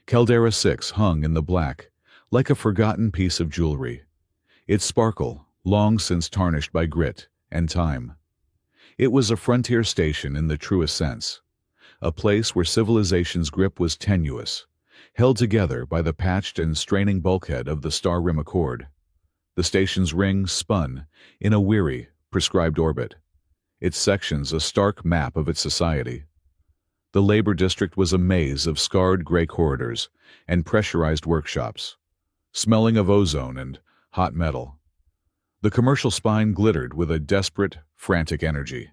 Caldera 6 hung in the black, like a forgotten piece of jewelry. Its sparkle, long since tarnished by grit and time. It was a frontier station in the truest sense, a place where civilization's grip was tenuous, held together by the patched and straining bulkhead of the star rim accord. The station's ring spun in a weary, prescribed orbit, its sections a stark map of its society. The labor district was a maze of scarred gray corridors and pressurized workshops, smelling of ozone and hot metal. The commercial spine glittered with a desperate, frantic energy,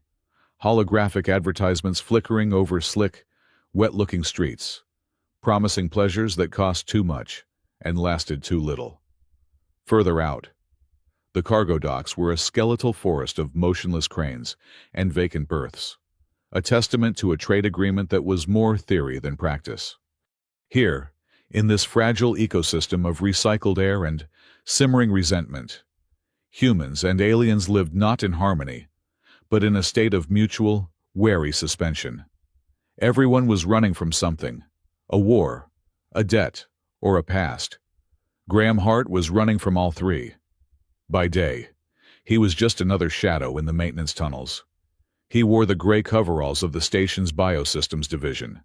holographic advertisements flickering over slick, wet-looking streets, promising pleasures that cost too much and lasted too little. Further out, the cargo docks were a skeletal forest of motionless cranes and vacant berths, a testament to a trade agreement that was more theory than practice. Here, in this fragile ecosystem of recycled air and simmering resentment, humans and aliens lived not in harmony, but in a state of mutual, wary suspension. Everyone was running from something, a war, a debt, or a past. Graham Hart was running from all three. By day, he was just another shadow in the maintenance tunnels. He wore the gray coveralls of the station's biosystems division,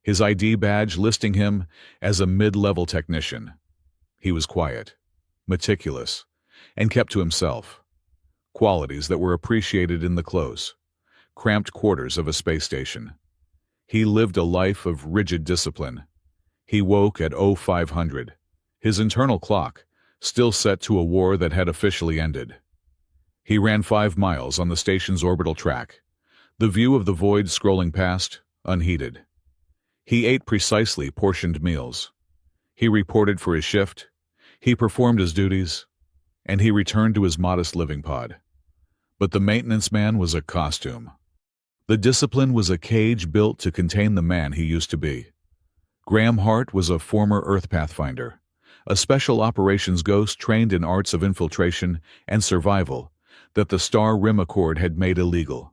his ID badge listing him as a mid-level technician. He was quiet, meticulous, and kept to himself, qualities that were appreciated in the close, cramped quarters of a space station. He lived a life of rigid discipline. He woke at 0500, his internal clock still set to a war that had officially ended. He ran 5 miles on the station's orbital track, the view of the void scrolling past, unheeded. He ate precisely portioned meals. He reported for his shift, he performed his duties, and he returned to his modest living pod. But the maintenance man was a costume. The discipline was a cage built to contain the man he used to be. Graham Hart was a former Earth Pathfinder, a special operations ghost trained in arts of infiltration and survival that the Star Rim Accord had made illegal.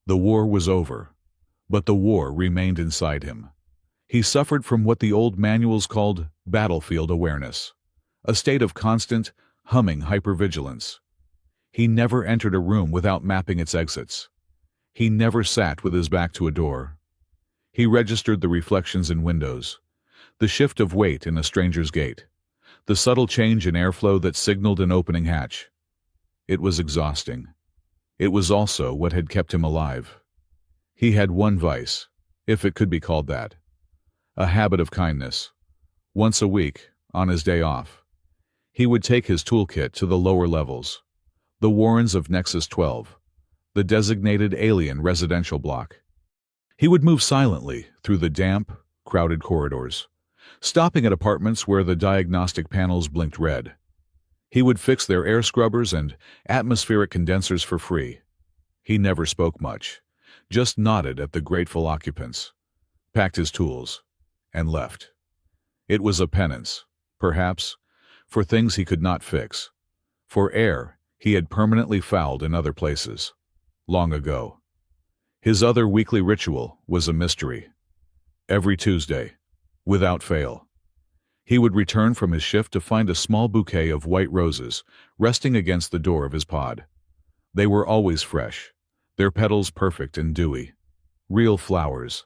The war was over, but the war remained inside him. He suffered from what the old manuals called battlefield awareness, a state of constant, humming hypervigilance. He never entered a room without mapping its exits. He never sat with his back to a door. He registered the reflections in windows, the shift of weight in a stranger's gate, the subtle change in airflow that signaled an opening hatch. It was exhausting. It was also what had kept him alive. He had one vice, if it could be called that, a habit of kindness. Once a week, on his day off, he would take his toolkit to the lower levels, the warrens of Nexus 12, the designated alien residential block. He would move silently through the damp, crowded corridors, stopping at apartments where the diagnostic panels blinked red. He would fix their air scrubbers and atmospheric condensers for free. He never spoke much, just nodded at the grateful occupants, packed his tools, and left. It was a penance, perhaps, for things he could not fix, for air he had permanently fouled in other places, long ago. His other weekly ritual was a mystery. Every Tuesday, without fail, he would return from his shift to find a small bouquet of white roses resting against the door of his pod. They were always fresh, their petals perfect and dewy. Real flowers,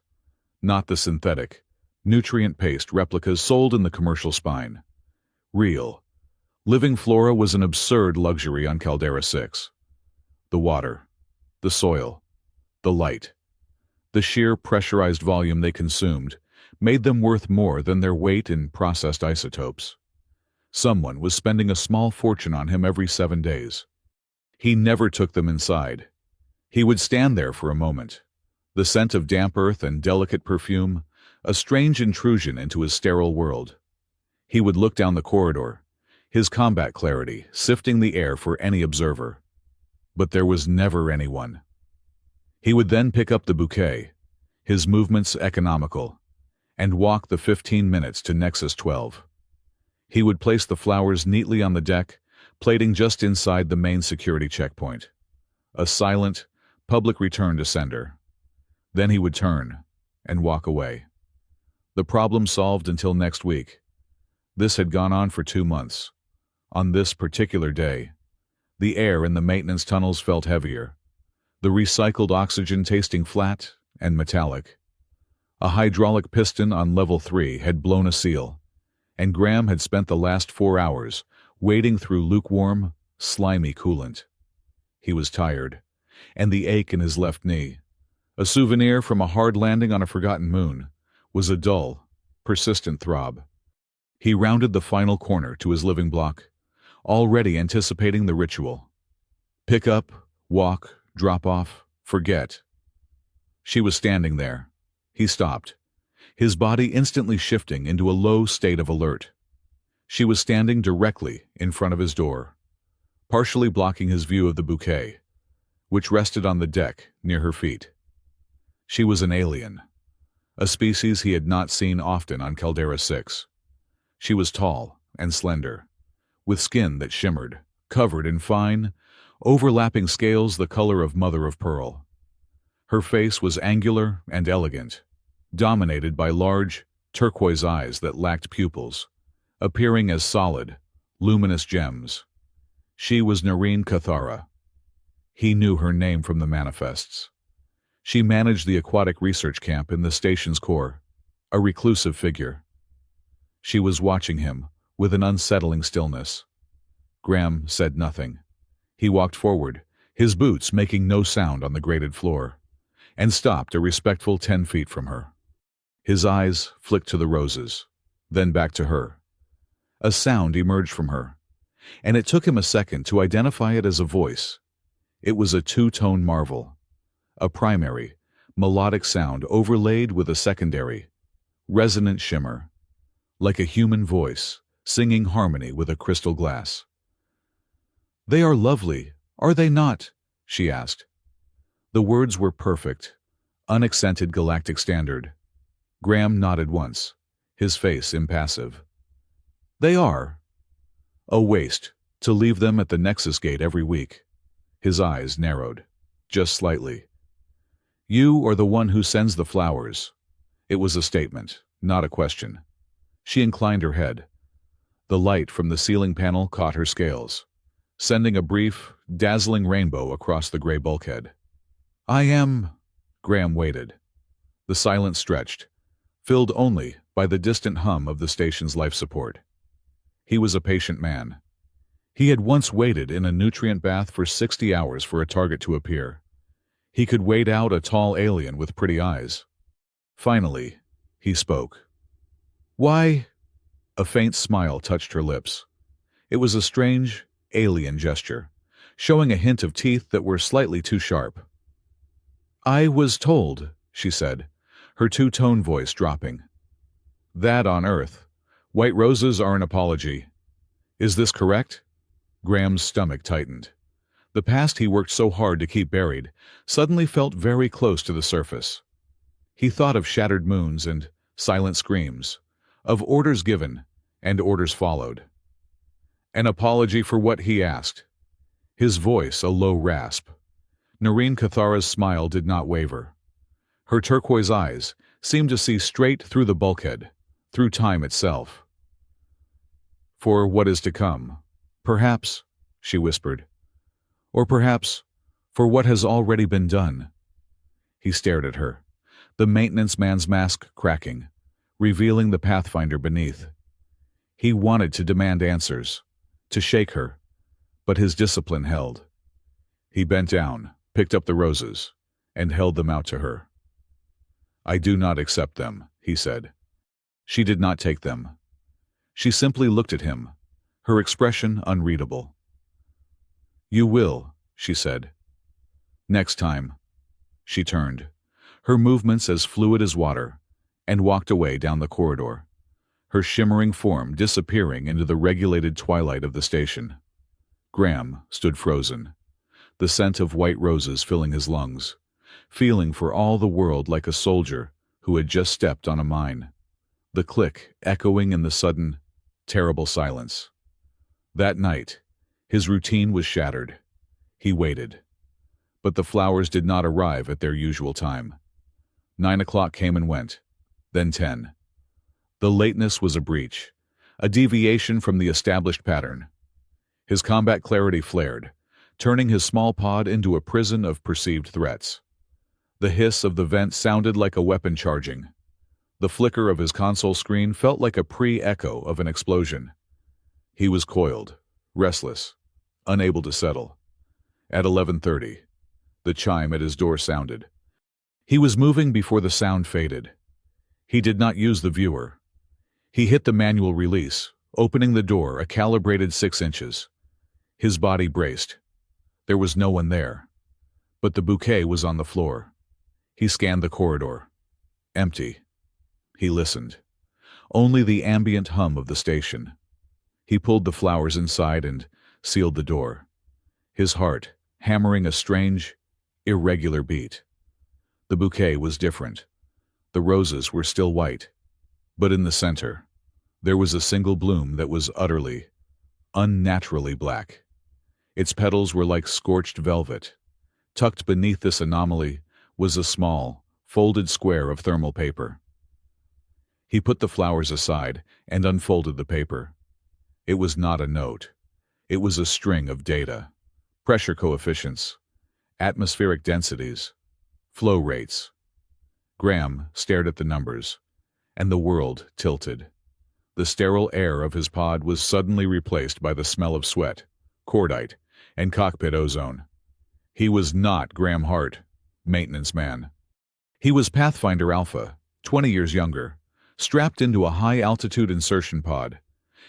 not the synthetic, nutrient-paced replicas sold in the commercial spine. Real, living flora was an absurd luxury on Caldera 6. The water, the soil, the light, the sheer pressurized volume they consumed made them worth more than their weight in processed isotopes. Someone was spending a small fortune on him every 7 days. He never took them inside. He would stand there for a moment, the scent of damp earth and delicate perfume, a strange intrusion into his sterile world. He would look down the corridor, his combat clarity sifting the air for any observer. But there was never anyone. He would then pick up the bouquet, his movements economical, and walk the 15 minutes to Nexus 12. He would place the flowers neatly on the deck, plating just inside the main security checkpoint. A silent, public return to sender. Then he would turn and walk away. The problem solved until next week. This had gone on for 2 months. On this particular day, the air in the maintenance tunnels felt heavier, the recycled oxygen tasting flat and metallic. A hydraulic piston on level 3 had blown a seal, and Graham had spent the last 4 hours wading through lukewarm, slimy coolant. He was tired, and the ache in his left knee, a souvenir from a hard landing on a forgotten moon, was a dull, persistent throb. He rounded the final corner to his living block, already anticipating the ritual. Pick up, walk, drop off, forget. She was standing there. He stopped, his body instantly shifting into a low state of alert. She was standing directly in front of his door, partially blocking his view of the bouquet, which rested on the deck near her feet. She was an alien, a species he had not seen often on Caldera 6. She was tall and slender, with skin that shimmered, covered in fine, overlapping scales the color of mother of pearl. Her face was angular and elegant, dominated by large, turquoise eyes that lacked pupils, appearing as solid, luminous gems. She was Noreen Cathara. He knew her name from the manifests. She managed the aquatic research camp in the station's core, a reclusive figure. She was watching him with an unsettling stillness. Graham said nothing. He walked forward, his boots making no sound on the grated floor, and stopped a respectful 10 feet from her. His eyes flicked to the roses, then back to her. A sound emerged from her, and it took him a second to identify it as a voice. It was a two-tone marvel, a primary, melodic sound overlaid with a secondary, resonant shimmer, like a human voice singing harmony with a crystal glass. "They are lovely, are they not?" she asked. The words were perfect, unaccented galactic standard. Graham nodded once, his face impassive. "They are. A waste to leave them at the Nexus Gate every week." His eyes narrowed, just slightly. "You are the one who sends the flowers." It was a statement, not a question. She inclined her head. The light from the ceiling panel caught her scales, sending a brief, dazzling rainbow across the gray bulkhead. "I am—" Graham waited. The silence stretched, filled only by the distant hum of the station's life support. He was a patient man. He had once waited in a nutrient bath for 60 hours for a target to appear. He could wait out a tall alien with pretty eyes. Finally, he spoke. "Why?" A faint smile touched her lips. It was a strange, alien gesture, showing a hint of teeth that were slightly too sharp. "I was told," she said, her two-tone voice dropping, "that on Earth, white roses are an apology. Is this correct?" Graham's stomach tightened. The past he worked so hard to keep buried suddenly felt very close to the surface. He thought of shattered moons and silent screams, of orders given and orders followed. An apology for what, he asked? His voice a low rasp. Noreen Cathara's smile did not waver. Her turquoise eyes seemed to see straight through the bulkhead, through time itself. "For what is to come, perhaps," she whispered. "Or perhaps for what has already been done." He stared at her, the maintenance man's mask cracking, revealing the pathfinder beneath. He wanted to demand answers, to shake her, but his discipline held. He bent down, picked up the roses, and held them out to her. "I do not accept them," he said. She did not take them. She simply looked at him, her expression unreadable. "You will," she said. "Next time." She turned, her movements as fluid as water, and walked away down the corridor, her shimmering form disappearing into the regulated twilight of the station. Graham stood frozen, the scent of white roses filling his lungs, feeling for all the world like a soldier who had just stepped on a mine, the click echoing in the sudden, terrible silence. That night, his routine was shattered. He waited. But the flowers did not arrive at their usual time. 9 o'clock came and went, then 10. The lateness was a breach, a deviation from the established pattern. His combat clarity flared, turning his small pod into a prison of perceived threats. The hiss of the vent sounded like a weapon charging. The flicker of his console screen felt like a pre-echo of an explosion. He was coiled, restless, unable to settle. At 11:30, the chime at his door sounded. He was moving before the sound faded. He did not use the viewer. He hit the manual release, opening the door a calibrated 6 inches. His body braced. There was no one there. But the bouquet was on the floor. He scanned the corridor. Empty. He listened. Only the ambient hum of the station. He pulled the flowers inside and sealed the door. His heart hammering a strange, irregular beat. The bouquet was different. The roses were still white. But in the center, there was a single bloom that was utterly, unnaturally black. Its petals were like scorched velvet. Tucked beneath this anomaly was a small, folded square of thermal paper. He put the flowers aside and unfolded the paper. It was not a note. It was a string of data. Pressure coefficients, atmospheric densities, flow rates. Graham stared at the numbers, and the world tilted. The sterile air of his pod was suddenly replaced by the smell of sweat, cordite, and cockpit ozone. He was not Graham Hart, maintenance man. He was Pathfinder Alpha, 20 years younger, strapped into a high-altitude insertion pod,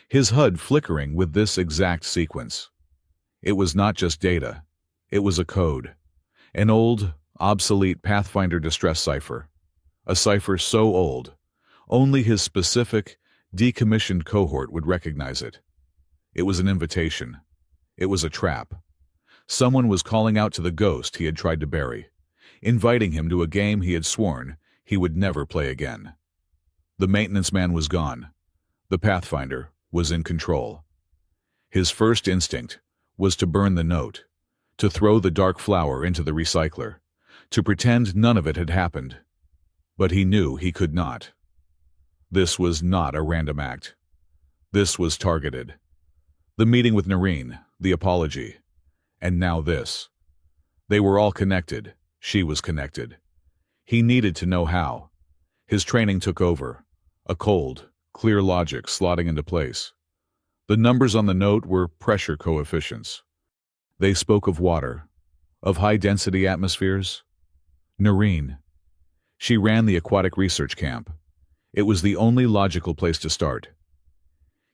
his HUD flickering with this exact sequence. It was not just data. It was a code. An old, obsolete Pathfinder distress cipher. A cipher so old, only his specific, decommissioned cohort would recognize it. It was an invitation. It was a trap. Someone was calling out to the ghost he had tried to bury, inviting him to a game he had sworn he would never play again. The maintenance man was gone. The Pathfinder was in control. His first instinct was to burn the note, to throw the dark flower into the recycler, to pretend none of it had happened. But he knew he could not. This was not a random act. This was targeted. The meeting with Noreen, the apology, and now this. They were all connected. She was connected. He needed to know how. His training took over, a cold, clear logic slotting into place. The numbers on the note were pressure coefficients. They spoke of water, of high-density atmospheres. Noreen. She ran the aquatic research camp. It was the only logical place to start.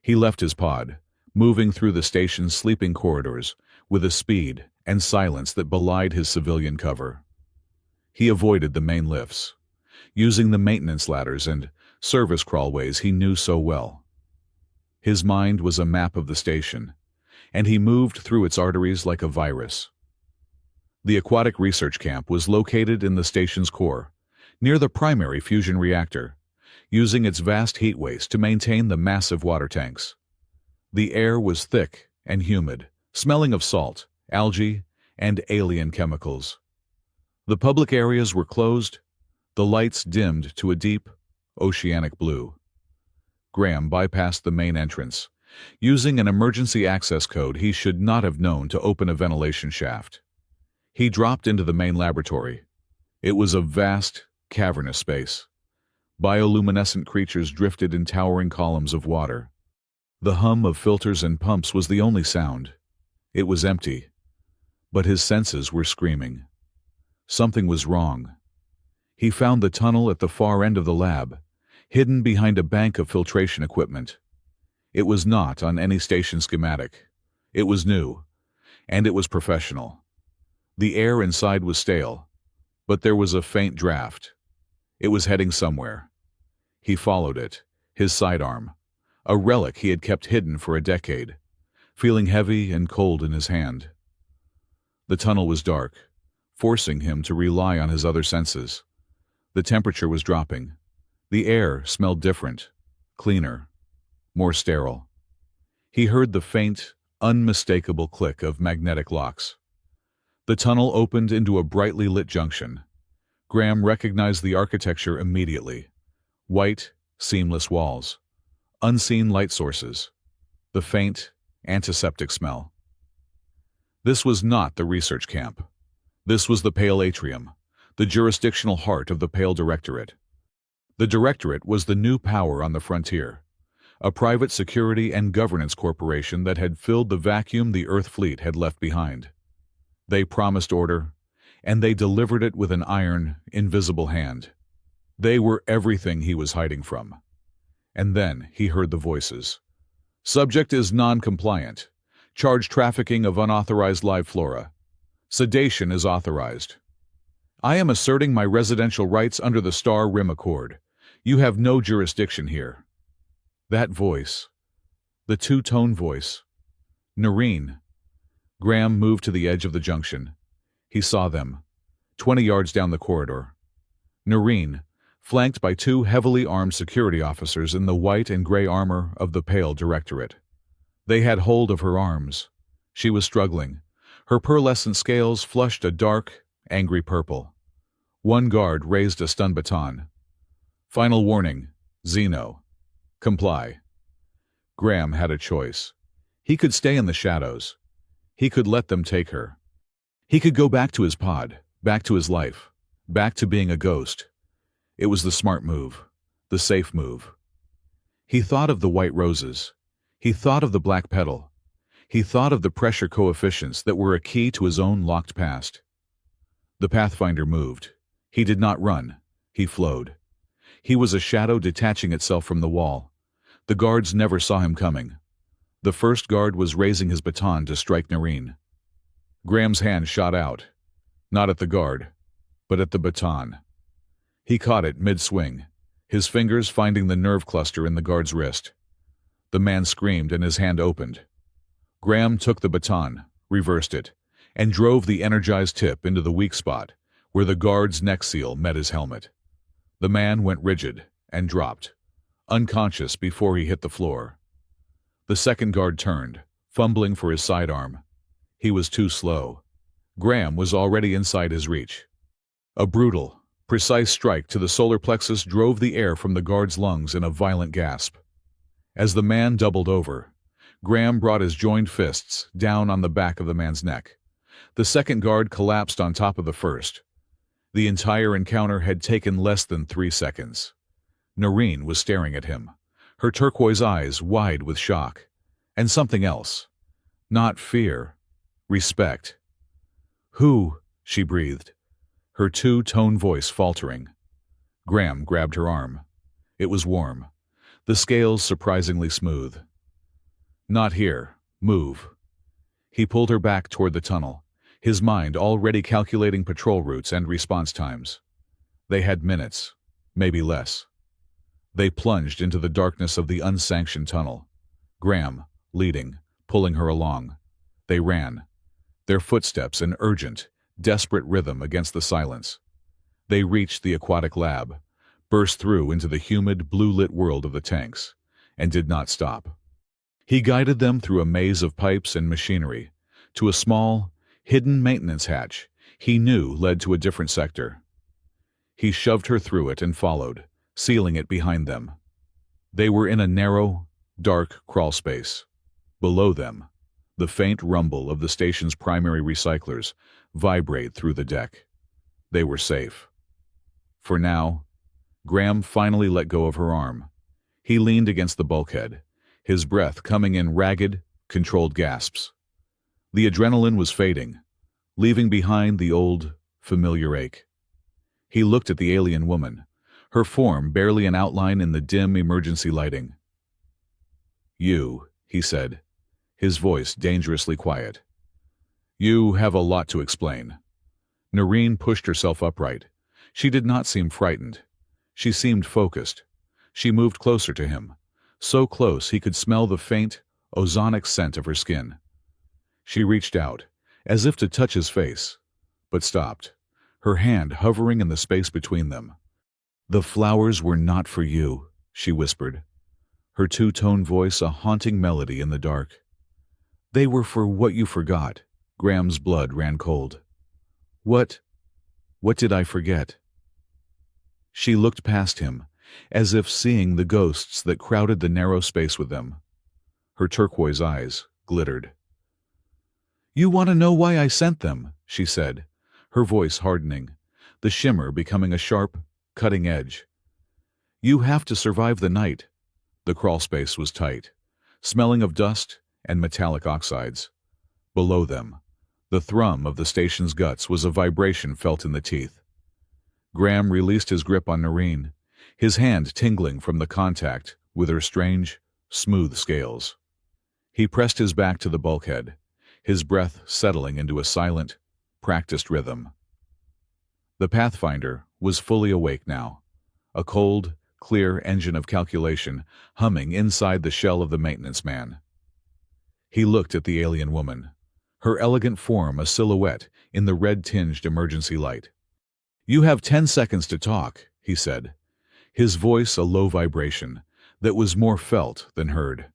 He left his pod, moving through the station's sleeping corridors with a speed and silence that belied his civilian cover. He avoided the main lifts, using the maintenance ladders and service crawlways he knew so well. His mind was a map of the station, and he moved through its arteries like a virus. The aquatic research camp was located in the station's core, near the primary fusion reactor, using its vast heat waste to maintain the massive water tanks. The air was thick and humid, smelling of salt, algae, and alien chemicals. The public areas were closed, the lights dimmed to a deep, oceanic blue. Graham bypassed the main entrance, using an emergency access code he should not have known to open a ventilation shaft. He dropped into the main laboratory. It was a vast, cavernous space. Bioluminescent creatures drifted in towering columns of water. The hum of filters and pumps was the only sound. It was empty, but his senses were screaming. Something was wrong. He found the tunnel at the far end of the lab, hidden behind a bank of filtration equipment. It was not on any station schematic. It was new, and it was professional. The air inside was stale, but there was a faint draft. It was heading somewhere. He followed it, his sidearm, a relic he had kept hidden for a decade, feeling heavy and cold in his hand. The tunnel was dark, forcing him to rely on his other senses. The temperature was dropping. The air smelled different, cleaner, more sterile. He heard the faint, unmistakable click of magnetic locks. The tunnel opened into a brightly lit junction. Graham recognized the architecture immediately. White, seamless walls, unseen light sources, the faint, antiseptic smell. This was not the research camp. This was the Pale Atrium, the jurisdictional heart of the Pale Directorate. The Directorate was the new power on the frontier, a private security and governance corporation that had filled the vacuum the Earth fleet had left behind. They promised order, and they delivered it with an iron, invisible hand. They were everything he was hiding from. And then he heard the voices. Subject is non-compliant. Charge trafficking of unauthorized live flora. Sedation is authorized. I am asserting my residential rights under the Star Rim Accord. You have no jurisdiction here. That voice. The two-tone voice. Noreen. Graham moved to the edge of the junction. He saw them, 20 yards down the corridor. Noreen, flanked by two heavily armed security officers in the white and gray armor of the Pale Directorate. They had hold of her arms. She was struggling. Her pearlescent scales flushed a dark, angry purple. One guard raised a stun baton. Final warning, Zeno. Comply. Graham had a choice. He could stay in the shadows. He could let them take her. He could go back to his pod, back to his life, back to being a ghost. It was the smart move, the safe move. He thought of the white roses. He thought of the black petal. He thought of the pressure coefficients that were a key to his own locked past. The Pathfinder moved. He did not run. He flowed. He was a shadow detaching itself from the wall. The guards never saw him coming. The first guard was raising his baton to strike Noreen. Graham's hand shot out, not at the guard, but at the baton. He caught it mid-swing, his fingers finding the nerve cluster in the guard's wrist. The man screamed and his hand opened. Graham took the baton, reversed it, and drove the energized tip into the weak spot where the guard's neck seal met his helmet. The man went rigid and dropped, unconscious before he hit the floor. The second guard turned, fumbling for his sidearm. He was too slow. Graham was already inside his reach. A brutal, precise strike to the solar plexus drove the air from the guard's lungs in a violent gasp. As the man doubled over, Graham brought his joined fists down on the back of the man's neck. The second guard collapsed on top of the first. The entire encounter had taken less than 3 seconds. Noreen was staring at him, her turquoise eyes wide with shock. And something else. Not fear. Respect. Who? She breathed, her two-tone voice faltering. Graham grabbed her arm. It was warm, the scales surprisingly smooth. Not here. Move. He pulled her back toward the tunnel, his mind already calculating patrol routes and response times. They had minutes, maybe less. They plunged into the darkness of the unsanctioned tunnel. Graham, leading, pulling her along. They ran, their footsteps an urgent, desperate rhythm against the silence. They reached the aquatic lab, burst through into the humid, blue-lit world of the tanks, and did not stop. He guided them through a maze of pipes and machinery, to a small, hidden maintenance hatch he knew led to a different sector. He shoved her through it and followed, sealing it behind them. They were in a narrow, dark crawl space. Below them, the faint rumble of the station's primary recyclers vibrated through the deck. They were safe. For now, Graham finally let go of her arm. He leaned against the bulkhead, his breath coming in ragged, controlled gasps. The adrenaline was fading, leaving behind the old, familiar ache. He looked at the alien woman, her form barely an outline in the dim emergency lighting. "You," he said, his voice dangerously quiet. "You have a lot to explain." Noreen pushed herself upright. She did not seem frightened. She seemed focused. She moved closer to him, so close he could smell the faint, ozonic scent of her skin. She reached out, as if to touch his face, but stopped, her hand hovering in the space between them. "The flowers were not for you," she whispered, her two-tone voice a haunting melody in the dark. "They were for what you forgot." Graham's blood ran cold. What did I forget?" She looked past him, as if seeing the ghosts that crowded the narrow space with them. Her turquoise eyes glittered. "You want to know why I sent them?" she said, her voice hardening, the shimmer becoming a sharp, cutting edge. "You have to survive the night." The crawlspace was tight, smelling of dust and metallic oxides. Below them, the thrum of the station's guts was a vibration felt in the teeth. Graham released his grip on Noreen, his hand tingling from the contact with her strange, smooth scales. He pressed his back to the bulkhead, his breath settling into a silent, practiced rhythm. The Pathfinder was fully awake now, a cold, clear engine of calculation humming inside the shell of the maintenance man. He looked at the alien woman, her elegant form a silhouette in the red-tinged emergency light. "You have 10 seconds to talk," he said, his voice a low vibration that was more felt than heard.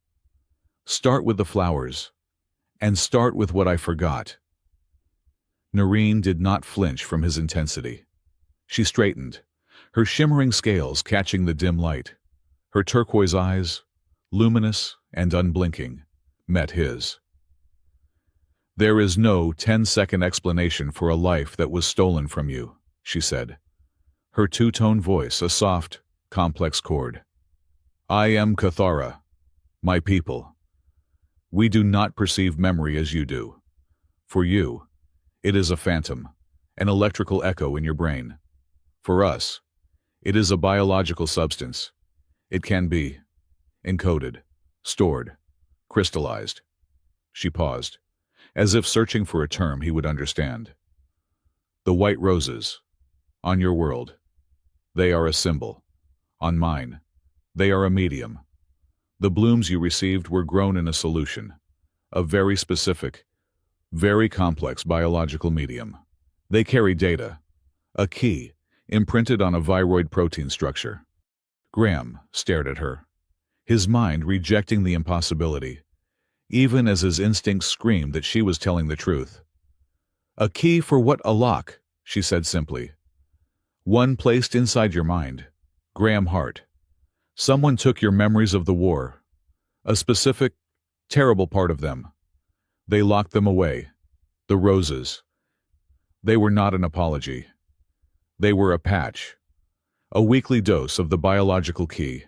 "Start with the flowers, and start with what I forgot." Noreen did not flinch from his intensity. She straightened, her shimmering scales catching the dim light. Her turquoise eyes, luminous and unblinking, met his. "There is no 10-second explanation for a life that was stolen from you," she said, her two-tone voice a soft, complex chord. "I am Cathara, my people. We do not perceive memory as you do. For you, it is a phantom, an electrical echo in your brain. For us, it is a biological substance. It can be encoded, stored, crystallized." She paused, as if searching for a term he would understand. "The white roses, on your world, they are a symbol. On mine, they are a medium. The blooms you received were grown in a solution, a very specific, very complex biological medium. They carry data, a key, imprinted on a viroid protein structure." Graham stared at her, his mind rejecting the impossibility, even as his instincts screamed that she was telling the truth. "A key for what? A lock," she said simply. "One placed inside your mind. Graham Hart. Someone took your memories of the war, a specific, terrible part of them. They locked them away. The roses. They were not an apology. They were a patch, a weekly dose of the biological key,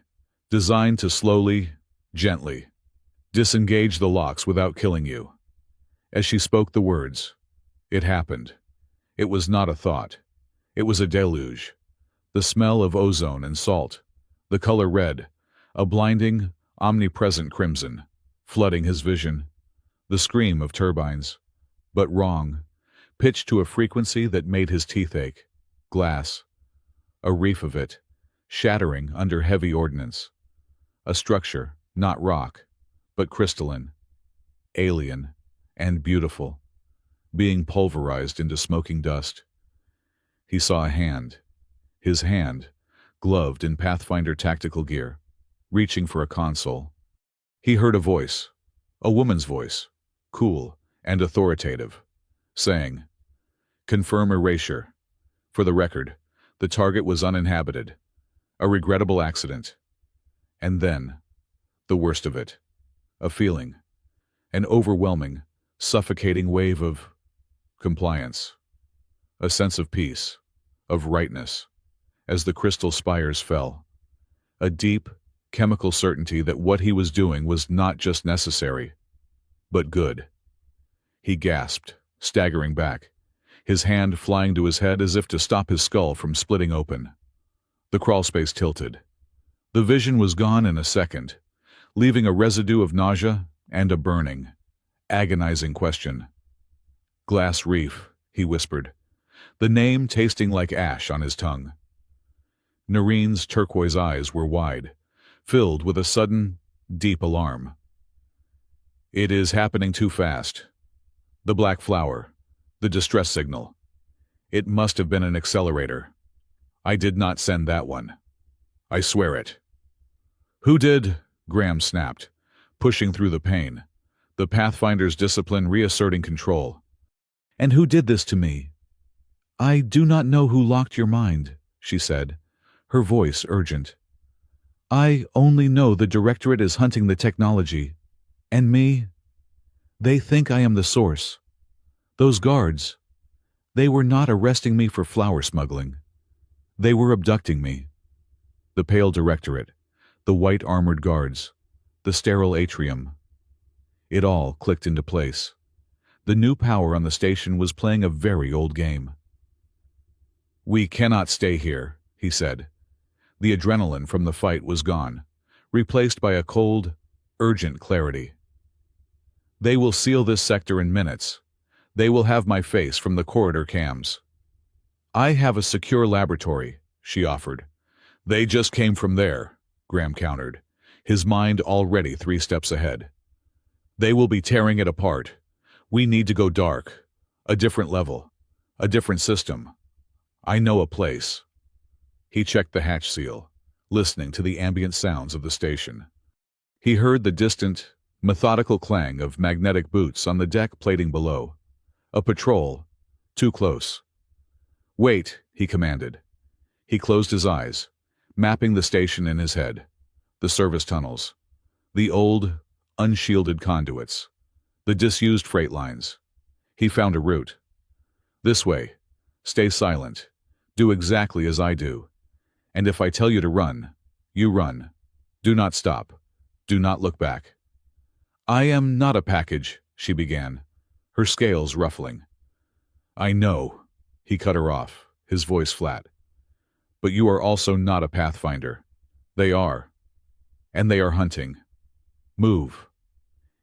designed to slowly, gently, disengage the locks without killing you." As she spoke the words, it happened. It was not a thought. It was a deluge. The smell of ozone and salt, the color red, a blinding, omnipresent crimson, flooding his vision. The scream of turbines, but wrong, pitched to a frequency that made his teeth ache. Glass, a reef of it, shattering under heavy ordnance. A structure, not rock, but crystalline, alien, and beautiful, being pulverized into smoking dust. He saw a hand, his hand, gloved in Pathfinder tactical gear, reaching for a console. He heard a voice, a woman's voice, cool and authoritative, saying, "Confirm erasure. For the record, the target was uninhabited. A regrettable accident." And then, the worst of it, a feeling, an overwhelming, suffocating wave of compliance, a sense of peace, of rightness, as the crystal spires fell, a deep, chemical certainty that what he was doing was not just necessary, but good. He gasped, staggering back, his hand flying to his head as if to stop his skull from splitting open. The crawlspace tilted. The vision was gone in a second, leaving a residue of nausea and a burning, agonizing question. "Glass Reef," he whispered, the name tasting like ash on his tongue. Noreen's turquoise eyes were wide, filled with a sudden, deep alarm. "It is happening too fast. The black flower, the distress signal. It must have been an accelerator. I did not send that one. I swear it." "Who did?" Graham snapped, pushing through the pain, the Pathfinder's discipline reasserting control. "And who did this to me?" "I do not know who locked your mind," she said, her voice urgent. I only know the Directorate is hunting the technology. And me? They think I am the source. Those guards, they were not arresting me for flower smuggling. They were abducting me. The pale Directorate, the white armored guards, the sterile atrium. It all clicked into place. The new power on the station was playing a very old game. We cannot stay here, he said. The adrenaline from the fight was gone, replaced by a cold, urgent clarity. They will seal this sector in minutes. They will have my face from the corridor cams. I have a secure laboratory, she offered. They just came from there, Graham countered, his mind already 3 steps ahead. They will be tearing it apart. We need to go dark. A different level. A different system. I know a place. He checked the hatch seal, listening to the ambient sounds of the station. He heard the distant, methodical clang of magnetic boots on the deck plating below. A patrol. Too close. Wait, he commanded. He closed his eyes, mapping the station in his head. The service tunnels. The old, unshielded conduits. The disused freight lines. He found a route. This way. Stay silent. Do exactly as I do. And if I tell you to run, you run. Do not stop. Do not look back. I am not a package, she began, her scales ruffling. I know, he cut her off, his voice flat. But you are also not a pathfinder. They are. And they are hunting. Move.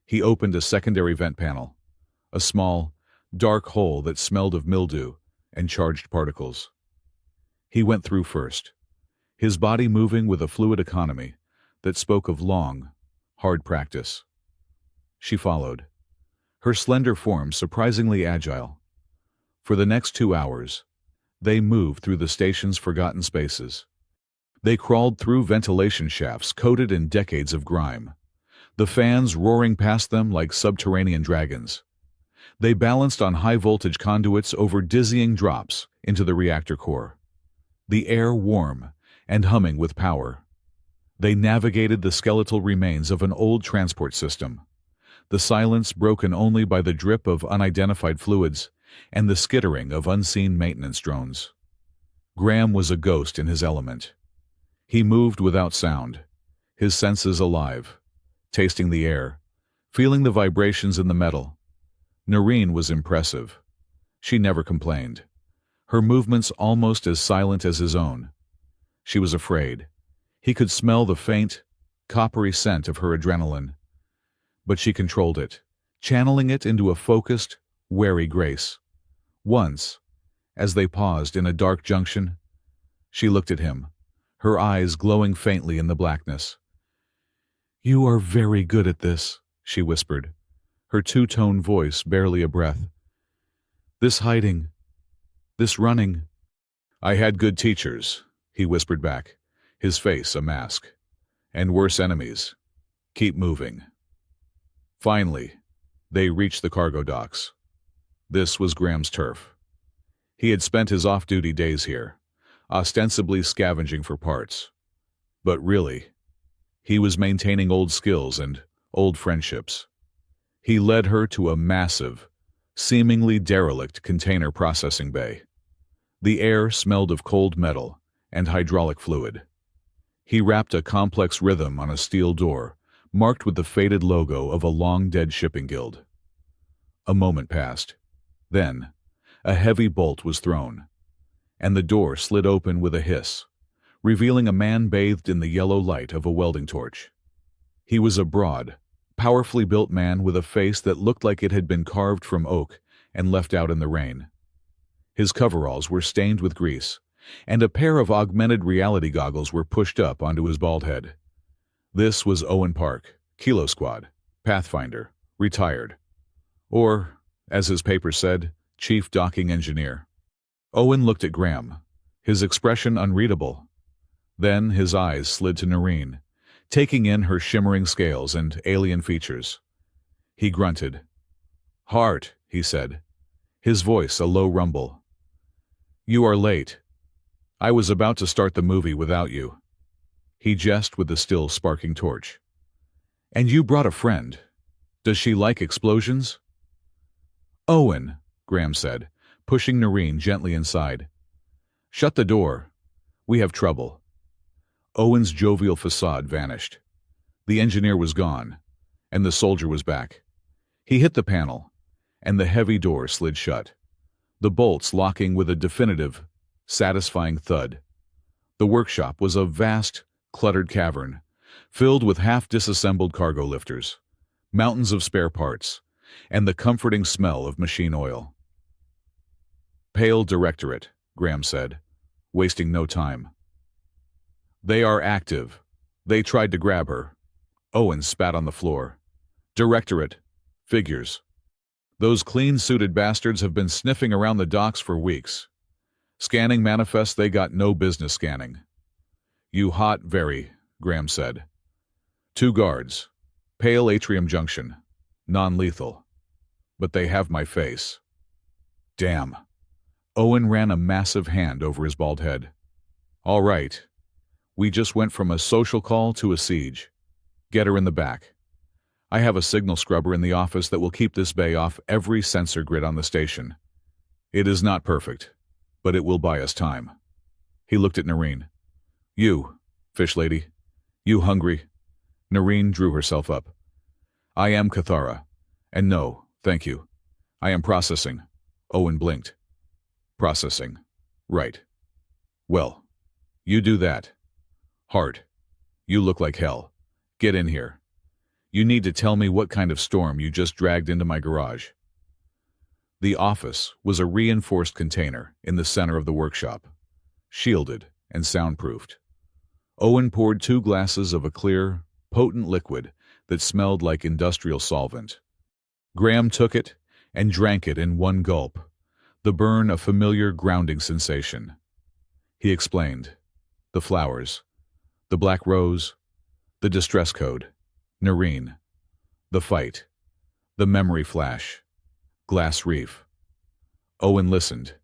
He opened a secondary vent panel, a small, dark hole that smelled of mildew and charged particles. He went through first, his body moving with a fluid economy that spoke of long, hard practice. She followed, her slender form surprisingly agile. For the next 2 hours, they moved through the station's forgotten spaces. They crawled through ventilation shafts coated in decades of grime, the fans roaring past them like subterranean dragons. They balanced on high-voltage conduits over dizzying drops into the reactor core, the air warm and humming with power. They navigated the skeletal remains of an old transport system, the silence broken only by the drip of unidentified fluids and the skittering of unseen maintenance drones. Graham was a ghost in his element. He moved without sound, his senses alive, tasting the air, feeling the vibrations in the metal. Noreen was impressive. She never complained, her movements almost as silent as his own. She was afraid. He could smell the faint, coppery scent of her adrenaline. But she controlled it, channeling it into a focused, wary grace. Once, as they paused in a dark junction, she looked at him, her eyes glowing faintly in the blackness. You are very good at this, she whispered, her two-tone voice barely a breath. This hiding, this running. I had good teachers, he whispered back, his face a mask. And worse enemies. Keep moving. Finally, they reached the cargo docks. This was Graham's turf. He had spent his off-duty days here, ostensibly scavenging for parts. But really, he was maintaining old skills and old friendships. He led her to a massive, seemingly derelict container processing bay. The air smelled of cold metal and hydraulic fluid. He wrapped a complex rhythm on a steel door, marked with the faded logo of a long-dead shipping guild. A moment passed. Then, a heavy bolt was thrown, and the door slid open with a hiss, revealing a man bathed in the yellow light of a welding torch. He was a broad, powerfully built man with a face that looked like it had been carved from oak and left out in the rain. His coveralls were stained with grease, and a pair of augmented reality goggles were pushed up onto his bald head. This was Owen Park, Kilo Squad, Pathfinder, retired. Or, as his paper said, Chief Docking Engineer. Owen looked at Graham, his expression unreadable. Then his eyes slid to Noreen, taking in her shimmering scales and alien features. He grunted. Hart, he said, his voice a low rumble. You are late. I was about to start the movie without you. He jested with the still sparking torch. And you brought a friend. Does she like explosions? Owen, Graham said, pushing Noreen gently inside. Shut the door. We have trouble. Owen's jovial facade vanished. The engineer was gone, and the soldier was back. He hit the panel, and the heavy door slid shut, the bolts locking with a definitive, satisfying thud. The workshop was a vast, cluttered cavern, filled with half-disassembled cargo lifters, mountains of spare parts, and the comforting smell of machine oil. Pale Directorate, Graham said, wasting no time. They are active. They tried to grab her. Owen spat on the floor. Directorate. Figures. Those clean-suited bastards have been sniffing around the docks for weeks. Scanning manifests they got no business scanning. You hot, very, Graham said. 2 guards. Pale Atrium Junction. Non-lethal. But they have my face. Damn. Owen ran a massive hand over his bald head. All right. We just went from a social call to a siege. Get her in the back. I have a signal scrubber in the office that will keep this bay off every sensor grid on the station. It is not perfect, but it will buy us time. He looked at Noreen. You, fish lady. You hungry? Noreen drew herself up. I am Cathara. And no, thank you. I am processing. Owen blinked. Processing. Right. Well, you do that. Hart, you look like hell. Get in here. You need to tell me what kind of storm you just dragged into my garage. The office was a reinforced container in the center of the workshop, shielded and soundproofed. Owen poured 2 glasses of a clear, potent liquid that smelled like industrial solvent. Graham took it and drank it in one gulp, the burn a familiar grounding sensation. He explained. The flowers, the black rose, the distress code, Noreen, the fight, the memory flash, glass reef. Owen listened,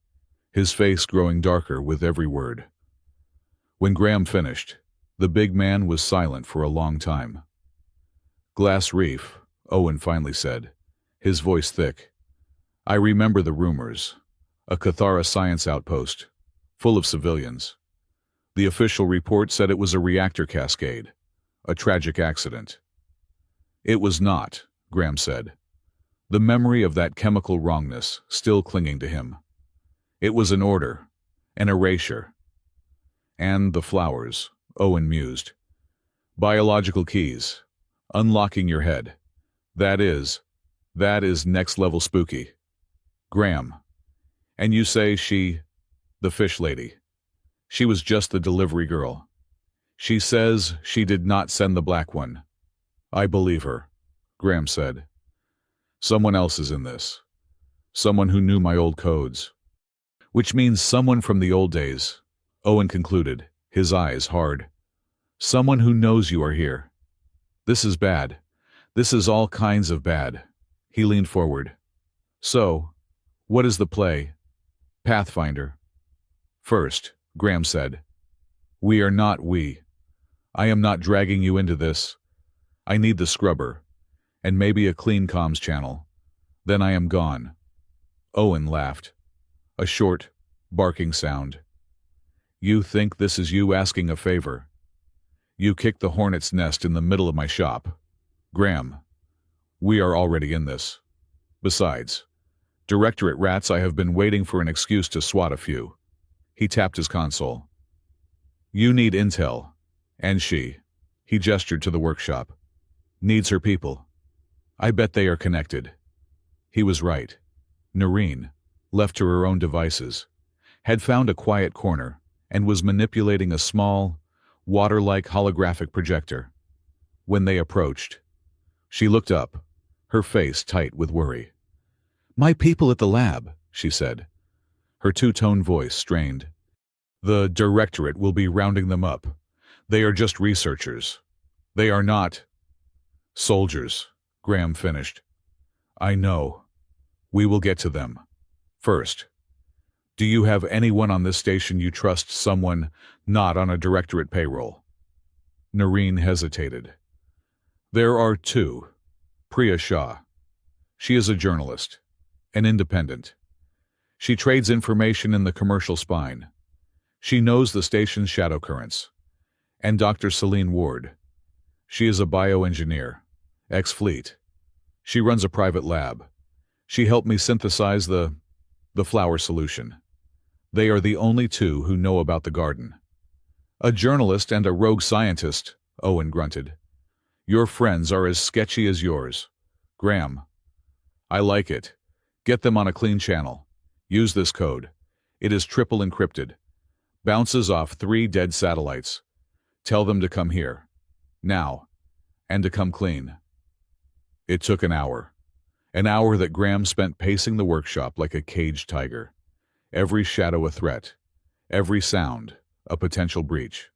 his face growing darker with every word. When Graham finished, the big man was silent for a long time. Glass reef, Owen finally said, his voice thick. I remember the rumors. A Cathara science outpost, full of civilians. The official report said it was a reactor cascade, a tragic accident. It was not, Graham said, the memory of that chemical wrongness still clinging to him. It was an order, an erasure. And the flowers, Owen mused. Biological keys, unlocking your head. That is next-level spooky. Graham. And you say she, the fish lady. She was just the delivery girl. She says she did not send the black one. I believe her, Graham said. Someone else is in this. Someone who knew my old codes. Which means someone from the old days, Owen concluded, his eyes hard. Someone who knows you are here. This is bad. This is all kinds of bad. He leaned forward. So, what is the play? Pathfinder. First, Graham said. We are not we. I am not dragging you into this. I need the scrubber, and maybe a clean comms channel. Then I am gone. Owen laughed. A short, barking sound. You think this is you asking a favor? You kicked the hornet's nest in the middle of my shop. Graham, we are already in this. Besides, Directorate rats, I have been waiting for an excuse to swat a few. He tapped his console. You need intel. And she, he gestured to the workshop, needs her people. I bet they are connected. He was right. Noreen, left to her own devices, had found a quiet corner and was manipulating a small, water-like holographic projector. When they approached, she looked up, her face tight with worry. My people at the lab, she said. Her two-tone voice strained. The Directorate will be rounding them up. They are just researchers. They are not soldiers, Graham finished. I know. We will get to them. First, do you have anyone on this station you trust, someone not on a Directorate payroll? Noreen hesitated. There are two. Priya Shah. She is a journalist, an independent. She trades information in the commercial spine. She knows the station's shadow currents. And Dr. Celine Ward. She is a bioengineer, ex-fleet. She runs a private lab. She helped me synthesize the flower solution. They are the only two who know about the garden. A journalist and a rogue scientist, Owen grunted. Your friends are as sketchy as yours. Graham. I like it. Get them on a clean channel. Use this code. It is triple encrypted. Bounces off 3 dead satellites. Tell them to come here. Now. And to come clean. It took an hour. An hour that Graham spent pacing the workshop like a caged tiger. Every shadow a threat. Every sound a potential breach.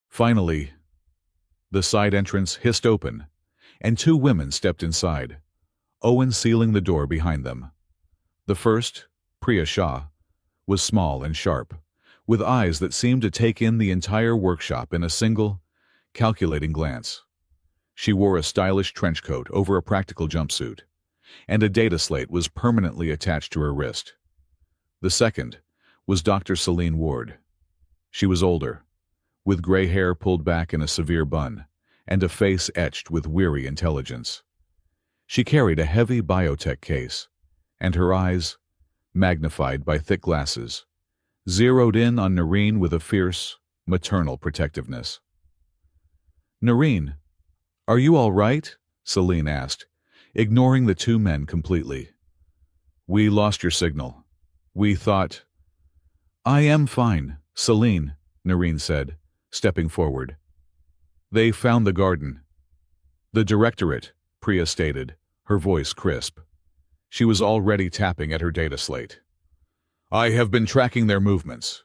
Finally, the side entrance hissed open, and 2 women stepped inside, Owen sealing the door behind them. The first, Priya Shah, was small and sharp, with eyes that seemed to take in the entire workshop in a single, calculating glance. She wore a stylish trench coat over a practical jumpsuit, and a data slate was permanently attached to her wrist. The second was Dr. Celine Ward. She was older, with gray hair pulled back in a severe bun, and a face etched with weary intelligence. She carried a heavy biotech case, and her eyes, magnified by thick glasses, zeroed in on Noreen with a fierce, maternal protectiveness. Noreen, are you all right? Celine asked, ignoring the 2 men completely. We lost your signal. We thought... I am fine, Celine, Noreen said, stepping forward. They found the garden. The directorate, Priya stated, her voice crisp. She was already tapping at her data slate. I have been tracking their movements.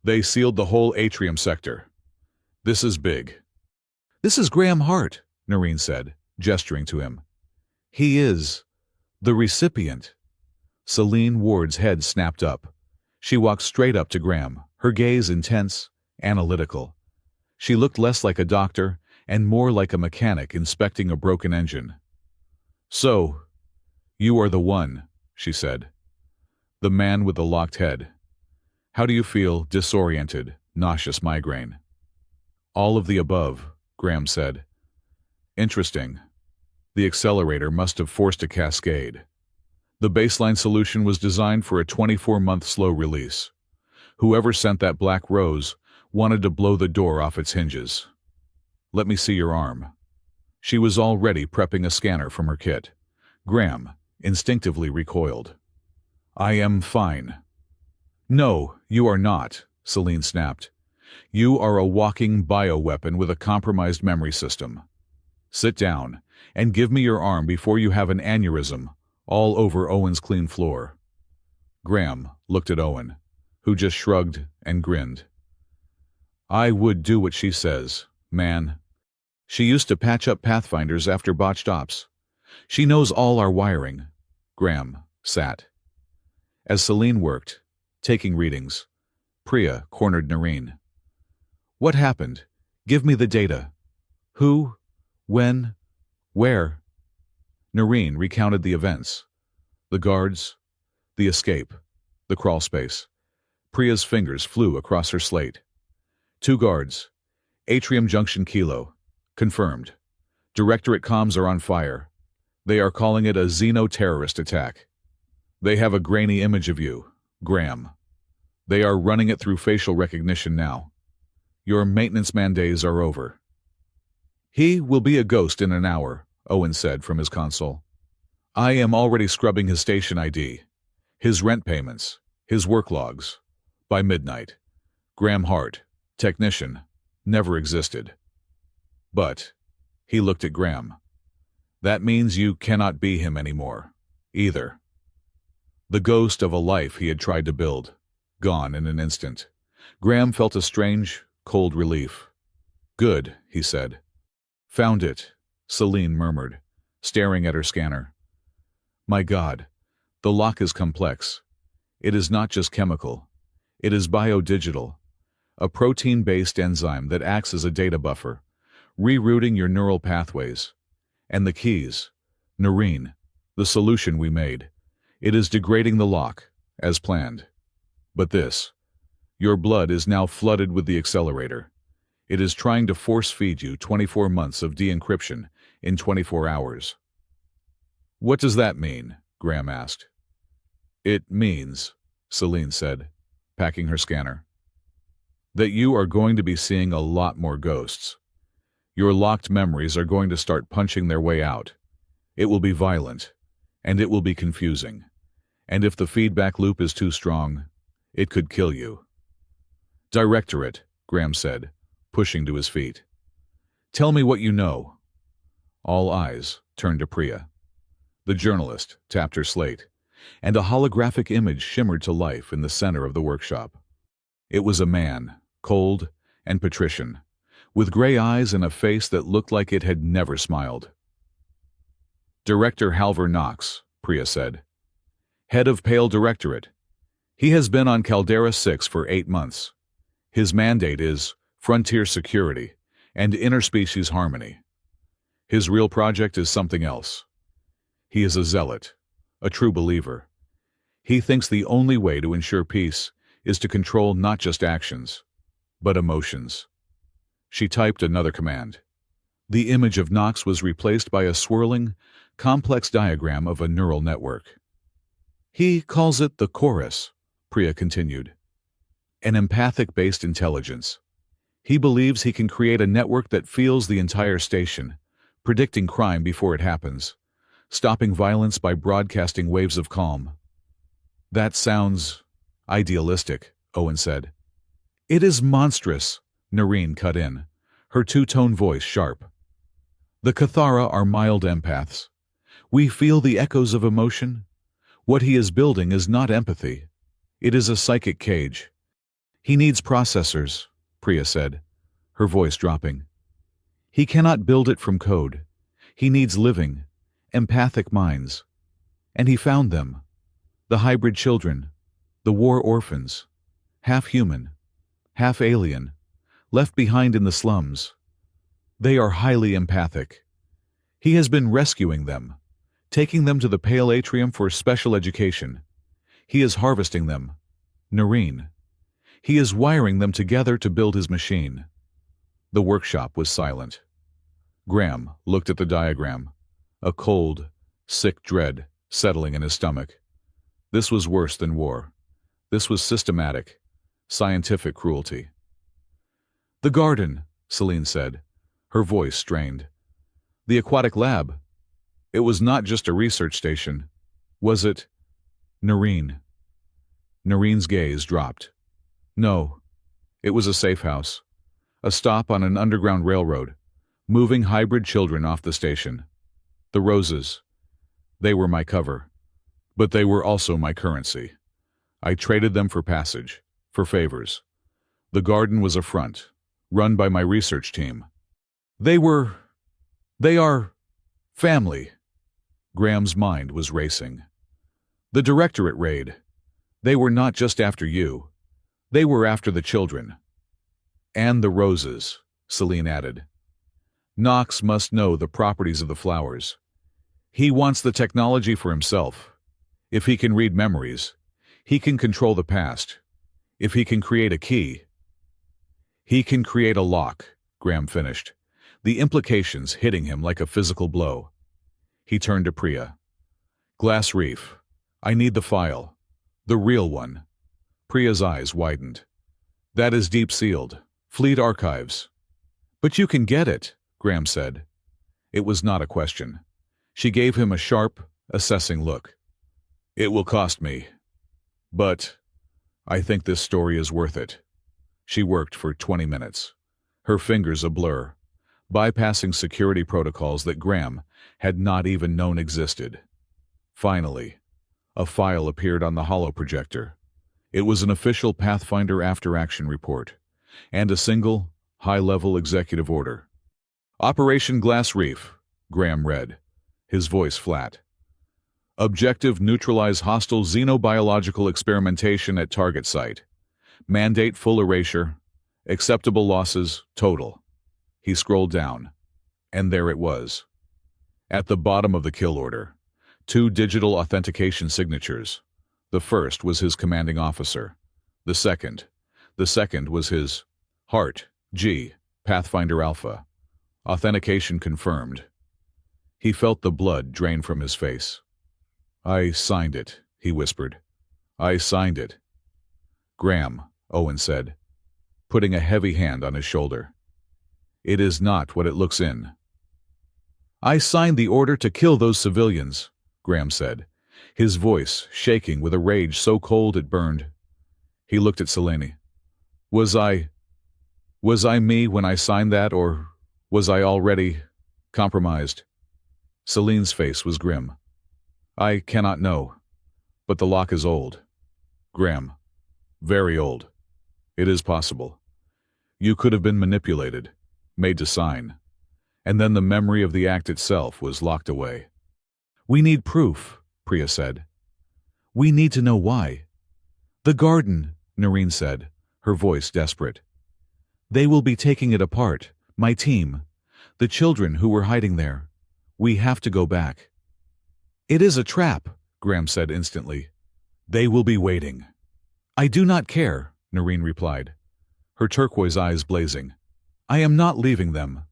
They sealed the whole atrium sector. This is big. This is Graham Hart, Noreen said, gesturing to him. He is the recipient. Celine Ward's head snapped up. She walked straight up to Graham, her gaze intense, analytical. She looked less like a doctor and more like a mechanic inspecting a broken engine. So, you are the one, she said. The man with the locked head. How do you feel? Disoriented, nauseous migraine. All of the above, Graham said. Interesting. The accelerator must have forced a cascade. The baseline solution was designed for a 24-month slow release. Whoever sent that black rose wanted to blow the door off its hinges. Let me see your arm. She was already prepping a scanner from her kit. Graham instinctively recoiled. I am fine. No, you are not, Celine snapped. You are a walking bioweapon with a compromised memory system. Sit down and give me your arm before you have an aneurysm all over Owen's clean floor. Graham looked at Owen, who just shrugged and grinned. I would do what she says, man. She used to patch up Pathfinders after botched ops. She knows all our wiring. Graham sat. As Celine worked, taking readings, Priya cornered Noreen. What happened? Give me the data. Who? When? Where? Noreen recounted the events. The guards, the escape, the crawl space. Priya's fingers flew across her slate. 2 guards. Atrium Junction Kilo. Confirmed. Directorate comms are on fire. They are calling it a xeno-terrorist attack. They have a grainy image of you, Graham. They are running it through facial recognition now. Your maintenance man days are over. He will be a ghost in an hour, Owen said from his console. I am already scrubbing his station ID, his rent payments, his work logs. By midnight, Graham Hart, technician, never existed. But, he looked at Graham. That means you cannot be him anymore, either. The ghost of a life he had tried to build, gone in an instant. Graham felt a strange, cold relief. Good, he said. Found it, Celine murmured, staring at her scanner. My God, the lock is complex. It is not just chemical. It is biodigital, a protein-based enzyme that acts as a data buffer, rerouting your neural pathways. And the keys, Noreen, the solution we made. It is degrading the lock, as planned. But this, your blood is now flooded with the accelerator. It is trying to force-feed you 24 months of de-encryption in 24 hours. What does that mean? Graham asked. It means, Celine said, packing her scanner, that you are going to be seeing a lot more ghosts. Your locked memories are going to start punching their way out. It will be violent, and it will be confusing. And if the feedback loop is too strong, it could kill you. Directorate, Graham said, pushing to his feet. Tell me what you know. All eyes turned to Priya. The journalist tapped her slate, and a holographic image shimmered to life in the center of the workshop. It was a man, cold and patrician, with gray eyes and a face that looked like it had never smiled. Director Halvar Knox, Priya said. Head of Pale Directorate. He has been on Caldera 6 for 8 months. His mandate is frontier security and interspecies harmony. His real project is something else. He is a zealot, a true believer. He thinks the only way to ensure peace is to control not just actions, but emotions. She typed another command. The image of Knox was replaced by a swirling, complex diagram of a neural network. He calls it the chorus, Priya continued. An empathic-based intelligence. He believes he can create a network that feels the entire station, predicting crime before it happens, stopping violence by broadcasting waves of calm. That sounds idealistic, Owen said. It is monstrous, Noreen cut in, her two-tone voice sharp. The Cathara are mild empaths. We feel the echoes of emotion. What he is building is not empathy. It is a psychic cage. He needs processors, Priya said, her voice dropping. He cannot build it from code. He needs living, empathic minds. And he found them. The hybrid children, the war orphans, half human, half alien, left behind in the slums. They are highly empathic. He has been rescuing them, taking them to the Pale Atrium for special education. He is harvesting them. Noreen. He is wiring them together to build his machine. The workshop was silent. Graham looked at the diagram, a cold, sick dread settling in his stomach. This was worse than war. This was systematic, scientific cruelty. The garden, Celine said, her voice strained. The aquatic lab. It was not just a research station. Was it? Noreen. Noreen's gaze dropped. No, it was a safe house. A stop on an underground railroad, moving hybrid children off the station. The roses. They were my cover. But they were also my currency. I traded them for passage, for favors. The garden was a front, run by my research team. They are family. Graham's mind was racing. The directorate raid. They were not just after you. They were after the children. And the roses, Celine added. Knox must know the properties of the flowers. He wants the technology for himself. If he can read memories, he can control the past. If he can create a key, he can create a lock, Graham finished, the implications hitting him like a physical blow. He turned to Priya. Glass Reef. I need the file. The real one. Priya's eyes widened. That is deep-sealed. Fleet Archives. But you can get it, Graham said. It was not a question. She gave him a sharp, assessing look. It will cost me. But I think this story is worth it. She worked for 20 minutes, her fingers a blur, bypassing security protocols that Graham had not even known existed. Finally, a file appeared on the holoprojector. It was an official Pathfinder after-action report, and a single, high-level executive order. Operation Glass Reef, Graham read, his voice flat. Objective: neutralize hostile xenobiological experimentation at target site. Mandate: full erasure. Acceptable losses: total. He scrolled down, and there it was. At the bottom of the kill order, 2 digital authentication signatures. The first was his commanding officer. The second was his Hart, G, Pathfinder Alpha. Authentication confirmed. He felt the blood drain from his face. "I signed it," he whispered. "I signed it." "Graham," Owen said, putting a heavy hand on his shoulder. "It is not what it looks in." "I signed the order to kill those civilians," Graham said, his voice shaking with a rage so cold it burned. He looked at Selene. Was I me when I signed that, or was I already compromised?" Selene's face was grim. "I cannot know, but the lock is old. Graham, very old. It is possible. You could have been manipulated, made to sign, and then the memory of the act itself was locked away." "We need proof," Priya said. "We need to know why." "The garden," Noreen said, her voice desperate. "They will be taking it apart, my team, the children who were hiding there. We have to go back." "It is a trap," Graham said instantly. "They will be waiting." "I do not care," Noreen replied, her turquoise eyes blazing. "I am not leaving them."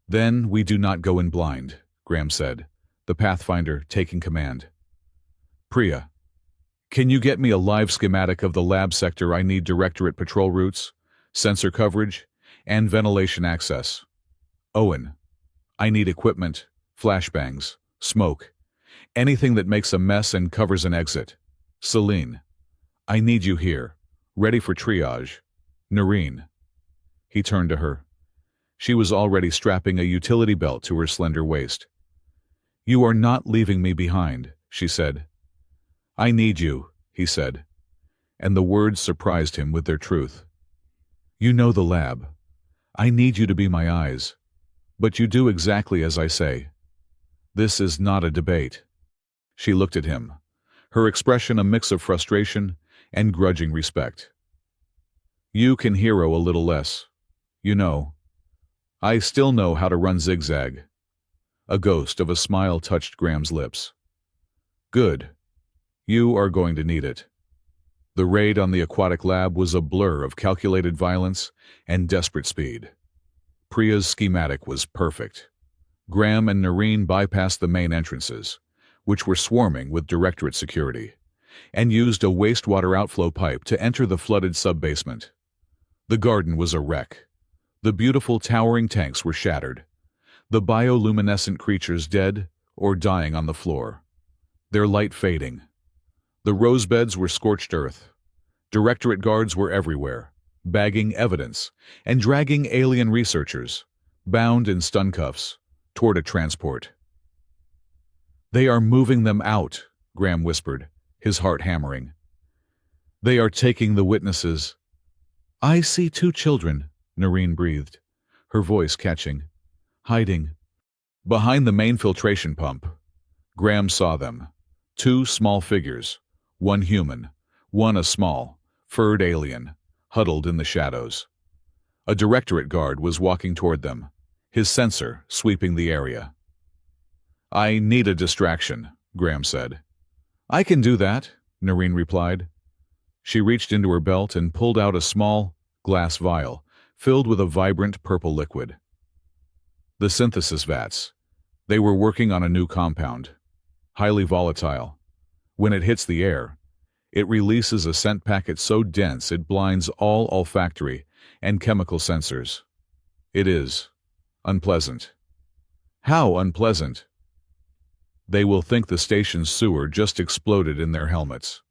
"Then we do not go in blind," Graham said, the Pathfinder taking command. "Priya, can you get me a live schematic of the lab sector? I need Directorate patrol routes, sensor coverage, and ventilation access. Owen, I need equipment, flashbangs, smoke, anything that makes a mess and covers an exit. Selene, I need you here, ready for triage. Noreen." He turned to her. She was already strapping a utility belt to her slender waist. "You are not leaving me behind," she said. "I need you," he said, and the words surprised him with their truth. "You know the lab. I need you to be my eyes, but you do exactly as I say. This is not a debate." She looked at him, her expression a mix of frustration and grudging respect. "You can hero a little less. You know. I still know how to run zigzag." A ghost of a smile touched Graham's lips. "Good. You are going to need it." The raid on the aquatic lab was a blur of calculated violence and desperate speed. Priya's schematic was perfect. Graham and Noreen bypassed the main entrances, which were swarming with Directorate security, and used a wastewater outflow pipe to enter the flooded sub-basement. The garden was a wreck. The beautiful towering tanks were shattered, the bioluminescent creatures dead or dying on the floor, their light fading. The rose beds were scorched earth. Directorate guards were everywhere, bagging evidence and dragging alien researchers, bound in stun cuffs, toward a transport. "They are moving them out," Graham whispered, his heart hammering. "They are taking the witnesses." "I see 2 children," Noreen breathed, her voice catching. "Hiding." Behind the main filtration pump, Graham saw them. 2 small figures, one human, one a small, furred alien, huddled in the shadows. A Directorate guard was walking toward them, his sensor sweeping the area. "I need a distraction," Graham said. "I can do that," Noreen replied. She reached into her belt and pulled out a small, glass vial filled with a vibrant purple liquid. The synthesis vats. They were working on a new compound, highly volatile. When it hits the air, it releases a scent packet so dense it blinds all olfactory and chemical sensors. It is unpleasant. How unpleasant? They will think the station's sewer just exploded in their helmets.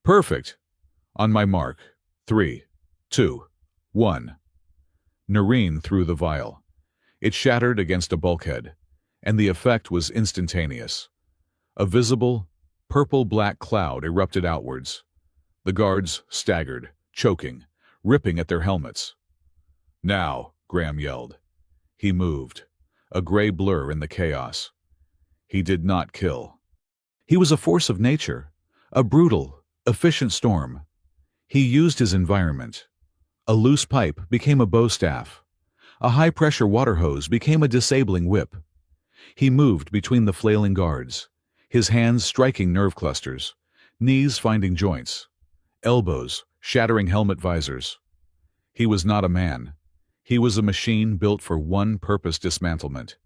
"Perfect. On my mark. 3, 2, 1. Noreen threw the vial. It shattered against a bulkhead, and the effect was instantaneous. A visible, purple-black cloud erupted outwards. The guards staggered, choking, ripping at their helmets. "Now," Graham yelled. He moved, a gray blur in the chaos. He did not kill. He was a force of nature, a brutal, efficient storm. He used his environment. A loose pipe became a bow staff. A high-pressure water hose became a disabling whip. He moved between the flailing guards, his hands striking nerve clusters, knees finding joints, elbows shattering helmet visors. He was not a man. He was a machine built for one-purpose dismantlement.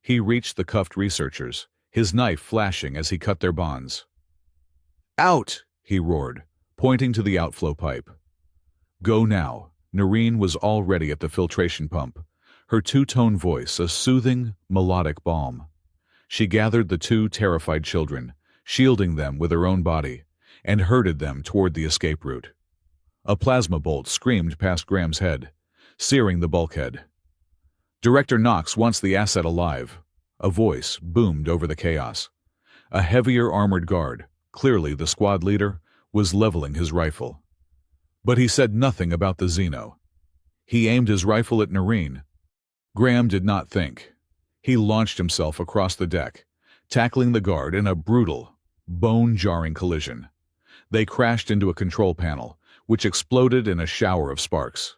He reached the cuffed researchers, his knife flashing as he cut their bonds. "Out!" he roared, pointing to the outflow pipe. "Go now." Noreen was already at the filtration pump, her two-tone voice a soothing, melodic balm. She gathered the two terrified children, shielding them with her own body, and herded them toward the escape route. A plasma bolt screamed past Graham's head, searing the bulkhead. "Director Knox wants the asset alive." A voice boomed over the chaos. A heavier armored guard, clearly the squad leader, was leveling his rifle. But he said nothing about the Xeno. He aimed his rifle at Noreen. Graham did not think. He launched himself across the deck, tackling the guard in a brutal, bone-jarring collision. They crashed into a control panel, which exploded in a shower of sparks.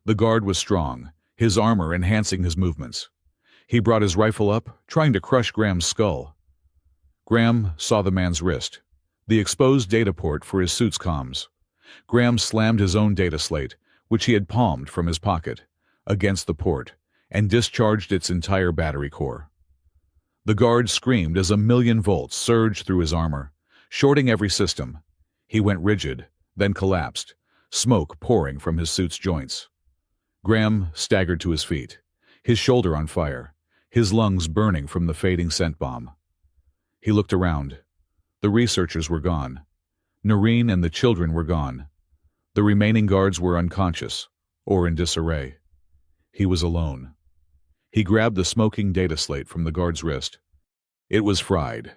The guard was strong, his armor enhancing his movements. He brought his rifle up, trying to crush Graham's skull. Graham saw the man's wrist, the exposed data port for his suit's comms. Graham slammed his own data slate, which he had palmed from his pocket, against the port, and discharged its entire battery core. The guard screamed as 1,000,000 volts surged through his armor, shorting every system. He went rigid, then collapsed, smoke pouring from his suit's joints. Graham staggered to his feet, his shoulder on fire, his lungs burning from the fading scent bomb. He looked around. The researchers were gone. Noreen and the children were gone. The remaining guards were unconscious, or in disarray. He was alone. He grabbed the smoking data slate from the guard's wrist. It was fried,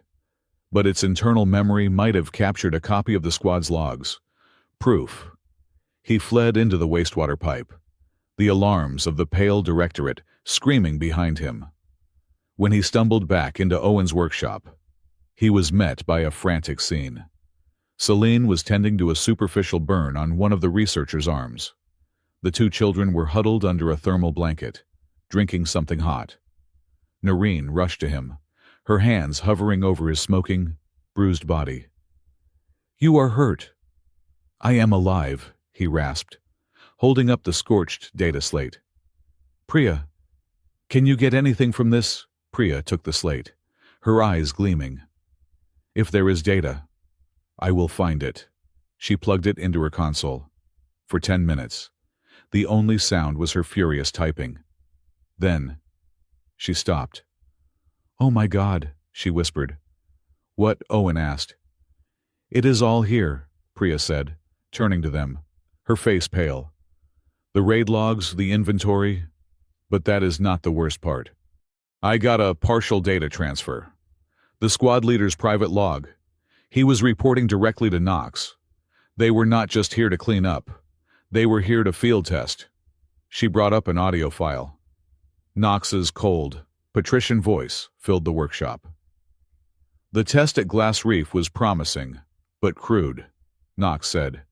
but its internal memory might have captured a copy of the squad's logs. Proof. He fled into the wastewater pipe, the alarms of the pale directorate screaming behind him. When he stumbled back into Owen's workshop, he was met by a frantic scene. Celine was tending to a superficial burn on one of the researchers' arms. The two children were huddled under a thermal blanket, drinking something hot. Noreen rushed to him, her hands hovering over his smoking, bruised body. "You are hurt." "I am alive," he rasped, holding up the scorched data slate. "Priya, can you get anything from this?" Priya took the slate, her eyes gleaming. "If there is data, I will find it." She plugged it into her console. For 10 minutes, the only sound was her furious typing. Then, she stopped. "Oh my God," she whispered. "What?" Owen asked. "It is all here," Priya said, turning to them, her face pale. "The raid logs, the inventory, but that is not the worst part. I got a partial data transfer. The squad leader's private log. He was reporting directly to Knox. They were not just here to clean up. They were here to field test." She brought up an audio file. Knox's cold, patrician voice filled the workshop. "The test at Glass Reef was promising, but crude," Knox said.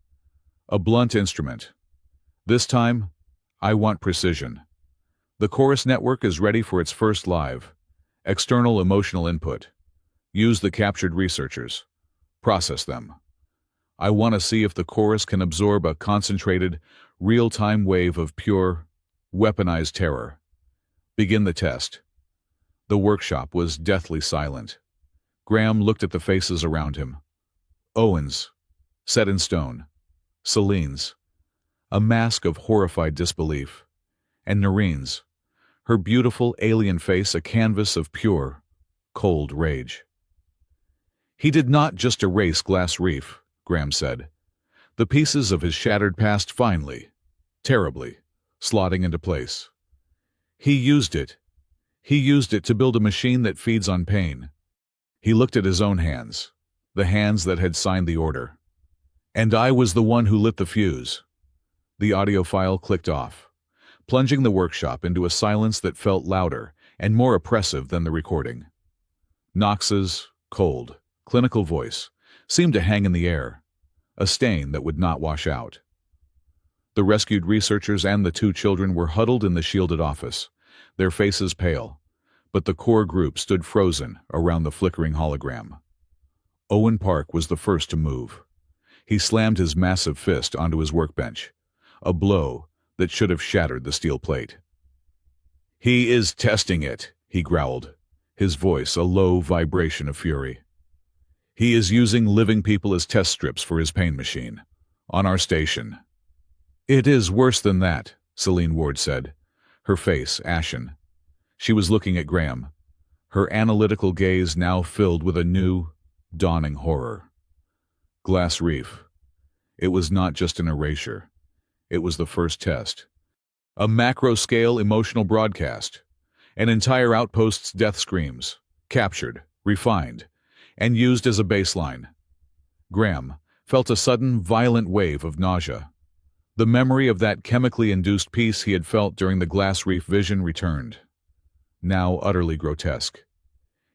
"A blunt instrument. This time, I want precision. The Chorus network is ready for its first live, external emotional input. Use the captured researchers. Process them. I want to see if the Chorus can absorb a concentrated, real-time wave of pure, weaponized terror. Begin the test." The workshop was deathly silent. Graham looked at the faces around him. Owen's, set in stone. Celine's, a mask of horrified disbelief. And Noreen's, her beautiful alien face a canvas of pure, cold rage. "He did not just erase Glass Reef," Graham said. "The pieces of his shattered past finely, terribly, slotting into place. He used it. He used it to build a machine that feeds on pain." He looked at his own hands, the hands that had signed the order. "And I was the one who lit the fuse." The audio file clicked off, plunging the workshop into a silence that felt louder and more oppressive than the recording. Knox's cold, clinical voice seemed to hang in the air, a stain that would not wash out. The rescued researchers and the two children were huddled in the shielded office, their faces pale, but the core group stood frozen around the flickering hologram. Owen Park was the first to move. He slammed his massive fist onto his workbench, a blow that should have shattered the steel plate. "He is testing it," he growled, his voice a low vibration of fury. "He is using living people as test strips for his pain machine. On our station." "It is worse than that," Celine Ward said, her face ashen. She was looking at Graham, her analytical gaze now filled with a new, dawning horror. Glass Reef. It was not just an erasure. It was the first test. A macro-scale emotional broadcast. An entire outpost's death screams, captured, refined, and used as a baseline. Graham felt a sudden, violent wave of nausea. The memory of that chemically induced peace he had felt during the Glass Reef vision returned, now utterly grotesque.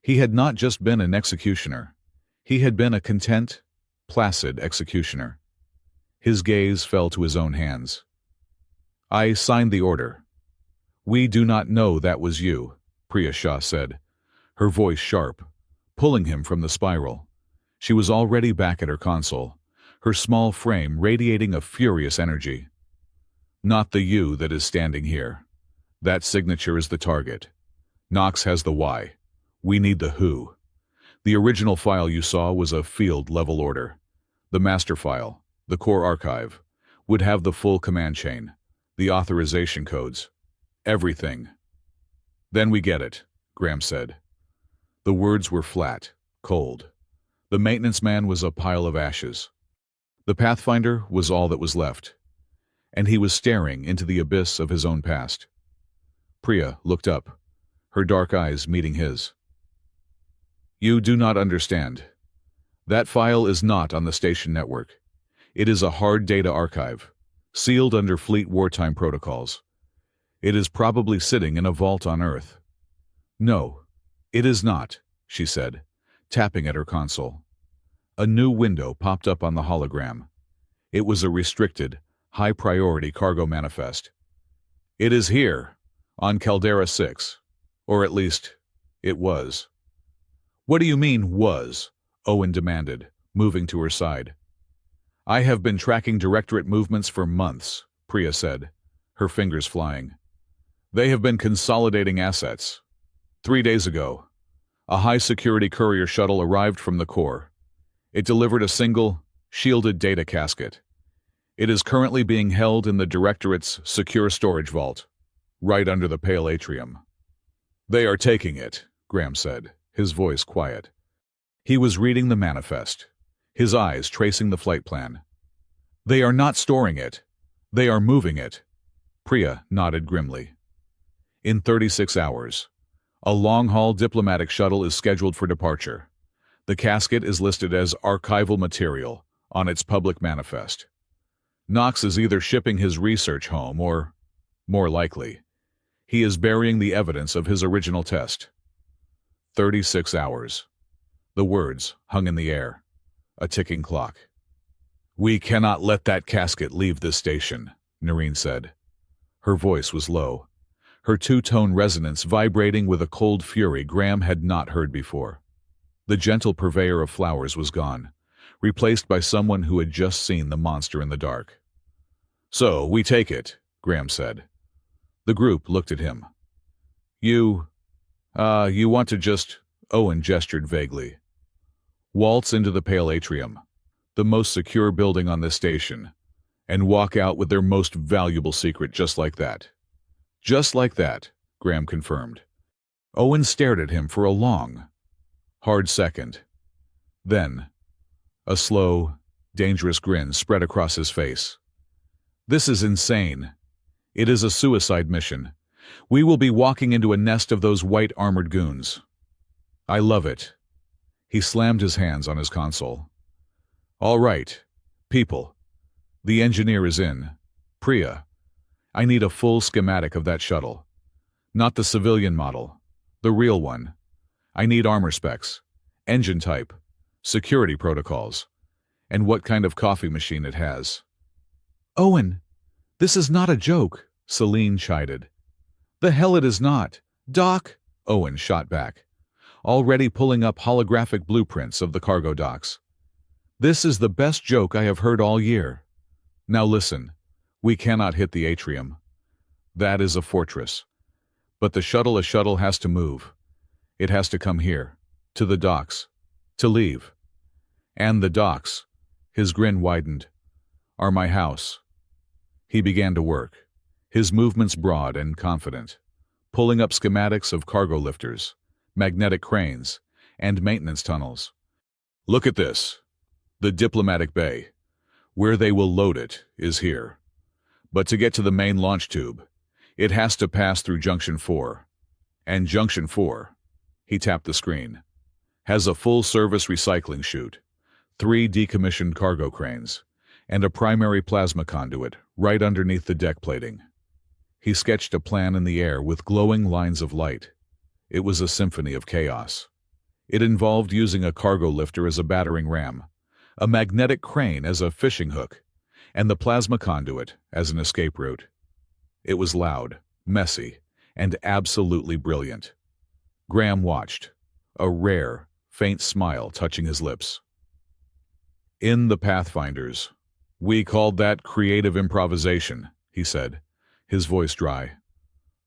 He had not just been an executioner. He had been a content, placid executioner. His gaze fell to his own hands. "I signed the order." "We do not know that was you," Priya Shah said, her voice sharp, pulling him from the spiral. She was already back at her console, her small frame radiating a furious energy. "Not the you that is standing here. That signature is the target. Knox has the why. We need the who. The original file you saw was a field-level order. The master file, the core archive, would have the full command chain, the authorization codes, everything." "Then we get it," Graham said. The words were flat, cold. The maintenance man was a pile of ashes. The Pathfinder was all that was left, and he was staring into the abyss of his own past. Priya looked up, her dark eyes meeting his. "You do not understand. That file is not on the station network. It is a hard data archive, sealed under fleet wartime protocols. It is probably sitting in a vault on Earth." "No, it is not," she said, tapping at her console. A new window popped up on the hologram. It was a restricted, high-priority cargo manifest. "It is here, on Caldera 6. Or at least, it was." "What do you mean, was?" Owen demanded, moving to her side. "I have been tracking Directorate movements for months," Priya said, her fingers flying. "They have been consolidating assets. 3 days ago, a high-security courier shuttle arrived from the core. It delivered a single, shielded data casket. It is currently being held in the Directorate's secure storage vault, right under the pale atrium." "They are taking it," Graham said, his voice quiet. He was reading the manifest, his eyes tracing the flight plan. "They are not storing it. They are moving it." Priya nodded grimly. "In 36 hours, a long-haul diplomatic shuttle is scheduled for departure. The casket is listed as archival material on its public manifest. Knox is either shipping his research home or, more likely, he is burying the evidence of his original test." 36 hours. The words hung in the air, a ticking clock. "We cannot let that casket leave this station," Noreen said. Her voice was low, her two-tone resonance vibrating with a cold fury Graham had not heard before. The gentle purveyor of flowers was gone, replaced by someone who had just seen the monster in the dark. "So, we take it," Graham said. The group looked at him. You want to just," Owen gestured vaguely. "Waltz into the pale atrium, the most secure building on this station, and walk out with their most valuable secret just like that." "Just like that," Graham confirmed. Owen stared at him for a long, hard second. Then, a slow, dangerous grin spread across his face. "This is insane. It is a suicide mission. We will be walking into a nest of those white armored goons. I love it." He slammed his hands on his console. "All right, people. The engineer is in. Priya, I need a full schematic of that shuttle. Not the civilian model, the real one. I need armor specs, engine type, security protocols, and what kind of coffee machine it has." "Owen!" This is not a joke, Celine chided. The hell it is not. Doc, Owen shot back, already pulling up holographic blueprints of the cargo docks. This is the best joke I have heard all year. Now listen, we cannot hit the atrium. That is a fortress. But a shuttle has to move. It has to come here, to the docks, to leave. And the docks, his grin widened, are my house. He began to work, his movements broad and confident, pulling up schematics of cargo lifters, magnetic cranes, and maintenance tunnels. Look at this. The diplomatic bay, where they will load it, is here. But to get to the main launch tube, it has to pass through Junction 4. And Junction 4, he tapped the screen, has a full-service recycling chute, 3 decommissioned cargo cranes, and a primary plasma conduit right underneath the deck plating. He sketched a plan in the air with glowing lines of light. It was a symphony of chaos. It involved using a cargo lifter as a battering ram, a magnetic crane as a fishing hook, and the plasma conduit as an escape route. It was loud, messy, and absolutely brilliant. Graham watched, a rare, faint smile touching his lips. In the Pathfinders, we called that creative improvisation, he said, his voice dry.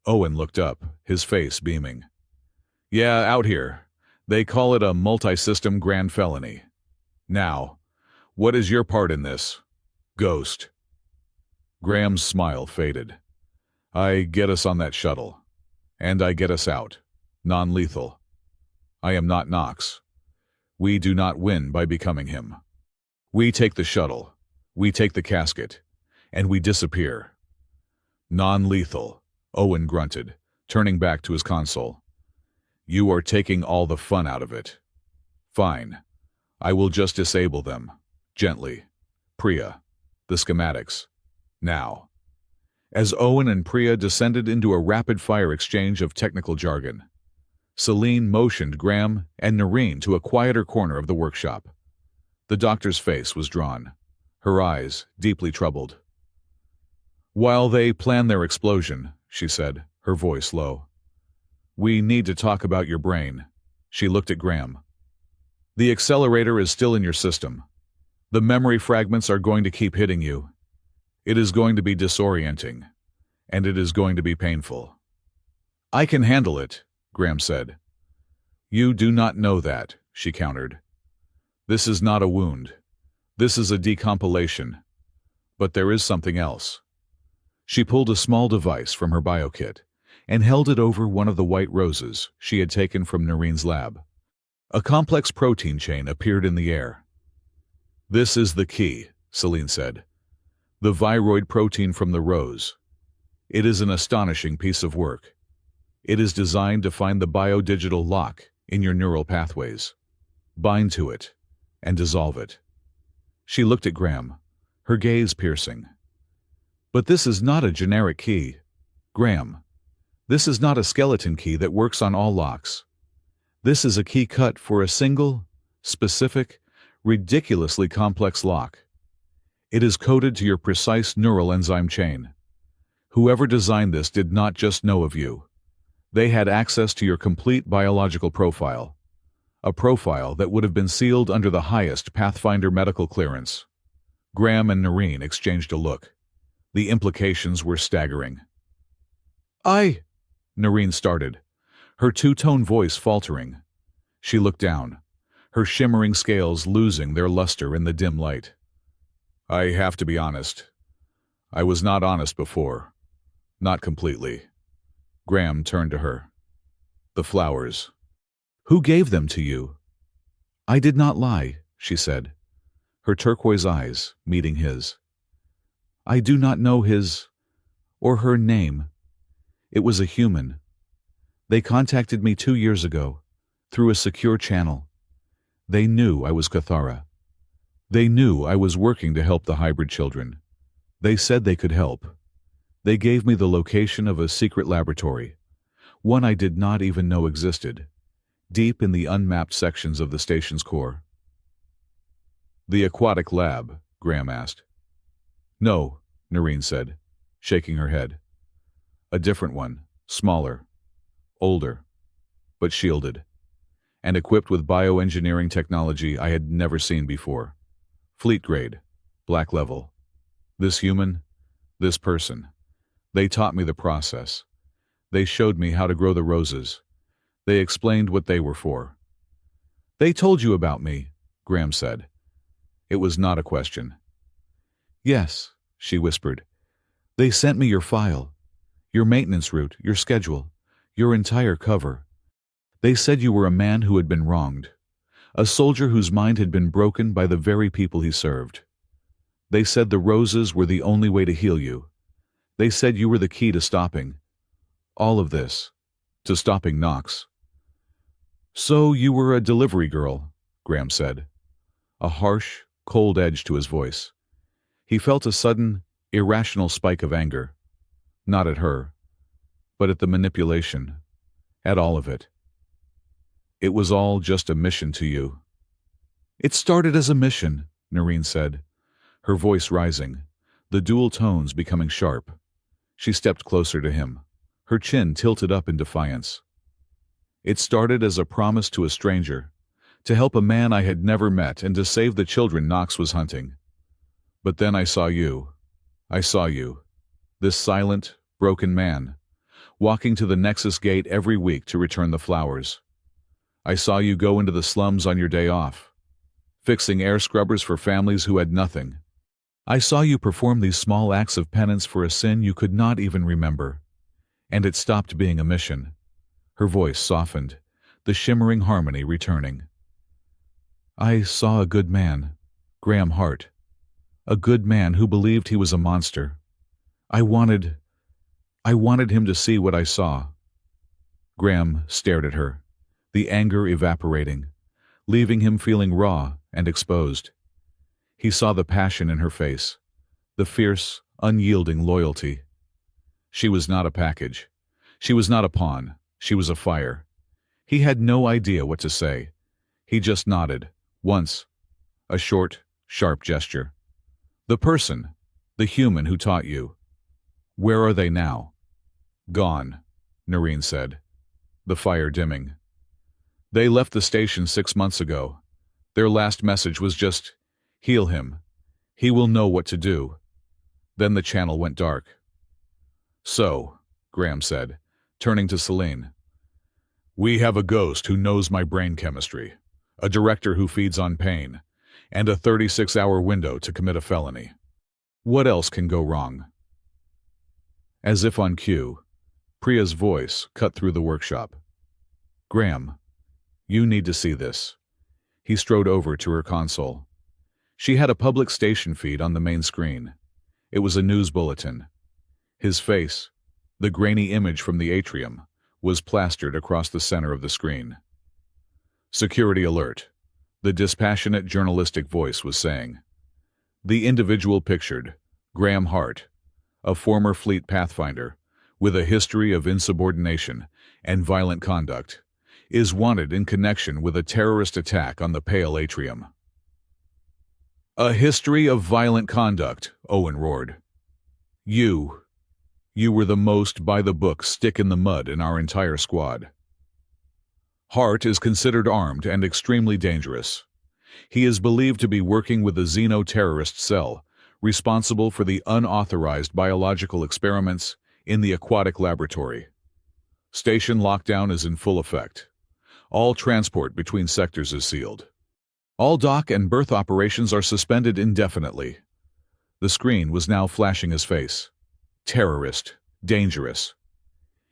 Owen looked up, his face beaming. Yeah, out here, they call it a multi-system grand felony. Now, what is your part in this? Ghost. Graham's smile faded. I get us on that shuttle. And I get us out. Non-lethal. I am not Knox. We do not win by becoming him. We take the shuttle. We take the casket. And we disappear. Non-lethal, Owen grunted, turning back to his console. You are taking all the fun out of it. Fine. I will just disable them. Gently. Priya. The schematics. Now. As Owen and Priya descended into a rapid-fire exchange of technical jargon, Celine motioned Graham and Noreen to a quieter corner of the workshop. The doctor's face was drawn, her eyes deeply troubled. While they plan their explosion, she said, her voice low, we need to talk about your brain. She looked at Graham. The accelerator is still in your system. The memory fragments are going to keep hitting you. It is going to be disorienting, and it is going to be painful. I can handle it, Graham said. You do not know that, she countered. This is not a wound. This is a decompilation. But there is something else. She pulled a small device from her biokit and held it over one of the white roses she had taken from Noreen's lab. A complex protein chain appeared in the air. This is the key, Celine said. The viroid protein from the rose. It is an astonishing piece of work. It is designed to find the biodigital lock in your neural pathways, bind to it, and dissolve it. She looked at Graham, her gaze piercing. But this is not a generic key. Graham, this is not a skeleton key that works on all locks. This is a key cut for a single, specific, ridiculously complex lock. It is coded to your precise neural enzyme chain. Whoever designed this did not just know of you. They had access to your complete biological profile, a profile that would have been sealed under the highest Pathfinder medical clearance. Graham and Noreen exchanged a look. The implications were staggering. Noreen started, her two-tone voice faltering. She looked down, her shimmering scales losing their luster in the dim light. I have to be honest. I was not honest before. Not completely. Graham turned to her. The flowers. Who gave them to you? I did not lie, she said, her turquoise eyes meeting his. I do not know his or her name. It was a human. They contacted me 2 years ago, through a secure channel. They knew I was Cathara. They knew I was working to help the hybrid children. They said they could help. They gave me the location of a secret laboratory, one I did not even know existed, deep in the unmapped sections of the station's core. The aquatic lab, Graham asked. No, Noreen said. shaking her head. A different one, smaller, older, but shielded, and equipped with bioengineering technology I had never seen before. Fleet grade, black level. This human, this person. They taught me the process. They showed me how to grow the roses. They explained what they were for. They told you about me, Graham said. It was not a question. Yes, she whispered. They sent me your file, your maintenance route, your schedule, your entire cover. They said you were a man who had been wronged, a soldier whose mind had been broken by the very people he served. They said the roses were the only way to heal you. They said you were the key to stopping all of this, to stopping Knox. So you were a delivery girl, Graham said, a harsh, cold edge to his voice. He felt a sudden, irrational spike of anger, not at her, but at the manipulation, at all of it. It was all just a mission to you. It started as a mission, Noreen said, her voice rising, the dual tones becoming sharp. She stepped closer to him, her chin tilted up in defiance. It started as a promise to a stranger, to help a man I had never met and to save the children Knox was hunting. But then I saw you. I saw you, this silent, broken man, walking to the Nexus gate every week to return the flowers. I saw you go into the slums on your day off, fixing air scrubbers for families who had nothing. I saw you perform these small acts of penance for a sin you could not even remember. And it stopped being a mission. Her voice softened, the shimmering harmony returning. I saw a good man, Graham Hart. A good man who believed he was a monster. I wanted him to see what I saw. Graham stared at her, the anger evaporating, leaving him feeling raw and exposed. He saw the passion in her face, the fierce, unyielding loyalty. She was not a package. She was not a pawn. She was a fire. He had no idea what to say. He just nodded, once, a short, sharp gesture. The person, the human who taught you. Where are they now? Gone, Noreen said, the fire dimming. They left the station 6 months ago. Their last message was just, heal him. He will know what to do. Then the channel went dark. So, Graham said, turning to Celine. We have a ghost who knows my brain chemistry, a director who feeds on pain, and a 36-hour window to commit a felony. What else can go wrong? As if on cue, Priya's voice cut through the workshop. Graham, you need to see this. He strode over to her console. She had a public station feed on the main screen. It was a news bulletin. His face, the grainy image from the atrium, was plastered across the center of the screen. Security alert, the dispassionate journalistic voice was saying. The individual pictured, Graham Hart, a former fleet pathfinder, with a history of insubordination and violent conduct, is wanted in connection with a terrorist attack on the Pale Atrium. A history of violent conduct, Owen roared. You were the most by-the-book stick in the mud in our entire squad. Hart is considered armed and extremely dangerous. He is believed to be working with the xeno-terrorist cell, responsible for the unauthorized biological experiments in the aquatic laboratory. Station lockdown is in full effect. All transport between sectors is sealed. All dock and berth operations are suspended indefinitely. The screen was now flashing his face. Terrorist. Dangerous.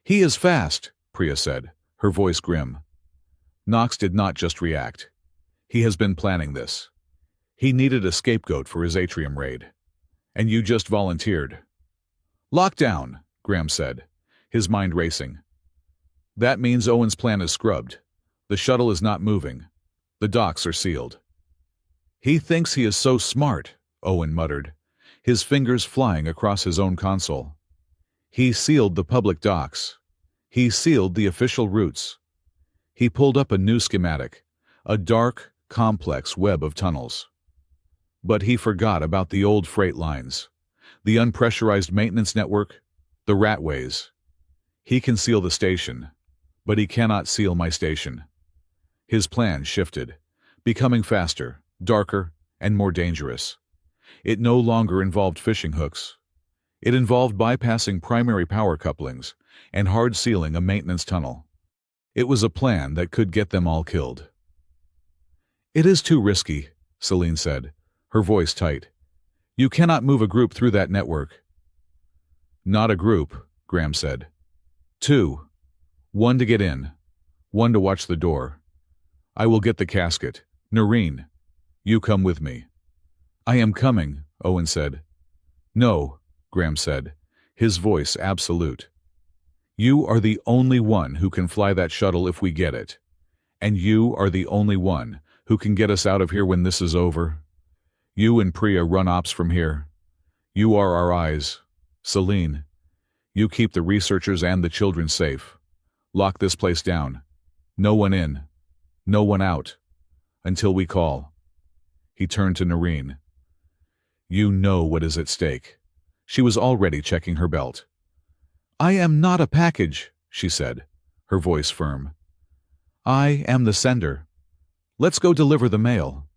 He is fast, Priya said, her voice grim. Knox did not just react. He has been planning this. He needed a scapegoat for his atrium raid. And you just volunteered. Lockdown, Graham said, his mind racing. That means Owen's plan is scrubbed. The shuttle is not moving. The docks are sealed. He thinks he is so smart, Owen muttered, his fingers flying across his own console. He sealed the public docks. He sealed the official routes. He pulled up a new schematic, a dark, complex web of tunnels. But he forgot about the old freight lines, The unpressurized maintenance network, the ratways. He can seal the station, but he cannot seal my station. His plan shifted, becoming faster, darker, and more dangerous. It no longer involved fishing hooks. It involved bypassing primary power couplings and hard sealing a maintenance tunnel. It was a plan that could get them all killed. "It is too risky," Celine said, her voice tight. "You cannot move a group through that network." "Not a group," Graham said. "Two. One to get in, one to watch the door. I will get the casket. Noreen, you come with me." "I am coming," Owen said. "No," Graham said, his voice absolute. "You are the only one who can fly that shuttle if we get it. And you are the only one who can get us out of here when this is over. You and Priya run ops from here. You are our eyes. Celine, you keep the researchers and the children safe. Lock this place down. No one in. No one out. Until we call." He turned to Noreen. "You know what is at stake." She was already checking her belt. "I am not a package," she said, her voice firm. "I am the sender. Let's go deliver the mail."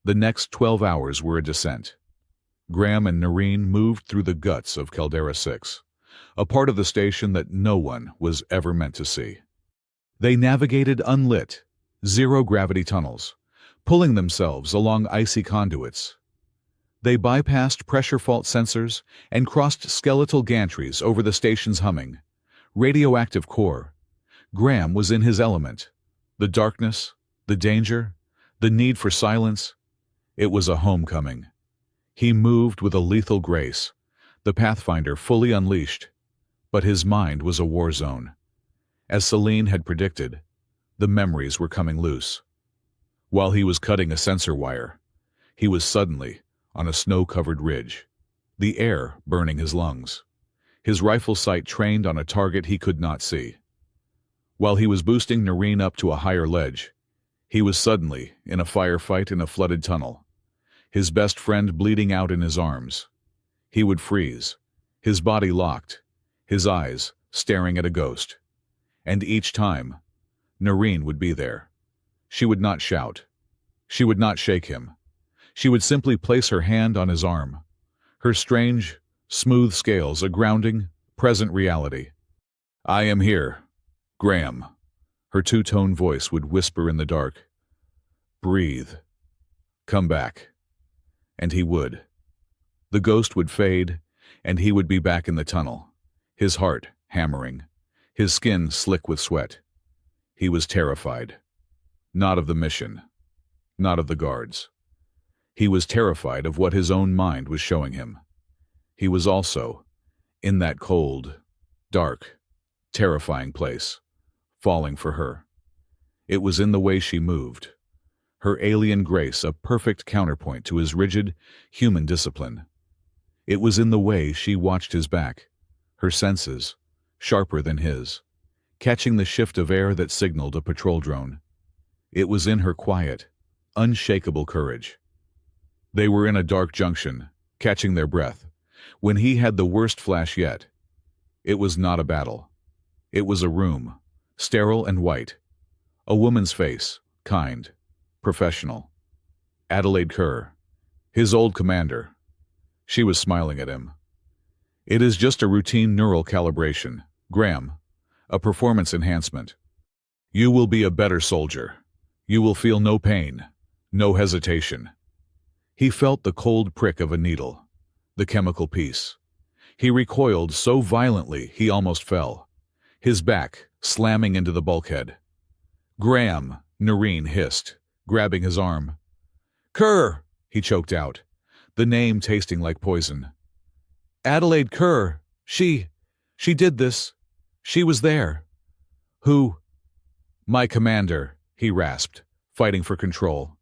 The next 12 hours were a descent. Graham and Noreen moved through the guts of Caldera 6, a part of the station that no one was ever meant to see. They navigated unlit, zero-gravity tunnels, pulling themselves along icy conduits. They bypassed pressure fault sensors and crossed skeletal gantries over the station's humming, radioactive core. Graham was in his element. The darkness, the danger, the need for silence. It was a homecoming. He moved with a lethal grace, the Pathfinder fully unleashed, but his mind was a war zone. As Celine had predicted, the memories were coming loose. While he was cutting a sensor wire, he was suddenly on a snow-covered ridge, the air burning his lungs, his rifle sight trained on a target he could not see. While he was boosting Noreen up to a higher ledge, he was suddenly in a firefight in a flooded tunnel, his best friend bleeding out in his arms. He would freeze, his body locked, his eyes staring at a ghost. And each time, Noreen would be there. She would not shout. She would not shake him. She would simply place her hand on his arm, her strange, smooth scales a grounding, present reality. "I am here, Graham," her two-tone voice would whisper in the dark. "Breathe. Come back." And he would. The ghost would fade, and he would be back in the tunnel, his heart hammering, his skin slick with sweat. He was terrified. Not of the mission. Not of the guards. He was terrified of what his own mind was showing him. He was also, in that cold, dark, terrifying place, falling for her. It was in the way she moved, her alien grace a perfect counterpoint to his rigid, human discipline. It was in the way she watched his back, her senses, sharper than his, catching the shift of air that signaled a patrol drone. It was in her quiet, unshakable courage. They were in a dark junction, catching their breath, when he had the worst flash yet. It was not a battle. It was a room, sterile and white. A woman's face, kind, professional. Adelaide Kerr, his old commander. She was smiling at him. "It is just a routine neural calibration, Graham, a performance enhancement. You will be a better soldier. You will feel no pain, no hesitation." He felt the cold prick of a needle, the chemical piece. He recoiled so violently he almost fell, his back slamming into the bulkhead. "Graham," Noreen hissed, grabbing his arm. "Kerr," he choked out, the name tasting like poison. "Adelaide Kerr, she did this. She was there." "Who?" "My commander," he rasped, fighting for control.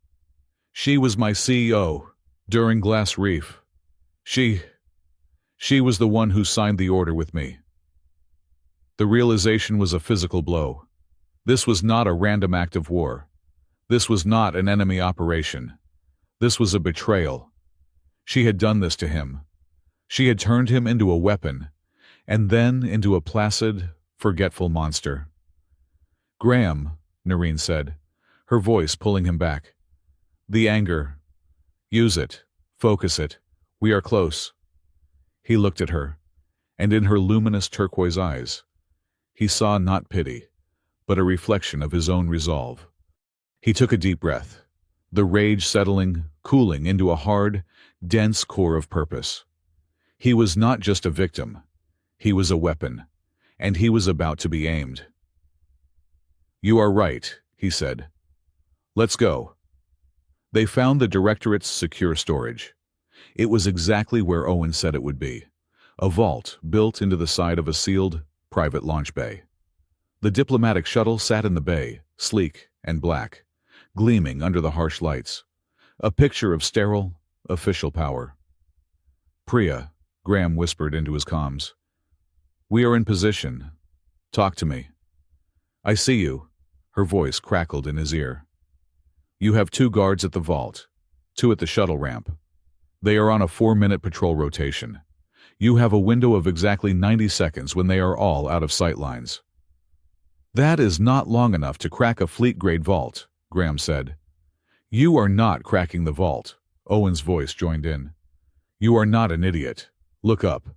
"She was my CEO during Glass Reef. She was the one who signed the order with me." The realization was a physical blow. This was not a random act of war. This was not an enemy operation. This was a betrayal. She had done this to him. She had turned him into a weapon, and then into a placid, forgetful monster. "Graham," Noreen said, her voice pulling him back. "The anger. Use it. Focus it. We are close." He looked at her, and in her luminous turquoise eyes, he saw not pity, but a reflection of his own resolve. He took a deep breath, the rage settling, cooling into a hard, dense core of purpose. He was not just a victim. He was a weapon, and he was about to be aimed. "You are right," he said. "Let's go." They found the Directorate's secure storage. It was exactly where Owen said it would be, a vault built into the side of a sealed, private launch bay. The diplomatic shuttle sat in the bay, sleek and black, gleaming under the harsh lights, a picture of sterile, official power. "Priya," Graham whispered into his comms. "We are in position. Talk to me." "I see you," her voice crackled in his ear. "You have 2 guards at the vault, 2 at the shuttle ramp. They are on a 4-minute patrol rotation. You have a window of exactly 90 seconds when they are all out of sight lines." "That is not long enough to crack a fleet-grade vault," Graham said. "You are not cracking the vault," Owen's voice joined in. "You are not an idiot. Look up.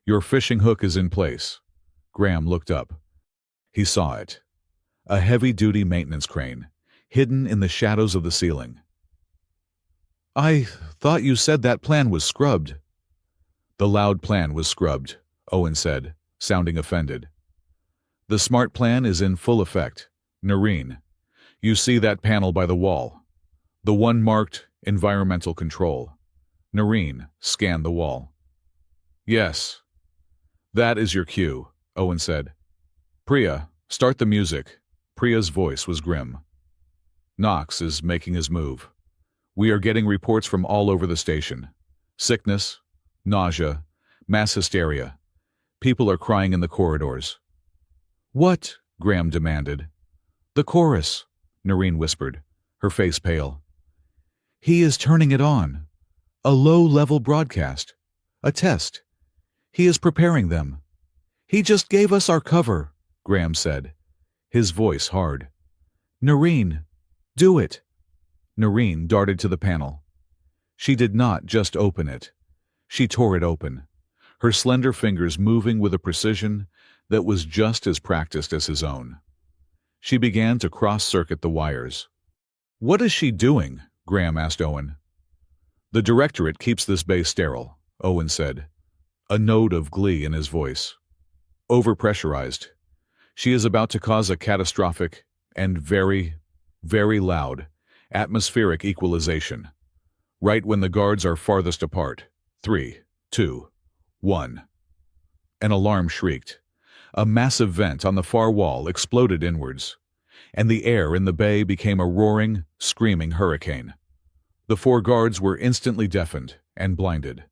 Your fishing hook is in place." Graham looked up. He saw it. A heavy-duty maintenance crane, hidden in the shadows of the ceiling. "I thought you said that plan was scrubbed." "The loud plan was scrubbed," Owen said, sounding offended. "The smart plan is in full effect. Noreen, you see that panel by the wall? The one marked Environmental Control." Noreen scanned the wall. "Yes. That is your cue," Owen said. "Priya, start the music." Priya's voice was grim. "Knox is making his move. We are getting reports from all over the station. Sickness, nausea, mass hysteria. People are crying in the corridors." "What?" Graham demanded. "The chorus," Noreen whispered, her face pale. "He is turning it on. A low-level broadcast. A test. He is preparing them. He just gave us our cover," Graham said, his voice hard. "Noreen, do it." Noreen darted to the panel. She did not just open it. She tore it open, her slender fingers moving with a precision that was just as practiced as his own. She began to cross-circuit the wires. "What is she doing?" Graham asked Owen. "The Directorate keeps this bay sterile," Owen said, a note of glee in his voice. "Overpressurized. She is about to cause a catastrophic and very, very loud atmospheric equalization. Right when the guards are farthest apart. 3, 2, 1. An alarm shrieked. A massive vent on the far wall exploded inwards, and the air in the bay became a roaring, screaming hurricane. The 4 guards were instantly deafened and blinded.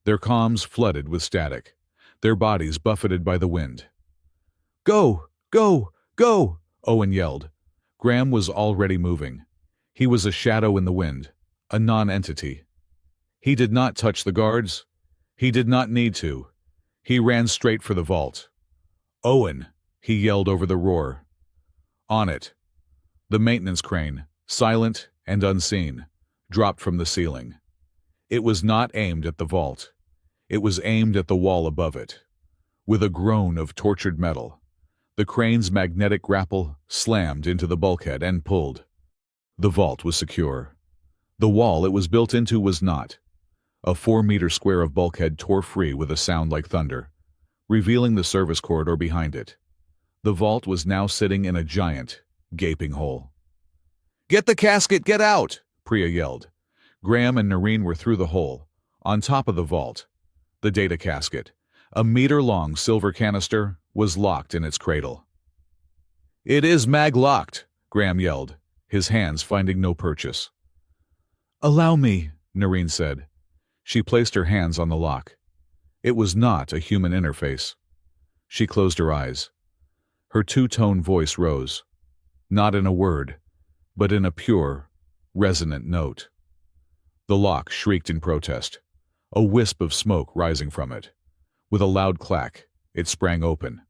Their comms flooded with static, their bodies buffeted by the wind. "Go! Go! Go!" Owen yelled. Graham was already moving. He was a shadow in the wind, a non-entity. He did not touch the guards. He did not need to. He ran straight for the vault. "Owen!" he yelled over the roar. On it. The maintenance crane, silent and unseen, dropped from the ceiling. It was not aimed at the vault. It was aimed at the wall above it. With a groan of tortured metal, the crane's magnetic grapple slammed into the bulkhead and pulled. The vault was secure. The wall it was built into was not. A 4-meter square of bulkhead tore free with a sound like thunder, revealing the service corridor behind it. The vault was now sitting in a giant, gaping hole. "Get the casket, get out!" Priya yelled. Graham and Noreen were through the hole, on top of the vault. The data casket, a meter-long silver canister, was locked in its cradle. "It is mag-locked," Graham yelled, his hands finding no purchase. "Allow me," Noreen said. She placed her hands on the lock. It was not a human interface. She closed her eyes. Her 2-tone voice rose, not in a word, but in a pure, resonant note. The lock shrieked in protest. a wisp of smoke rising from it. With a loud clack, it sprang open.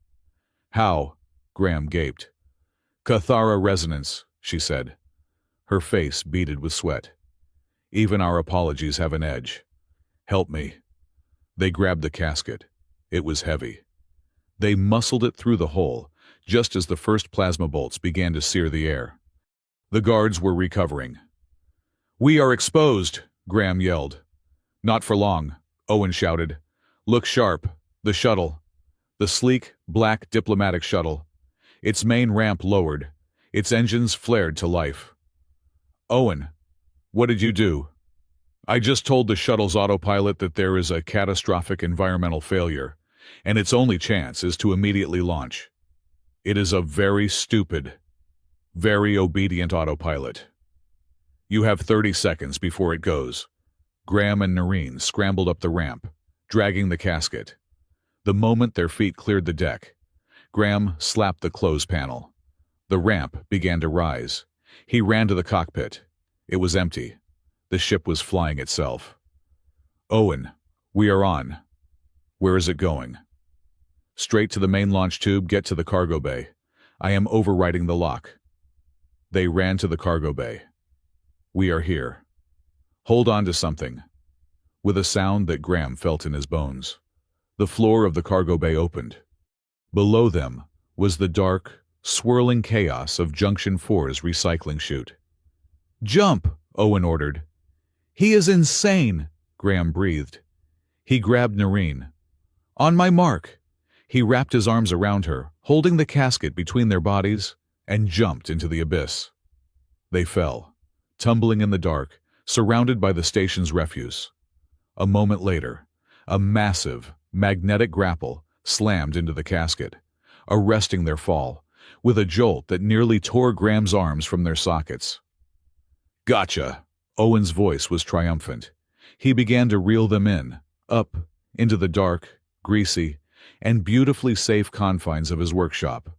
"How?" Graham gaped. "Cathara resonance," she said. Her face beaded with sweat. "Even our apologies have an edge. Help me." They grabbed the casket. It was heavy. They muscled it through the hole, just as the first plasma bolts began to sear the air. The guards were recovering. "We are exposed," Graham yelled. "Not for long," Owen shouted. "Look sharp. The shuttle." The sleek, black diplomatic shuttle. Its main ramp lowered. Its engines flared to life. "Owen, what did you do?" "I just told the shuttle's autopilot that there is a catastrophic environmental failure, and its only chance is to immediately launch. It is a very stupid, very obedient autopilot. You have 30 seconds before it goes." Graham and Noreen scrambled up the ramp, dragging the casket. The moment their feet cleared the deck, Graham slapped the close panel. The ramp began to rise. He ran to the cockpit. It was empty. The ship was flying itself. "Owen, we are on." "Where is it going?" "Straight to the main launch tube, get to the cargo bay. I am overriding the lock." They ran to the cargo bay. "We are here. Hold on to something." With a sound that Graham felt in his bones, the floor of the cargo bay opened. Below them was the dark, swirling chaos of Junction 4's recycling chute. "Jump!" Owen ordered. "He is insane!" Graham breathed. He grabbed Noreen. "On my mark!" He wrapped his arms around her, holding the casket between their bodies, and jumped into the abyss. They fell, tumbling in the dark, surrounded by the station's refuse. A moment later, a massive, magnetic grapple slammed into the casket, arresting their fall, with a jolt that nearly tore Graham's arms from their sockets. "Gotcha!" Owen's voice was triumphant. He began to reel them in, up, into the dark, greasy, and beautifully safe confines of his workshop.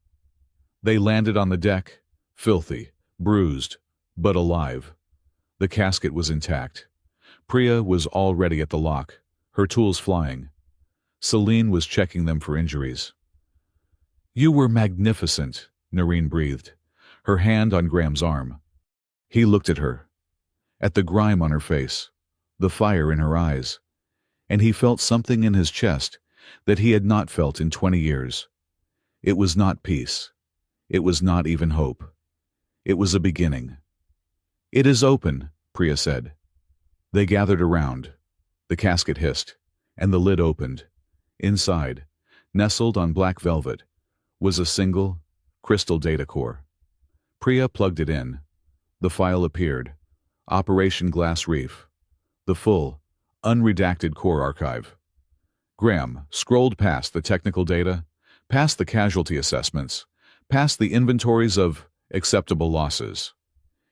They landed on the deck, filthy, bruised, but alive. The casket was intact. Priya was already at the lock, her tools flying. Celine was checking them for injuries. "You were magnificent," Noreen breathed, her hand on Graham's arm. He looked at her, at the grime on her face, the fire in her eyes, and he felt something in his chest that he had not felt in 20 years. It was not peace. It was not even hope. It was a beginning. "It is open," Priya said. They gathered around. The casket hissed, and the lid opened. Inside, nestled on black velvet, was a single, crystal data core. Priya plugged it in. The file appeared. Operation Glass Reef. The full, unredacted core archive. Graham scrolled past the technical data, past the casualty assessments, past the inventories of acceptable losses.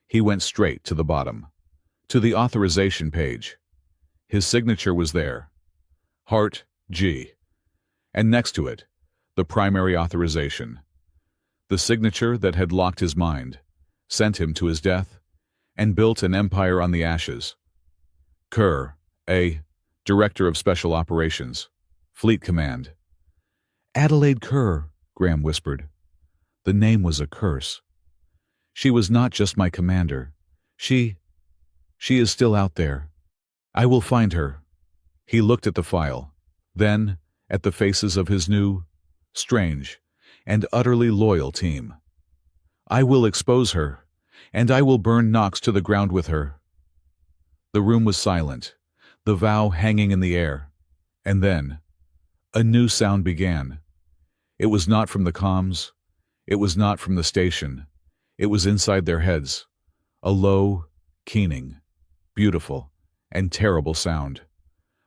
He went straight to the bottom, to the authorization page. His signature was there. Hart G. And next to it, the primary authorization. The signature that had locked his mind, sent him to his death, and built an empire on the ashes. Kerr, A. Director of Special Operations, Fleet Command. "Adelaide Kerr," Graham whispered. The name was a curse. "She was not just my commander. She is still out there. I will find her." He looked at the file, then at the faces of his new, strange, and utterly loyal team. "I will expose her, and I will burn Knox to the ground with her." The room was silent, the vow hanging in the air, and then a new sound began. It was not from the comms, it was not from the station, it was inside their heads, a low, keening, beautiful, and terrible sound,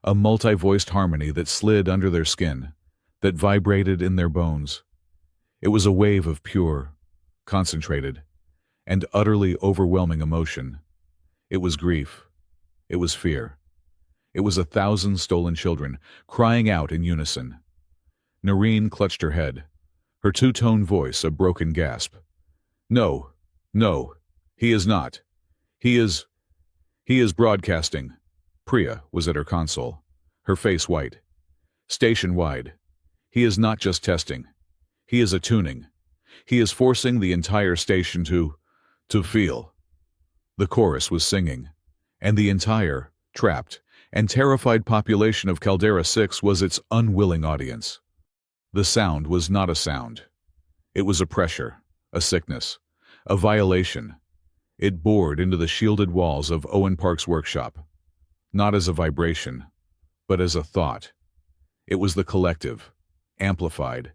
a multi-voiced harmony that slid under their skin, that vibrated in their bones. It was a wave of pure, concentrated, and utterly overwhelming emotion. It was grief. It was fear. It was 1,000 stolen children crying out in unison. Noreen clutched her head, her two-tone voice a broken gasp. "No, no, he is not. He is broadcasting." Priya was at her console. her face white. Station-wide. He is not just testing. He is attuning. He is forcing the entire station to feel. The chorus was singing, and the entire, trapped, and terrified population of Caldera 6 was its unwilling audience. The sound was not a sound. It was a pressure, a sickness, a violation. It bored into the shielded walls of Owen Park's workshop, not as a vibration, but as a thought. It was the collective, amplified,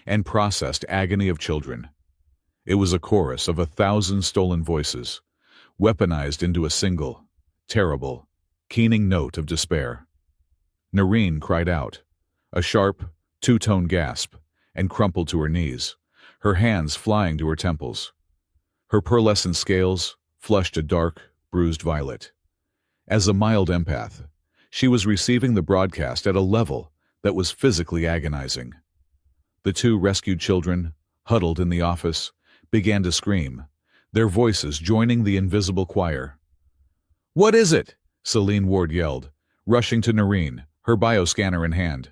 and processed agony of children. It was a chorus of 1,000 stolen voices, weaponized into a single, terrible, keening note of despair. Noreen cried out, a sharp, two-tone gasp, and crumpled to her knees, her hands flying to her temples. Her pearlescent scales flushed a dark, bruised violet. As a mild empath, she was receiving the broadcast at a level that was physically agonizing. The two rescued children, huddled in the office, began to scream, their voices joining the invisible choir. "What is it?" Celine Ward yelled, rushing to Noreen, her bioscanner in hand.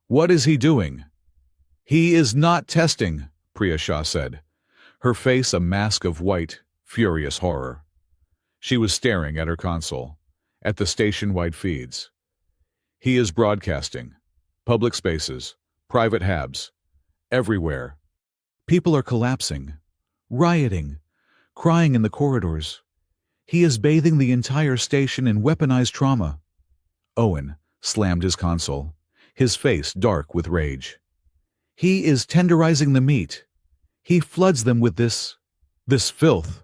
"What is he doing?" "He is not testing," Priya Shah said, her face a mask of white, furious horror. She was staring at her console, at the station-wide feeds. "He is broadcasting. Public spaces, private habs, everywhere. People are collapsing, rioting, crying in the corridors. He is bathing the entire station in weaponized trauma." Owen slammed his console, his face dark with rage. "He is tenderizing the meat. He floods them with this filth.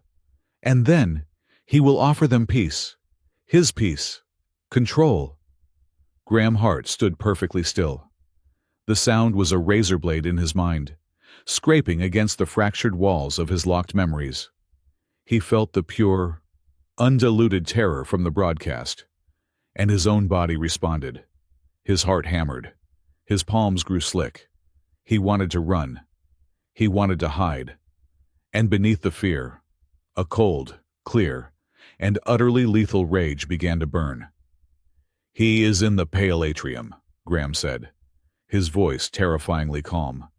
And then he will offer them peace. His peace. Control." Graham Hart stood perfectly still. The sound was a razor blade in his mind, scraping against the fractured walls of his locked memories. He felt the pure, undiluted terror from the broadcast, and his own body responded. His heart hammered. His palms grew slick. He wanted to run. He wanted to hide. And beneath the fear, a cold, clear, and utterly lethal rage began to burn. "He is in the pale atrium," Graham said, his voice terrifyingly calm.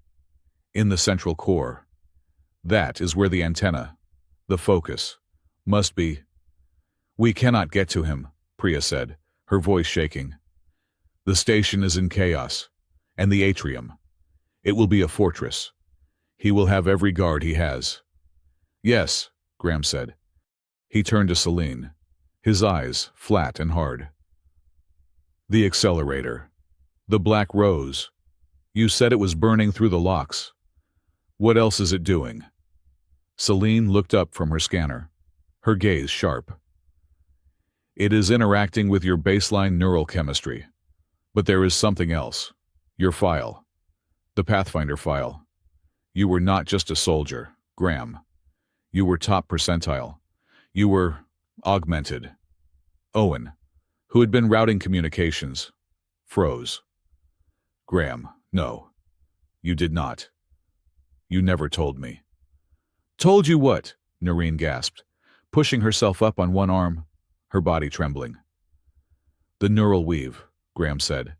"In the central core. That is where the antenna, the focus, must be." "We cannot get to him," Priya said, her voice shaking. "The station is in chaos, and the atrium. It will be a fortress. He will have every guard he has." "Yes," Graham said. He turned to Celine, his eyes flat and hard. "The accelerator. The black rose. You said it was burning through the locks. What else is it doing?" Celine looked up from her scanner, her gaze sharp. "It is interacting with your baseline neural chemistry. But there is something else. Your file. The Pathfinder file. You were not just a soldier, Graham. You were top percentile. You were augmented." Owen, who had been routing communications, froze. "Graham, no. You did not. You never told me." "Told you what?" Noreen gasped, pushing herself up on one arm, her body trembling. "The neural weave," Graham said,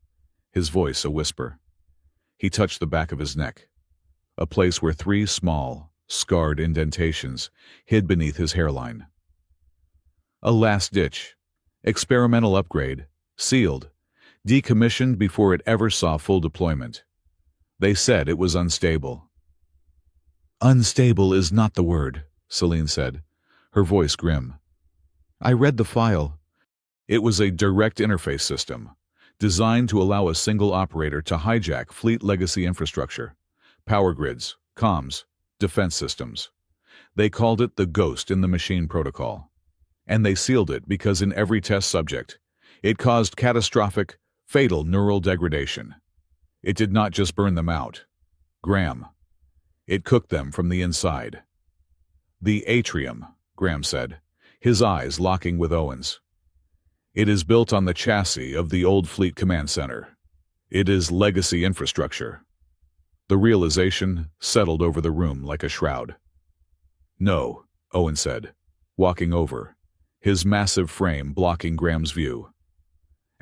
his voice a whisper. He touched the back of his neck, a place where 3 small, scarred indentations hid beneath his hairline. "A last-ditch, experimental upgrade, sealed, decommissioned before it ever saw full deployment. They said it was unstable." "Unstable is not the word," Celine said, her voice grim. "I read the file. It was a direct interface system, designed to allow a single operator to hijack fleet legacy infrastructure, power grids, comms, defense systems. They called it the Ghost in the Machine protocol. And they sealed it because in every test subject, it caused catastrophic, fatal neural degradation. It did not just burn them out. Graham. It cooked them from the inside." "The atrium," Graham said, his eyes locking with Owen's. "It is built on the chassis of the old Fleet Command Center. It is legacy infrastructure." The realization settled over the room like a shroud. "No," Owen said, walking over, his massive frame blocking Graham's view.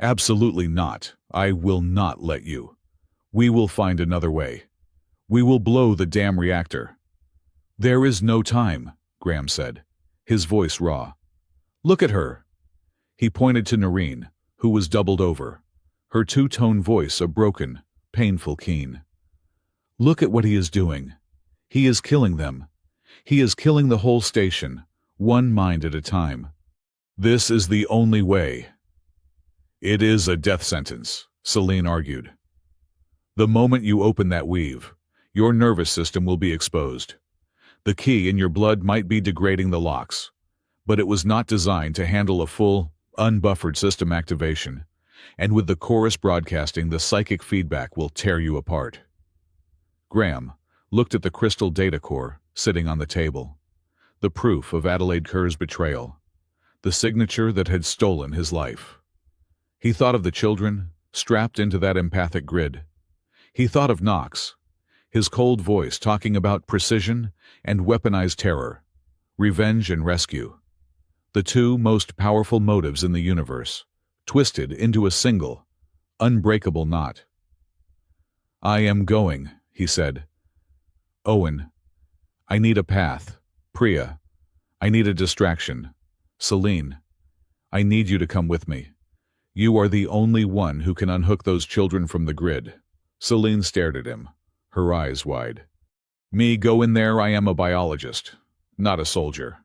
Absolutely not. I will not let you. We will find another way. We will blow the damn reactor. There is no time, Graham said, his voice raw. Look at her. He pointed to Noreen, who was doubled over, her two-tone voice a broken, painful keen. Look at what he is doing. He is killing them. He is killing the whole station, one mind at a time. This is the only way. It is a death sentence, Celine argued. The moment you open that weave, your nervous system will be exposed. The key in your blood might be degrading the locks, but it was not designed to handle a full, unbuffered system activation, and with the chorus broadcasting, the psychic feedback will tear you apart. Graham looked at the crystal data core sitting on the table, the proof of Adelaide Kerr's betrayal, the signature that had stolen his life. He thought of the children strapped into that empathic grid. He thought of Knox, his cold voice talking about precision and weaponized terror, revenge and rescue. The two most powerful motives in the universe, twisted into a single, unbreakable knot. I am going, he said. Owen, I need a path. Priya, I need a distraction. Celine, I need you to come with me. You are the only one who can unhook those children from the grid. Celine stared at him, her eyes wide. Me go in there, I am a biologist, not a soldier.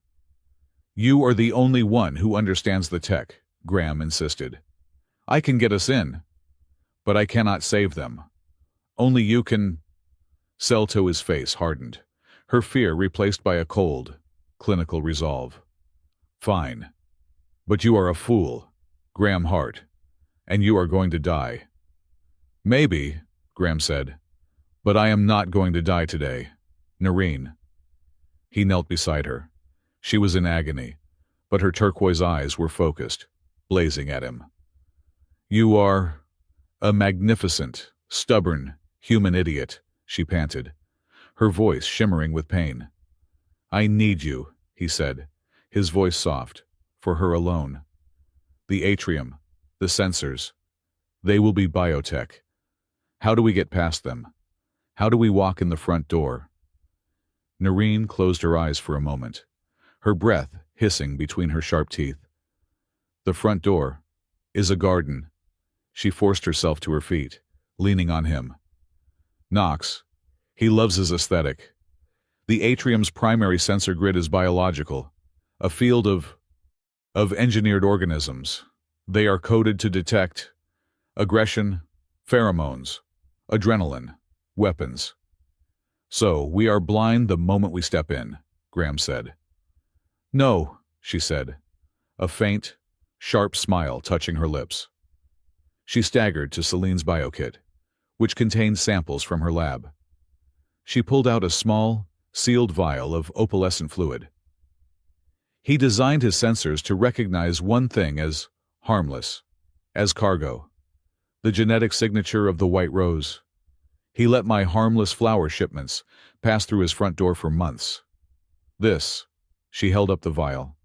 You are the only one who understands the tech, Graham insisted. I can get us in, but I cannot save them. Only you can. Selto's face hardened, her fear replaced by a cold, clinical resolve. Fine. But you are a fool, Graham Hart, and you are going to die. Maybe, Graham said, but I am not going to die today. Noreen. He knelt beside her. She was in agony, but her turquoise eyes were focused, blazing at him. You are a magnificent, stubborn, human idiot, she panted, her voice shimmering with pain. I need you, he said, his voice soft, for her alone. The atrium, the sensors, they will be biotech. How do we get past them? How do we walk in the front door? Noreen closed her eyes for a moment, her breath hissing between her sharp teeth. The front door is a garden. She forced herself to her feet, leaning on him. Knox, he loves his aesthetic. The atrium's primary sensor grid is biological, a field of engineered organisms. They are coded to detect aggression, pheromones, adrenaline, weapons. So, we are blind the moment we step in, Graham said. No, she said, a faint, sharp smile touching her lips. She staggered to Celine's biokit, which contained samples from her lab. She pulled out a small, sealed vial of opalescent fluid. He designed his sensors to recognize one thing as harmless, as cargo, the genetic signature of the white rose. He let my harmless flower shipments pass through his front door for months. This, she held up the vial,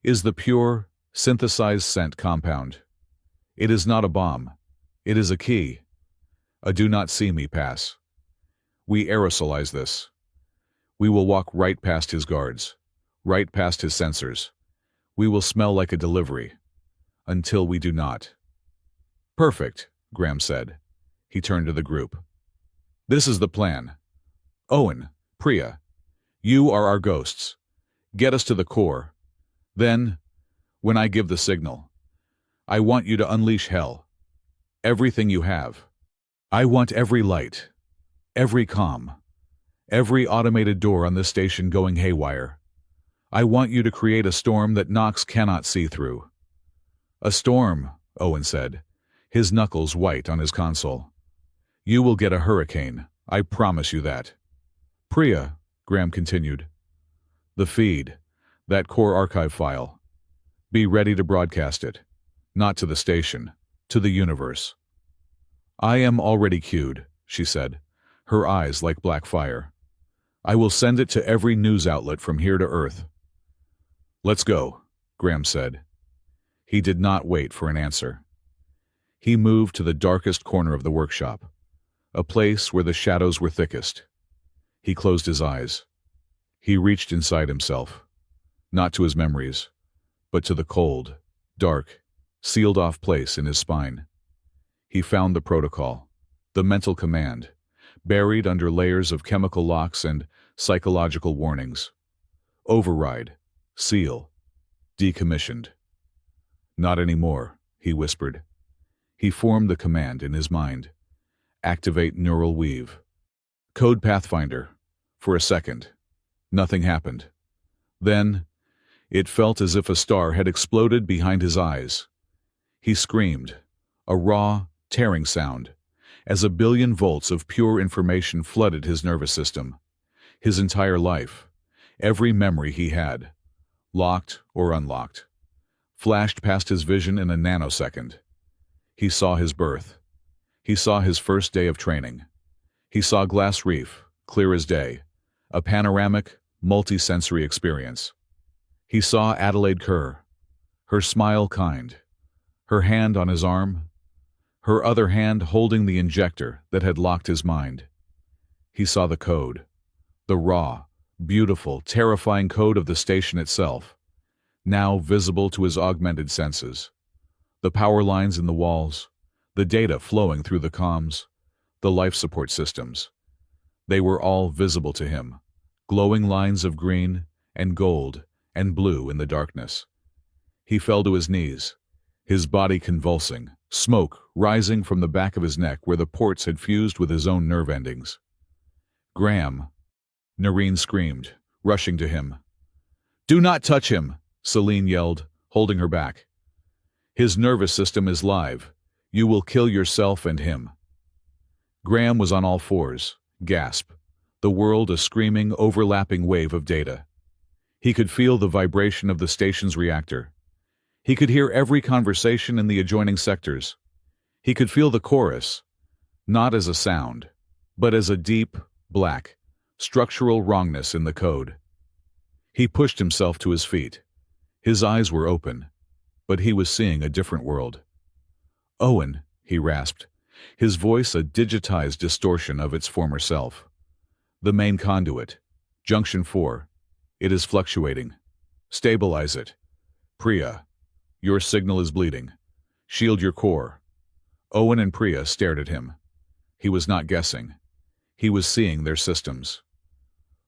is the pure, synthesized scent compound. It is not a bomb. It is a key. A do not see me pass. We aerosolize this. We will walk right past his guards, right past his sensors. We will smell like a delivery, until we do not. Perfect, Graham said. He turned to the group. This is the plan. Owen, Priya, you are our ghosts. Get us to the core. Then, when I give the signal, I want you to unleash hell. Everything you have. I want every light, every comm, every automated door on this station going haywire. I want you to create a storm that Knox cannot see through. A storm, Owen said, his knuckles white on his console. You will get a hurricane, I promise you that. Priya, Graham continued. The feed, that core archive file. Be ready to broadcast it, not to the station, to the universe. I am already queued, she said, her eyes like black fire. I will send it to every news outlet from here to Earth. Let's go, Graham said. He did not wait for an answer. He moved to the darkest corner of the workshop, a place where the shadows were thickest. He closed his eyes. He reached inside himself, not to his memories, but to the cold, dark, sealed-off place in his spine. He found the protocol, the mental command, buried under layers of chemical locks and psychological warnings. Override, seal, decommissioned. Not anymore, he whispered. He formed the command in his mind. Activate neural weave. Code Pathfinder. For a second, nothing happened. Then, it felt as if a star had exploded behind his eyes. He screamed, a raw, tearing sound, as 1,000,000,000 volts of pure information flooded his nervous system. His entire life, every memory he had, locked or unlocked, flashed past his vision in a nanosecond. He saw his birth. He saw his first day of training. He saw Glass Reef, clear as day, a panoramic, multi-sensory experience. He saw Adelaide Kerr, her smile kind, her hand on his arm, her other hand holding the injector that had locked his mind. He saw the code, the raw, beautiful, terrifying code of the station itself, now visible to his augmented senses. The power lines in the walls, the data flowing through the comms, the life support systems. They were all visible to him, glowing lines of green and gold and blue in the darkness. He fell to his knees, his body convulsing, smoke rising from the back of his neck where the ports had fused with his own nerve endings. "Graham," Noreen screamed, rushing to him. "Do not touch him," Celine yelled, holding her back. "His nervous system is live. You will kill yourself and him." Graham was on all fours, gasp, the world a screaming, overlapping wave of data. He could feel the vibration of the station's reactor. He could hear every conversation in the adjoining sectors. He could feel the chorus, not as a sound, but as a deep, black, structural wrongness in the code. He pushed himself to his feet. His eyes were open, but he was seeing a different world. "Owen," he rasped, his voice a digitized distortion of its former self. "The main conduit, Junction 4. It is fluctuating. Stabilize it. Priya, your signal is bleeding. Shield your core." Owen and Priya stared at him. He was not guessing. He was seeing their systems.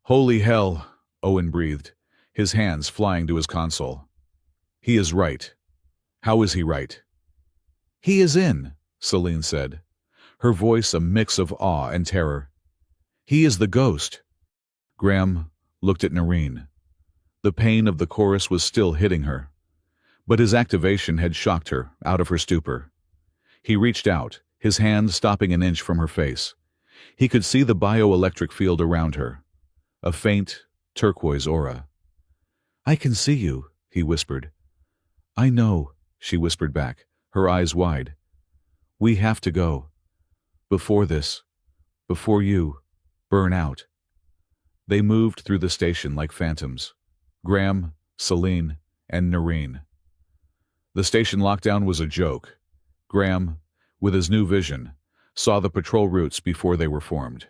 "Holy hell," Owen breathed, his hands flying to his console. "He is right." "How is he right?" "He is in," Celine said, her voice a mix of awe and terror. "He is the ghost." Graham looked at Noreen. The pain of the chorus was still hitting her, but his activation had shocked her out of her stupor. He reached out, his hand stopping an inch from her face. He could see the bioelectric field around her, a faint, turquoise aura. "I can see you," he whispered. "I know," she whispered back, her eyes wide. "We have to go. Before you, burn out." They moved through the station like phantoms. Graham, Celine, and Noreen. The station lockdown was a joke. Graham, with his new vision, saw the patrol routes before they were formed.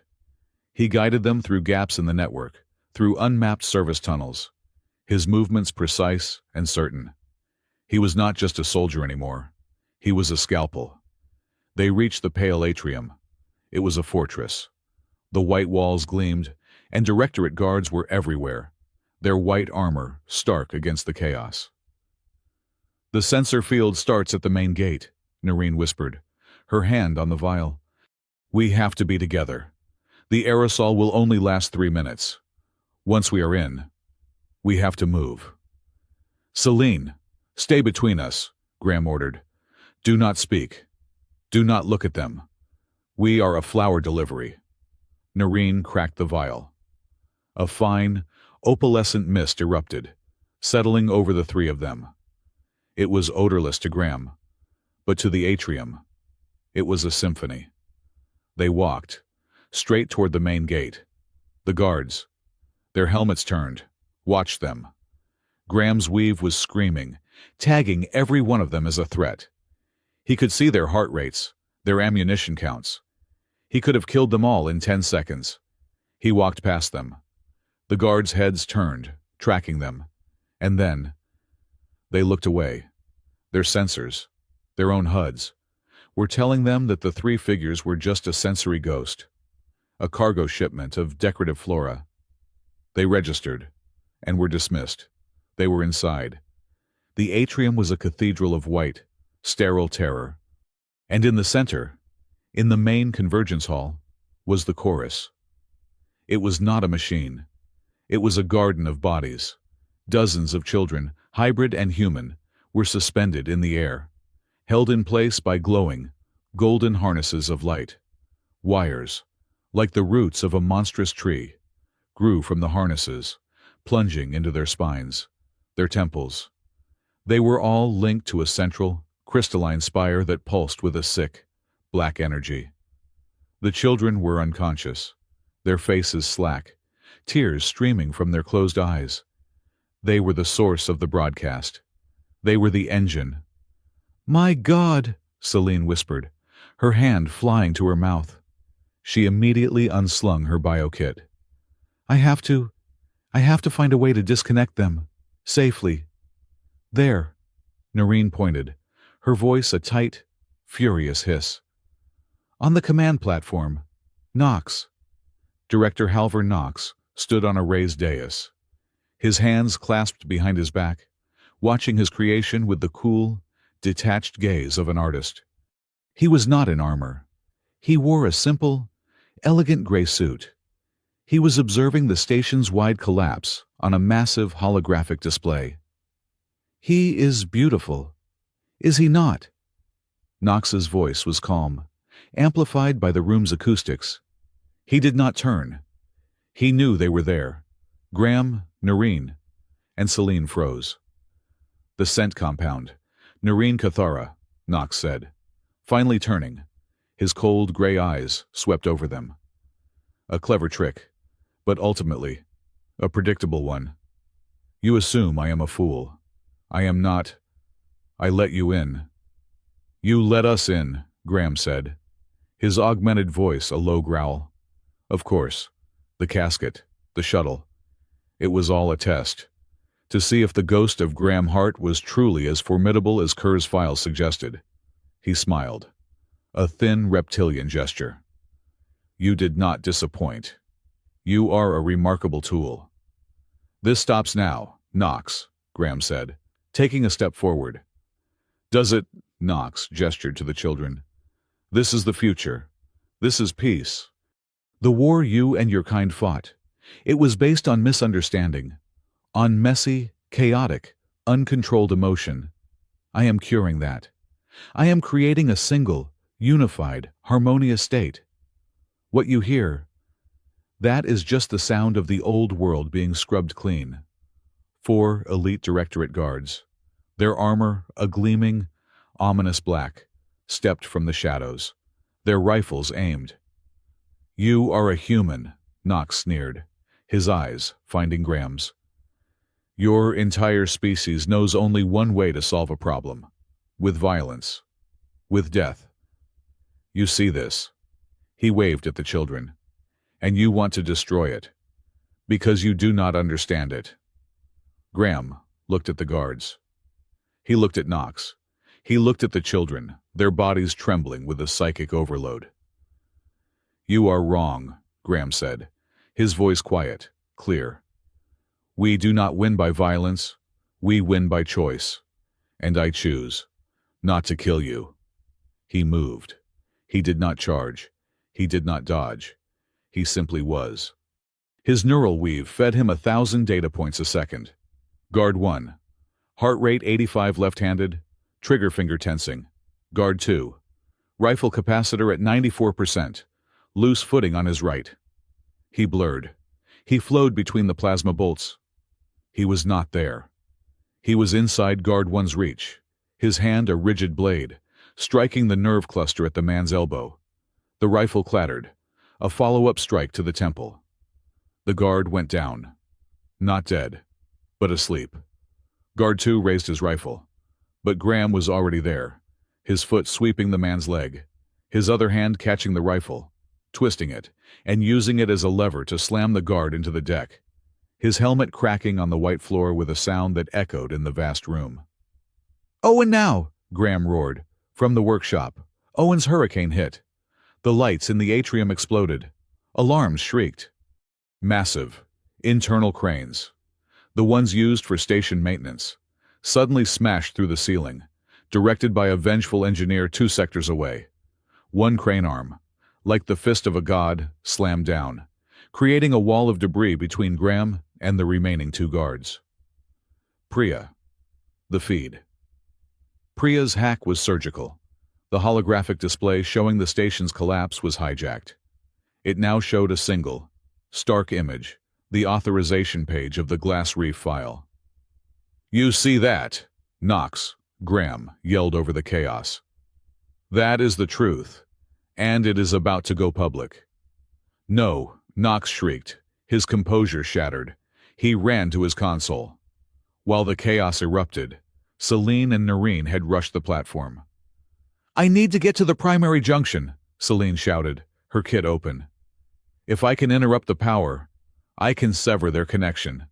He guided them through gaps in the network, through unmapped service tunnels, his movements precise and certain. He was not just a soldier anymore. He was a scalpel. They reached the pale atrium. It was a fortress. The white walls gleamed, and directorate guards were everywhere, their white armor stark against the chaos. "The sensor field starts at the main gate," Noreen whispered, her hand on the vial. "We have to be together. The aerosol will only last 3 minutes. Once we are in, we have to move." "Celine, stay between us," Graham ordered. "Do not speak. Do not look at them. We are a flower delivery." Noreen cracked the vial. A fine, opalescent mist erupted, settling over the three of them. It was odorless to Graham, but to the atrium, it was a symphony. They walked, straight toward the main gate. The guards, their helmets turned, watched them. Graham's weave was screaming, tagging every one of them as a threat. He could see their heart rates, their ammunition counts. He could have killed them all in 10 seconds. He walked past them. The guards' heads turned, tracking them. And then, they looked away. Their sensors, their own HUDs, were telling them that the three figures were just a sensory ghost, a cargo shipment of decorative flora. They registered, and were dismissed. They were inside. The atrium was a cathedral of white, sterile terror. And in the center, in the main convergence hall, was the chorus. It was not a machine. It was a garden of bodies. Dozens of children, hybrid and human, were suspended in the air, held in place by glowing, golden harnesses of light. Wires, like the roots of a monstrous tree, grew from the harnesses, plunging into their spines, their temples. They were all linked to a central, crystalline spire that pulsed with a sick, black energy. The children were unconscious, their faces slack, tears streaming from their closed eyes. They were the source of the broadcast. They were the engine. "My God," Celine whispered, her hand flying to her mouth. She immediately unslung her bio-kit. I have to find a way to disconnect them. Safely." "There," Noreen pointed, her voice a tight, furious hiss. "On the command platform. Knox." Director Halvor Knox stood on a raised dais, his hands clasped behind his back, watching his creation with the cool, detached gaze of an artist. He was not in armor. He wore a simple, elegant gray suit. He was observing the station's wide collapse on a massive holographic display. "He is beautiful, is he not?" Knox's voice was calm, amplified by the room's acoustics. He did not turn. He knew they were there. Graham, Noreen, and Celine froze. "The scent compound. Noreen Cathara," Knox said, finally turning. His cold gray eyes swept over them. "A clever trick, but ultimately, a predictable one. You assume I am a fool. I am not. I let you in." "You let us in," Graham said, his augmented voice a low growl. "Of course. The casket, the shuttle. It was all a test, to see if the ghost of Graham Hart was truly as formidable as Kerr's file suggested." He smiled, a thin reptilian gesture. "You did not disappoint. You are a remarkable tool." "This stops now, Knox," Graham said, taking a step forward. "Does it?" Knox gestured to the children. "This is the future. This is peace. The war you and your kind fought. It was based on misunderstanding, on messy, chaotic, uncontrolled emotion. I am curing that. I am creating a single, unified, harmonious state. What you hear, that is just the sound of the old world being scrubbed clean. 4 elite Directorate guards, their armor a gleaming, ominous black, stepped from the shadows, their rifles aimed. "You are a human," Knox sneered, his eyes finding Graham's. "Your entire species knows only one way to solve a problem, with violence, with death. You see this." He waved at the children. "And you want to destroy it, because you do not understand it." Graham looked at the guards. He looked at Knox. He looked at the children, their bodies trembling with a psychic overload. "You are wrong," Graham said, his voice quiet, clear. "We do not win by violence. We win by choice. And I choose not to kill you." He moved. He did not charge. He did not dodge. He simply was. His neural weave fed him 1,000 data points a second. Guard 1. Heart rate 85 left-handed, trigger finger tensing. Guard 2. Rifle capacitor at 94%, loose footing on his right. He blurred. He flowed between the plasma bolts. He was not there. He was inside Guard 1's reach, his hand a rigid blade, striking the nerve cluster at the man's elbow. The rifle clattered, a follow-up strike to the temple. The guard went down. Not dead, but asleep. Guard 2 raised his rifle, but Graham was already there, his foot sweeping the man's leg, his other hand catching the rifle, twisting it, and using it as a lever to slam the guard into the deck, his helmet cracking on the white floor with a sound that echoed in the vast room. "Owen now!" Graham roared. From the workshop, Owen's hurricane hit. The lights in the atrium exploded. Alarms shrieked. Massive, internal cranes, the ones used for station maintenance, suddenly smashed through the ceiling, directed by a vengeful engineer 2 sectors away. One crane arm, like the fist of a god, slammed down, creating a wall of debris between Graham and the remaining 2 guards. Priya. The feed. Priya's hack was surgical. The holographic display showing the station's collapse was hijacked. It now showed a single, stark image, the authorization page of the glass reef file. "You see that?" Knox, Graham, yelled over the chaos. "That is the truth, and it is about to go public." "No," Knox shrieked, his composure shattered. He ran to his console. While the chaos erupted, Celine and Noreen had rushed the platform. "I need to get to the primary junction," Celine shouted, her kit open. "If I can interrupt the power, I can sever their connection."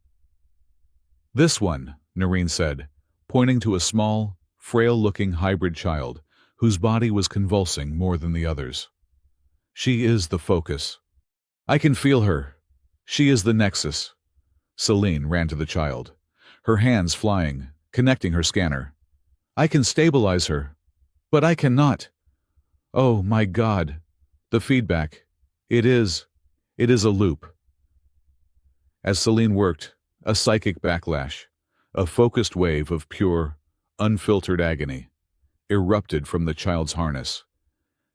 "This one," Noreen said, pointing to a small, frail-looking hybrid child whose body was convulsing more than the others. "She is the focus. I can feel her. She is the nexus." Celine ran to the child, her hands flying, connecting her scanner. "I can stabilize her, but I cannot. Oh, my God. The feedback. It is a loop." As Celine worked, a psychic backlash, a focused wave of pure, unfiltered agony, erupted from the child's harness.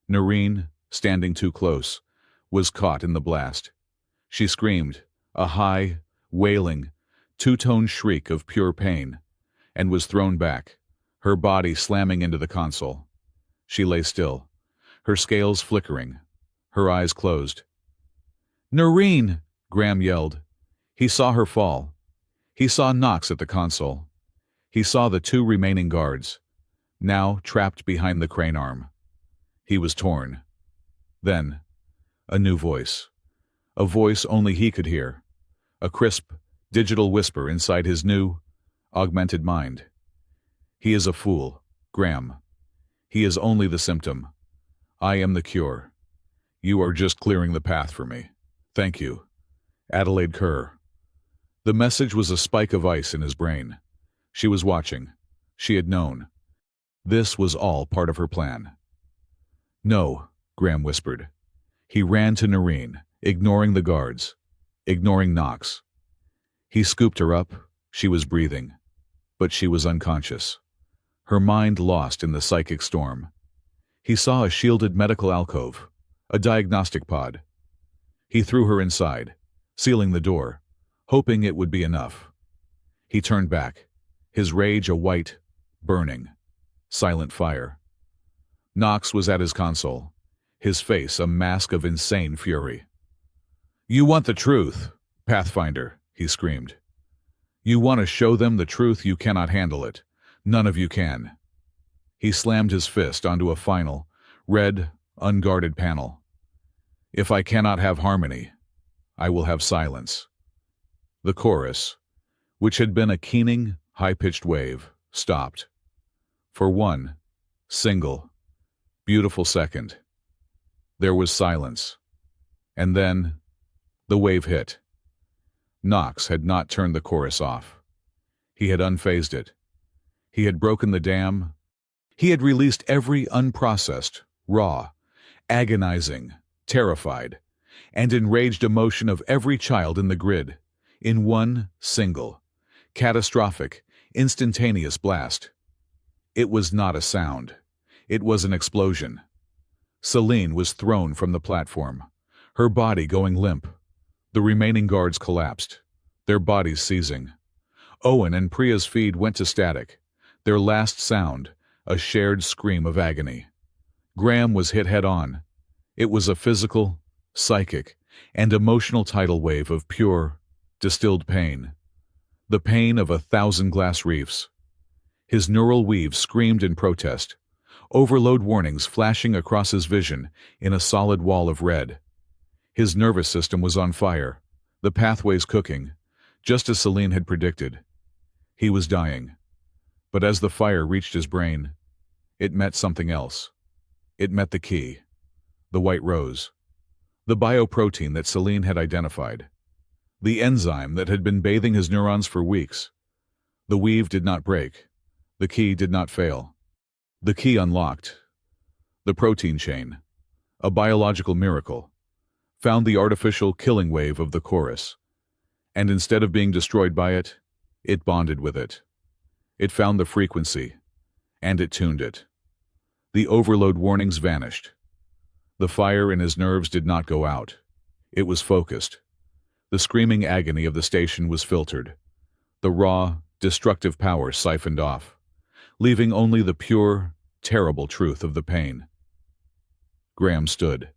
Noreen, standing too close, was caught in the blast. She screamed, a high, wailing, 2-tone shriek of pure pain, and was thrown back, her body slamming into the console. She lay still, her scales flickering, her eyes closed. "Noreen!" Graham yelled. He saw her fall. He saw Knox at the console. He saw the 2 remaining guards, now trapped behind the crane arm. He was torn. Then, a new voice. A voice only he could hear. A crisp, digital whisper inside his new, augmented mind. "He is a fool, Graham. He is only the symptom. I am the cure. You are just clearing the path for me. Thank you. Adelaide Kerr." The message was a spike of ice in his brain. She was watching. She had known. This was all part of her plan. "No," Graham whispered. He ran to Noreen, ignoring the guards, ignoring Knox. He scooped her up. She was breathing, but she was unconscious, her mind lost in the psychic storm. He saw a shielded medical alcove, a diagnostic pod. He threw her inside, sealing the door, hoping it would be enough. He turned back, his rage a white, burning, silent fire. Knox was at his console, his face a mask of insane fury. "You want the truth, Pathfinder," he screamed. "You want to show them the truth. You cannot handle it. None of you can." He slammed his fist onto a final, red, unguarded panel. "If I cannot have harmony, I will have silence." The chorus, which had been a keening, high-pitched wave, stopped. For one single, beautiful second, there was silence. And then, the wave hit. Knox had not turned the chorus off. He had unfazed it. He had broken the dam. He had released every unprocessed, raw, agonizing, terrified, and enraged emotion of every child in the grid, in one single, catastrophic, instantaneous blast. It was not a sound. It was an explosion. Celine was thrown from the platform, her body going limp. The remaining guards collapsed, their bodies seizing. Owen and Priya's feed went to static, their last sound, a shared scream of agony. Graham was hit head-on. It was a physical, psychic, and emotional tidal wave of pure, distilled pain. The pain of 1,000 glass reefs. His neural weave screamed in protest. overload warnings flashing across his vision in a solid wall of red. His nervous system was on fire, the pathways cooking, just as Celine had predicted. He was dying. But as the fire reached his brain, it met something else. It met the key, the white rose, the bioprotein that Celine had identified, the enzyme that had been bathing his neurons for weeks. The weave did not break. The key did not fail. The key unlocked. The protein chain, a biological miracle, found the artificial killing wave of the chorus, and instead of being destroyed by it, it bonded with it. It found the frequency, and it tuned it. The overload warnings vanished. The fire in his nerves did not go out. It was focused. The screaming agony of the station was filtered. The raw, destructive power siphoned off, leaving only the pure, terrible truth of the pain. Graham stood,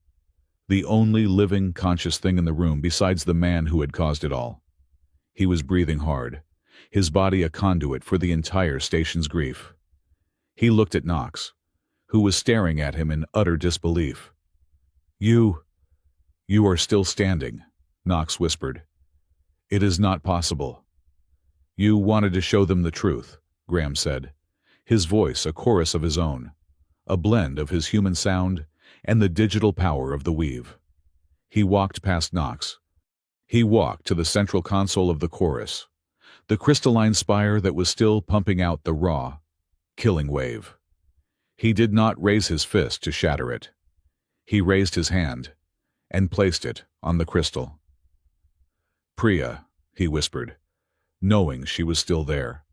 the only living, conscious thing in the room besides the man who had caused it all. He was breathing hard, his body a conduit for the entire station's grief. He looked at Knox, who was staring at him in utter disbelief. You are still standing," Knox whispered. "It is not possible." "You wanted to show them the truth," Graham said, his voice a chorus of his own, a blend of his human sound and the digital power of the weave. He walked past Knox. He walked to the central console of the chorus, the crystalline spire that was still pumping out the raw, killing wave. He did not raise his fist to shatter it. He raised his hand and placed it on the crystal. "Priya," he whispered, knowing she was still there,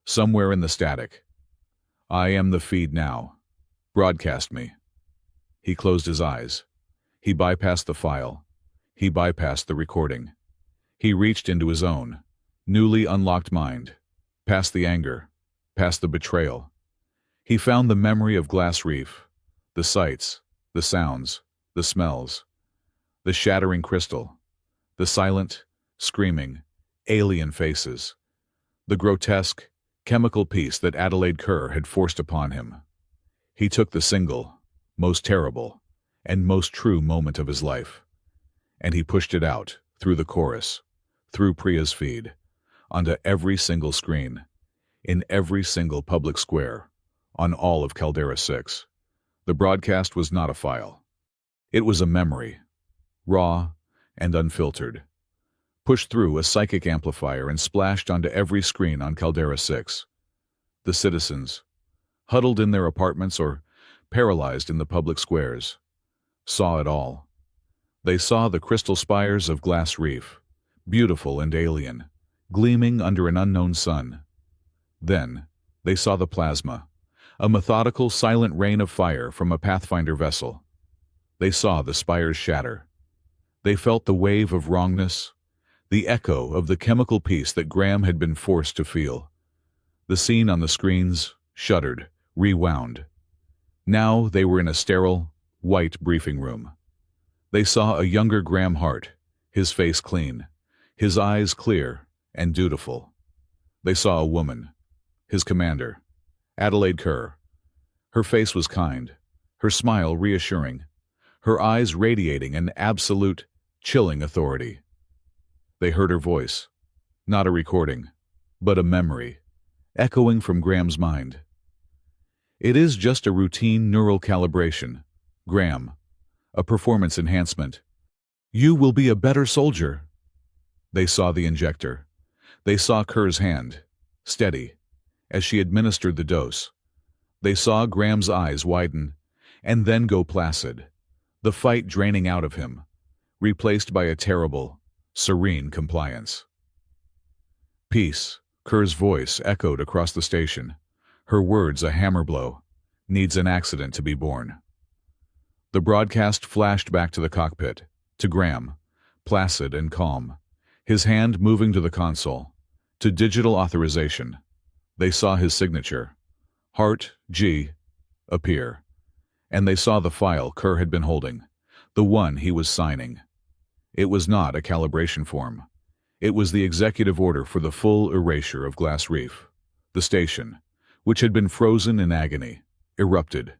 somewhere in the static. "I am the feed now. Broadcast me." He closed his eyes. He bypassed the file. He bypassed the recording. He reached into his own, newly unlocked mind, past the anger, past the betrayal. He found the memory of Glass Reef, the sights, the sounds, the smells, the shattering crystal, the silent, screaming, alien faces, the grotesque, chemical peace that Adelaide Kerr had forced upon him. He took the single, most terrible, and most true moment of his life, and he pushed it out, through the chorus, through Priya's feed, onto every single screen, in every single public square, on all of Caldera 6. The broadcast was not a file. It was a memory, raw and unfiltered, pushed through a psychic amplifier and splashed onto every screen on Caldera 6. The citizens, huddled in their apartments or paralyzed in the public squares, saw it all. They saw the crystal spires of Glass Reef, beautiful and alien, gleaming under an unknown sun. Then they saw the plasma, a methodical, silent rain of fire from a Pathfinder vessel. They saw the spires shatter. They felt the wave of wrongness, the echo of the chemical peace that Graham had been forced to feel. The scene on the screens shuddered, rewound. Now they were in a sterile, white briefing room. They saw a younger Graham Hart, his face clean, his eyes clear and dutiful. They saw a woman, his commander, Adelaide Kerr. Her face was kind, her smile reassuring, her eyes radiating an absolute, chilling authority. They heard her voice, not a recording, but a memory, echoing from Graham's mind. "It is just a routine neural calibration, Graham, a performance enhancement. You will be a better soldier." They saw the injector. They saw Kerr's hand, steady, as she administered the dose. They saw Graham's eyes widen, and then go placid, the fight draining out of him, replaced by a terrible, serene compliance. "Peace," Kerr's voice echoed across the station, her words a hammer blow, "needs an accident to be born." The broadcast flashed back to the cockpit, to Graham, placid and calm, his hand moving to the console, to digital authorization. They saw his signature, Hart G, appear, and they saw the file Kerr had been holding, the one he was signing. It was not a calibration form. It was the executive order for the full erasure of Glass Reef. The station, which had been frozen in agony, erupted,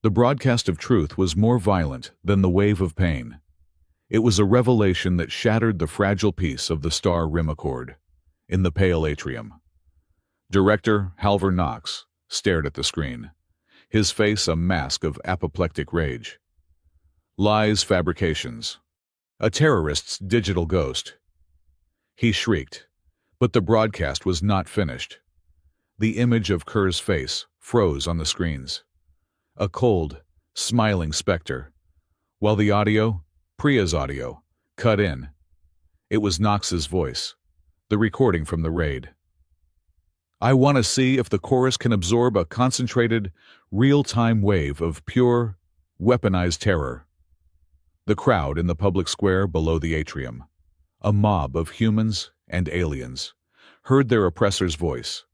The broadcast of truth was more violent than the wave of pain. It was a revelation that shattered the fragile peace of the star rim accord. In the pale atrium, Director Halvar Knox stared at the screen, his face a mask of apoplectic rage. Lies, fabrications. A terrorist's digital ghost. He shrieked, but the broadcast was not finished. The image of Kerr's face froze on the screens. A cold, smiling specter, while the audio, Priya's audio, cut in. It was Knox's voice, the recording from the raid. I want to see if the chorus can absorb a concentrated, real-time wave of pure, weaponized terror. The crowd in the public square below the atrium, a mob of humans and aliens, heard their oppressor's voice,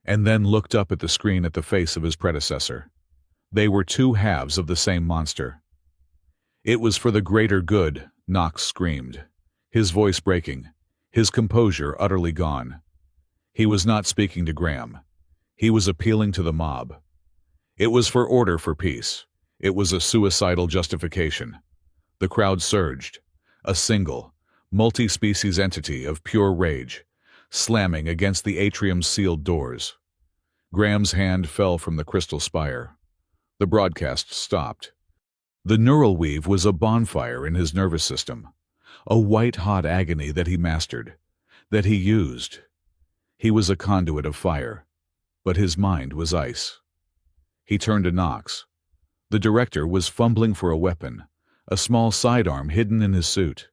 and then looked up at the screen at the face of his predecessor. They were two halves of the same monster. It was for the greater good, Knox screamed, his voice breaking, his composure utterly gone. He was not speaking to Graham. He was appealing to the mob. It was for order, for peace. It was a suicidal justification. The crowd surged, a single, multi-species entity of pure rage, slamming against the atrium's sealed doors. Graham's hand fell from the crystal spire. The broadcast stopped. The neural weave was a bonfire in his nervous system, a white-hot agony that he mastered, that he used. He was a conduit of fire, but his mind was ice. He turned to Knox. The director was fumbling for a weapon, a small sidearm hidden in his suit.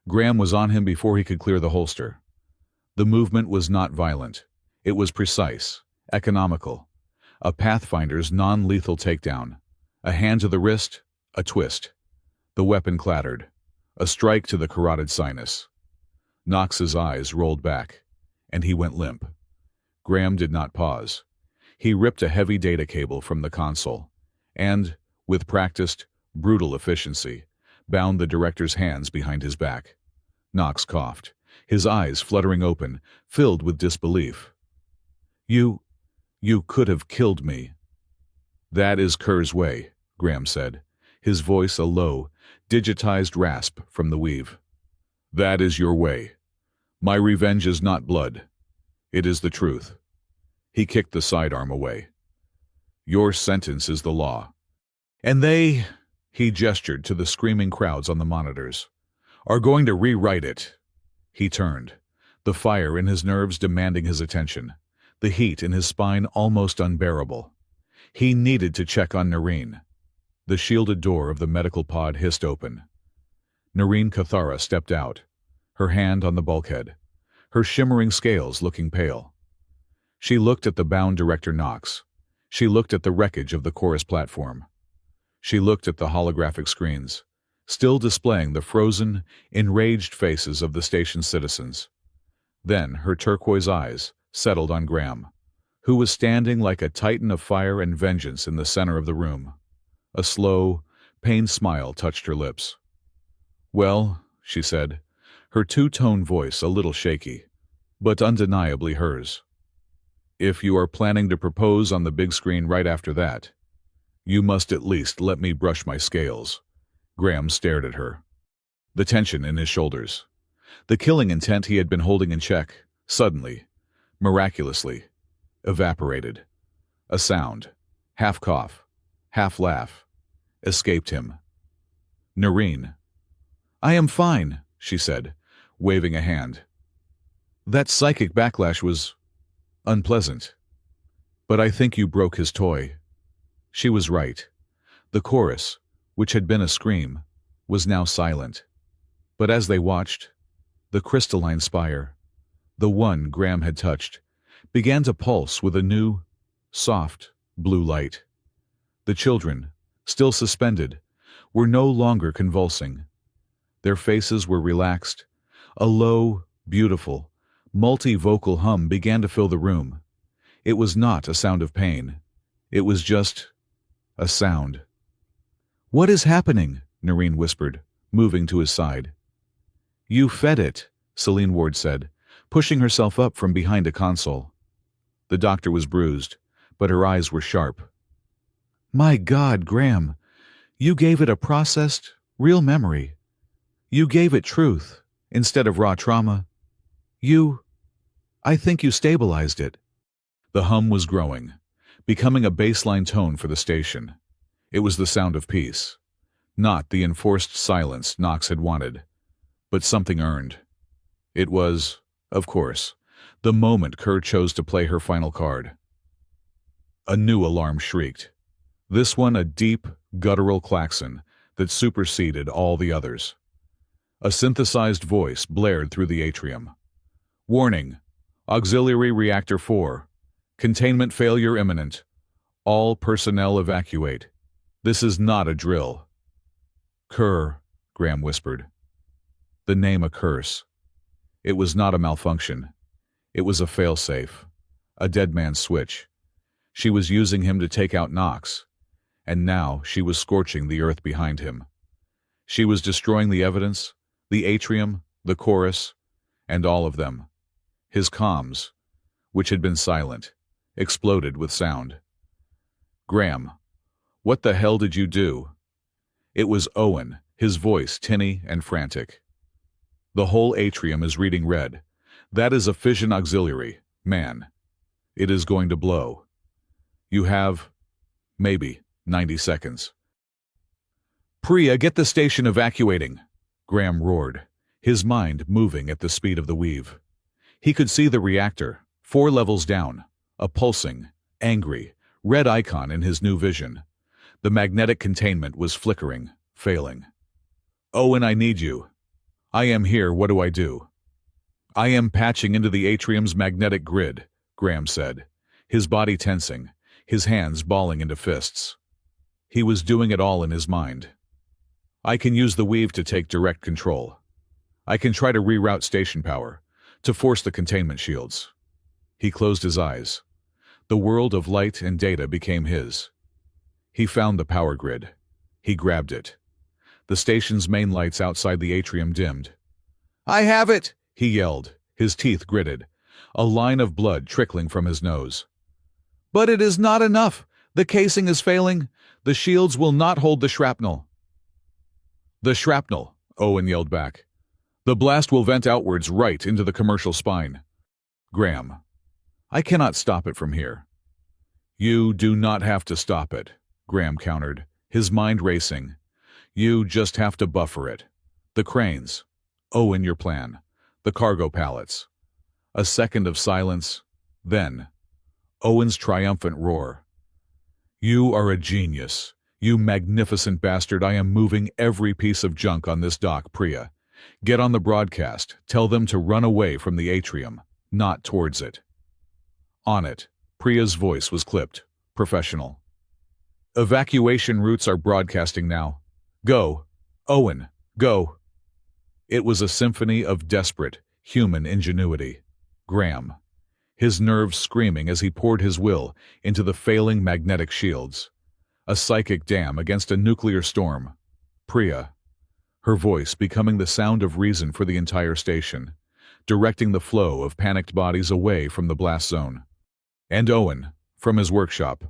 Graham was on him before he could clear the holster. The movement was not violent. It was precise, economical. A Pathfinder's non-lethal takedown. A hand to the wrist, a twist. The weapon clattered. A strike to the carotid sinus. Knox's eyes rolled back, and he went limp. Graham did not pause. He ripped a heavy data cable from the console, and, with practiced, brutal efficiency, bound the director's hands behind his back. Knox coughed, his eyes fluttering open, filled with disbelief. You could have killed me. That is Kerr's way, Graham said, his voice a low, digitized rasp from the weave. That is your way. My revenge is not blood. It is the truth. He kicked the sidearm away. Your sentence is the law. And they, he gestured to the screaming crowds on the monitors, are going to rewrite it. He turned, the fire in his nerves demanding his attention, the heat in his spine almost unbearable. He needed to check on Noreen. The shielded door of the medical pod hissed open. Noreen Cathara stepped out, her hand on the bulkhead, her shimmering scales looking pale. She looked at the bound director Knox. She looked at the wreckage of the chorus platform. She looked at the holographic screens, still displaying the frozen, enraged faces of the station's citizens. Then her turquoise eyes settled on Graham, who was standing like a titan of fire and vengeance in the center of the room. A slow, pained smile touched her lips. Well, she said, her two-tone voice a little shaky, but undeniably hers. If you are planning to propose on the big screen right after that, you must at least let me brush my scales. Graham stared at her. The tension in his shoulders, the killing intent he had been holding in check, suddenly, miraculously, evaporated. A sound, half cough, half laugh, escaped him. Noreen. I am fine, she said, waving a hand. That psychic backlash was unpleasant. But I think you broke his toy. She was right. The chorus, which had been a scream, was now silent. But as they watched, the crystalline spire, the one Graham had touched, began to pulse with a new, soft, blue light. The children, still suspended, were no longer convulsing. Their faces were relaxed. A low, beautiful, multi-vocal hum began to fill the room. It was not a sound of pain. It was just a sound. What is happening? Noreen whispered, moving to his side. You fed it, Celine Ward said, pushing herself up from behind a console. The doctor was bruised, but her eyes were sharp. My God, Graham, you gave it a processed, real memory. You gave it truth instead of raw trauma. I think you stabilized it. The hum was growing, becoming a baseline tone for the station. It was the sound of peace, not the enforced silence Knox had wanted, but something earned. It was, of course, the moment Kerr chose to play her final card. A new alarm shrieked, this one a deep, guttural klaxon that superseded all the others. A synthesized voice blared through the atrium. Warning, Auxiliary Reactor 4. Containment failure imminent. All personnel evacuate. This is not a drill. Kerr, Graham whispered. The name a curse. It was not a malfunction. It was a failsafe. A dead man's switch. She was using him to take out Knox, and now she was scorching the earth behind him. She was destroying the evidence, the atrium, the chorus, and all of them. His comms, which had been silent, exploded with sound. Graham, what the hell did you do? It was Owen, his voice tinny and frantic. The whole atrium is reading red. That is a fission auxiliary, man. It is going to blow. You have, maybe, 90 seconds. Priya, get the station evacuating, Graham roared, his mind moving at the speed of the weave. He could see the reactor, 4 levels down, a pulsing, angry, red icon in his new vision. The magnetic containment was flickering, failing. Owen, I need you. I am here, what do I do? I am patching into the atrium's magnetic grid, Graham said, his body tensing, his hands balling into fists. He was doing it all in his mind. I can use the weave to take direct control. I can try to reroute station power, to force the containment shields. He closed his eyes. The world of light and data became his. He found the power grid. He grabbed it. The station's main lights outside the atrium dimmed. I have it, he yelled, his teeth gritted, a line of blood trickling from his nose. But it is not enough. The casing is failing. The shields will not hold the shrapnel. The shrapnel, Owen yelled back. The blast will vent outwards right into the commercial spine. Graham, I cannot stop it from here. You do not have to stop it, Graham countered, his mind racing. You just have to buffer it. The cranes. Owen, your plan. The cargo pallets. A second of silence. Then, Owen's triumphant roar. You are a genius. You magnificent bastard. I am moving every piece of junk on this dock, Priya. Get on the broadcast. Tell them to run away from the atrium, not towards it. On it, Priya's voice was clipped, professional. Evacuation routes are broadcasting now. Go. Owen, go. It was a symphony of desperate, human ingenuity. Graham, his nerves screaming as he poured his will into the failing magnetic shields. A psychic dam against a nuclear storm. Priya, her voice becoming the sound of reason for the entire station, directing the flow of panicked bodies away from the blast zone. And Owen, from his workshop,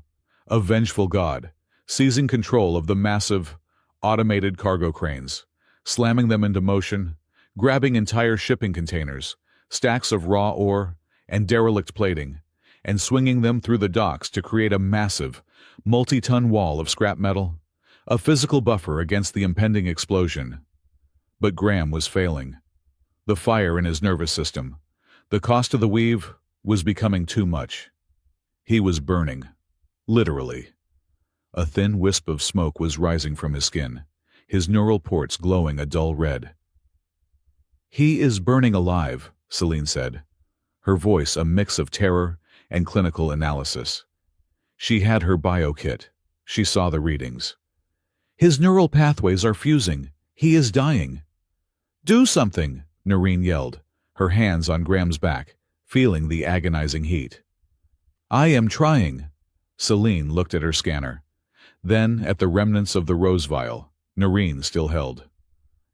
a vengeful god, seizing control of the massive, automated cargo cranes, slamming them into motion, grabbing entire shipping containers, stacks of raw ore, and derelict plating, and swinging them through the docks to create a massive, multi-ton wall of scrap metal, a physical buffer against the impending explosion. But Graham was failing. The fire in his nervous system, the cost of the weave, was becoming too much. He was burning, literally. A thin wisp of smoke was rising from his skin, his neural ports glowing a dull red. He is burning alive, Celine said, her voice a mix of terror and clinical analysis. She had her bio-kit. She saw the readings. His neural pathways are fusing. He is dying. Do something, Noreen yelled, her hands on Graham's back, feeling the agonizing heat. I am trying. Celine looked at her scanner. Then at the remnants of the rose vial, Noreen still held.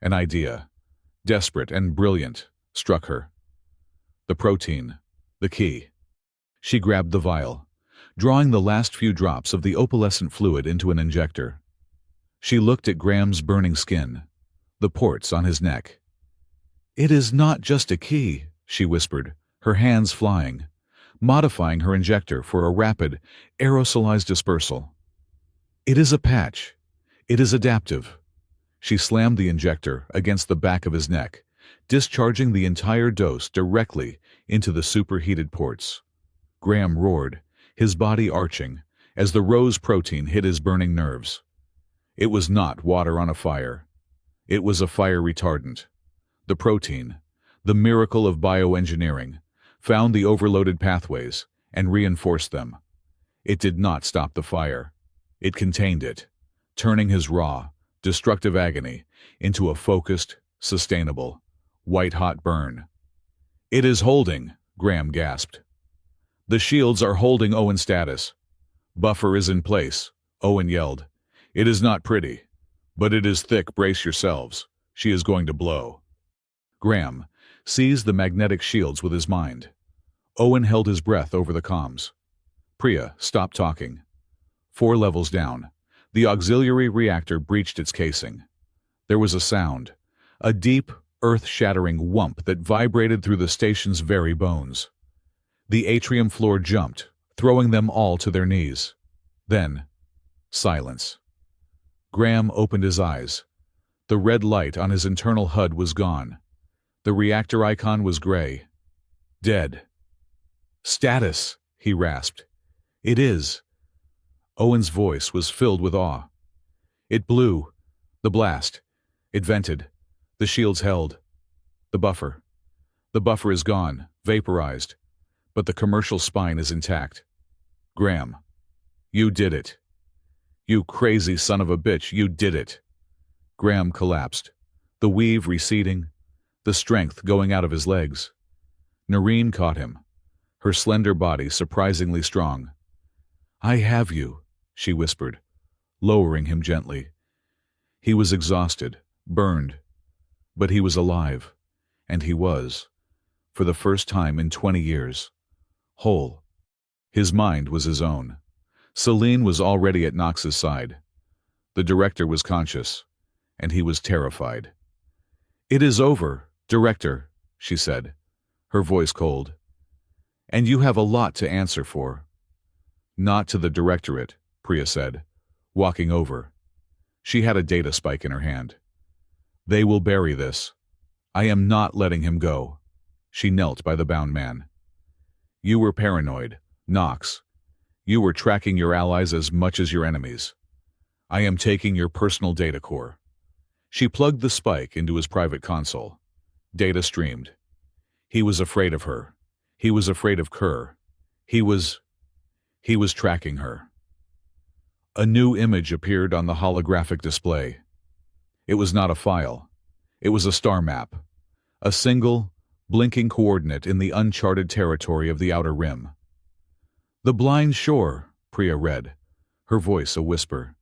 An idea, desperate and brilliant, struck her. The protein, the key. She grabbed the vial, drawing the last few drops of the opalescent fluid into an injector. She looked at Graham's burning skin, the ports on his neck. "It is not just a key," she whispered, her hands flying, modifying her injector for a rapid, aerosolized dispersal. "It is a patch. It is adaptive." She slammed the injector against the back of his neck, discharging the entire dose directly into the superheated ports. Graham roared, his body arching, as the rose protein hit his burning nerves. It was not water on a fire. It was a fire retardant. The protein, the miracle of bioengineering, found the overloaded pathways and reinforced them. It did not stop the fire. It contained it, turning his raw, destructive agony into a focused, sustainable, white-hot burn. "It is holding," Graham gasped. "The shields are holding Owen's status. Buffer is in place," Owen yelled. "It is not pretty, but it is thick. Brace yourselves. She is going to blow." Graham seized the magnetic shields with his mind. Owen held his breath over the comms. "Priya, stop talking." 4 levels down, the auxiliary reactor breached its casing. There was a sound, a deep, earth-shattering whump that vibrated through the station's very bones. The atrium floor jumped, throwing them all to their knees. Then, silence. Graham opened his eyes. The red light on his internal HUD was gone. The reactor icon was gray. Dead. "Status," he rasped. "It is." Owen's voice was filled with awe. "It blew. The blast. It vented. The shields held. The buffer. The buffer is gone, vaporized. But the commercial spine is intact. Graham, you did it. You crazy son of a bitch, you did it." Graham collapsed, the weave receding, the strength going out of his legs. Noreen caught him, her slender body surprisingly strong. "I have you," she whispered, lowering him gently. He was exhausted, burned, but he was alive, and he was, for the first time in 20 years, whole. His mind was his own. Celine was already at Knox's side. The director was conscious, and he was terrified. "It is over, Director," she said, her voice cold. "And you have a lot to answer for." "Not to the Directorate," Priya said, walking over. She had a data spike in her hand. "They will bury this. I am not letting him go." She knelt by the bound man. "You were paranoid, Knox. You were tracking your allies as much as your enemies. I am taking your personal data core." She plugged the spike into his private console. Data streamed. He was afraid of her. He was afraid of Kerr. He was tracking her. A new image appeared on the holographic display. It was not a file. It was a star map. A single, blinking coordinate in the uncharted territory of the Outer Rim. "The blind shore," Priya read, her voice a whisper.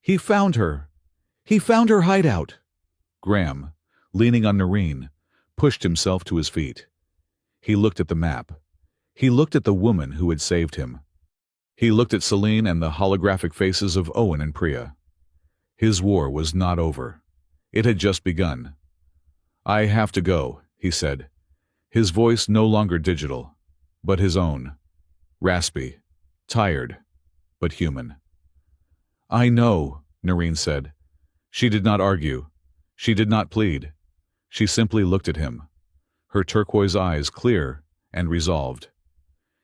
"He found her. He found her hideout." Graham, leaning on Noreen, pushed himself to his feet. He looked at the map. He looked at the woman who had saved him. He looked at Celine and the holographic faces of Owen and Priya. His war was not over. It had just begun. "I have to go," he said, his voice no longer digital, but his own. Raspy, tired, but human. "I know," Noreen said. She did not argue. She did not plead. She simply looked at him, her turquoise eyes clear and resolved.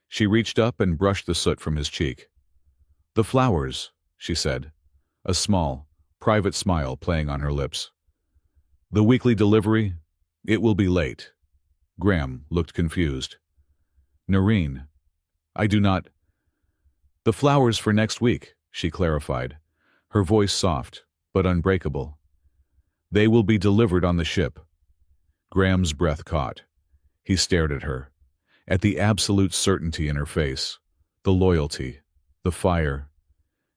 She reached up and brushed the soot from his cheek. "The flowers," she said, a small, private smile playing on her lips. "The weekly delivery, it will be late." Graham looked confused. "Noreen, I do not—" "The flowers for next week," she clarified, her voice soft but unbreakable. "They will be delivered on the ship." Graham's breath caught. He stared at her, at the absolute certainty in her face, the loyalty, the fire.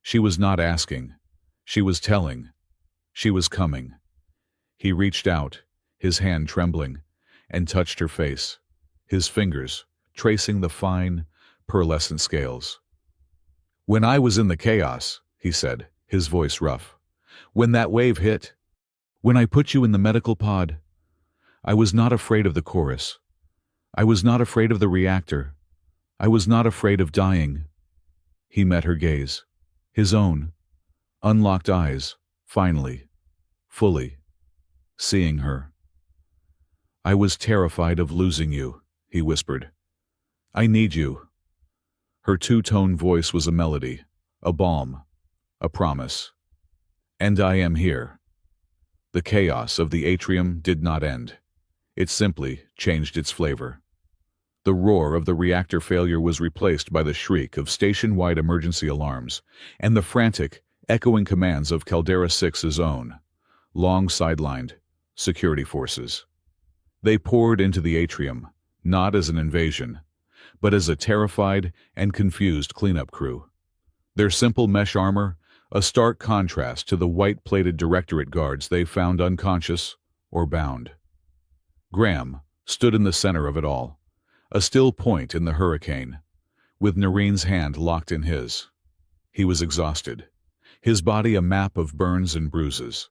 She was not asking. She was telling. She was coming. He reached out, his hand trembling, and touched her face, his fingers tracing the fine, pearlescent scales. "When I was in the chaos," he said, his voice rough. "When that wave hit. When I put you in the medical pod. I was not afraid of the chorus. I was not afraid of the reactor. I was not afraid of dying." He met her gaze. His own. Unlocked eyes, finally. Fully. Seeing her. "I was terrified of losing you," he whispered. "I need you." Her two-tone voice was a melody, a balm, a promise. "And I am here." The chaos of the atrium did not end. It simply changed its flavor. The roar of the reactor failure was replaced by the shriek of station-wide emergency alarms and the frantic, echoing commands of Caldera 6's own, long sidelined, security forces. They poured into the atrium, not as an invasion, but as a terrified and confused cleanup crew. Their simple mesh armor, a stark contrast to the white-plated directorate guards they found unconscious or bound. Graham stood in the center of it all, a still point in the hurricane, with Noreen's hand locked in his. He was exhausted, his body a map of burns and bruises,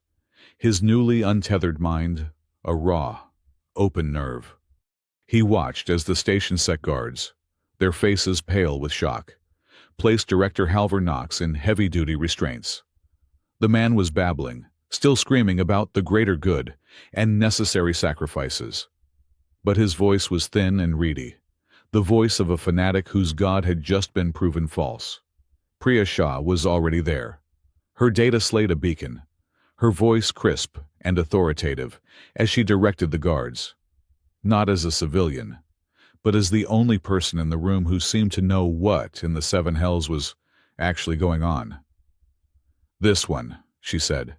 his newly untethered mind a raw, open nerve. He watched as the station set guards, their faces pale with shock, placed Director Halvar Knox in heavy-duty restraints. The man was babbling, still screaming about the greater good and necessary sacrifices. But his voice was thin and reedy, the voice of a fanatic whose god had just been proven false. Priya Shah was already there, her data slate a beacon, her voice crisp and authoritative as she directed the guards. Not as a civilian, but as the only person in the room who seemed to know what in the seven hells was actually going on. "This one," she said,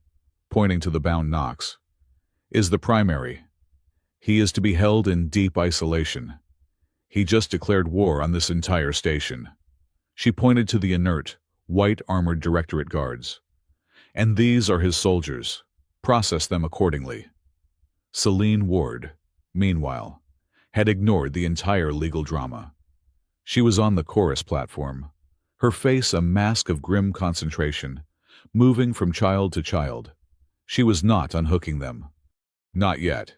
pointing to the bound Knox, "is the primary. He is to be held in deep isolation. He just declared war on this entire station." She pointed to the inert, white-armored directorate guards. "And these are his soldiers. Process them accordingly." Celine Ward, meanwhile, had ignored the entire legal drama. She was on the chorus platform, her face a mask of grim concentration, moving from child to child. She was not unhooking them. Not yet.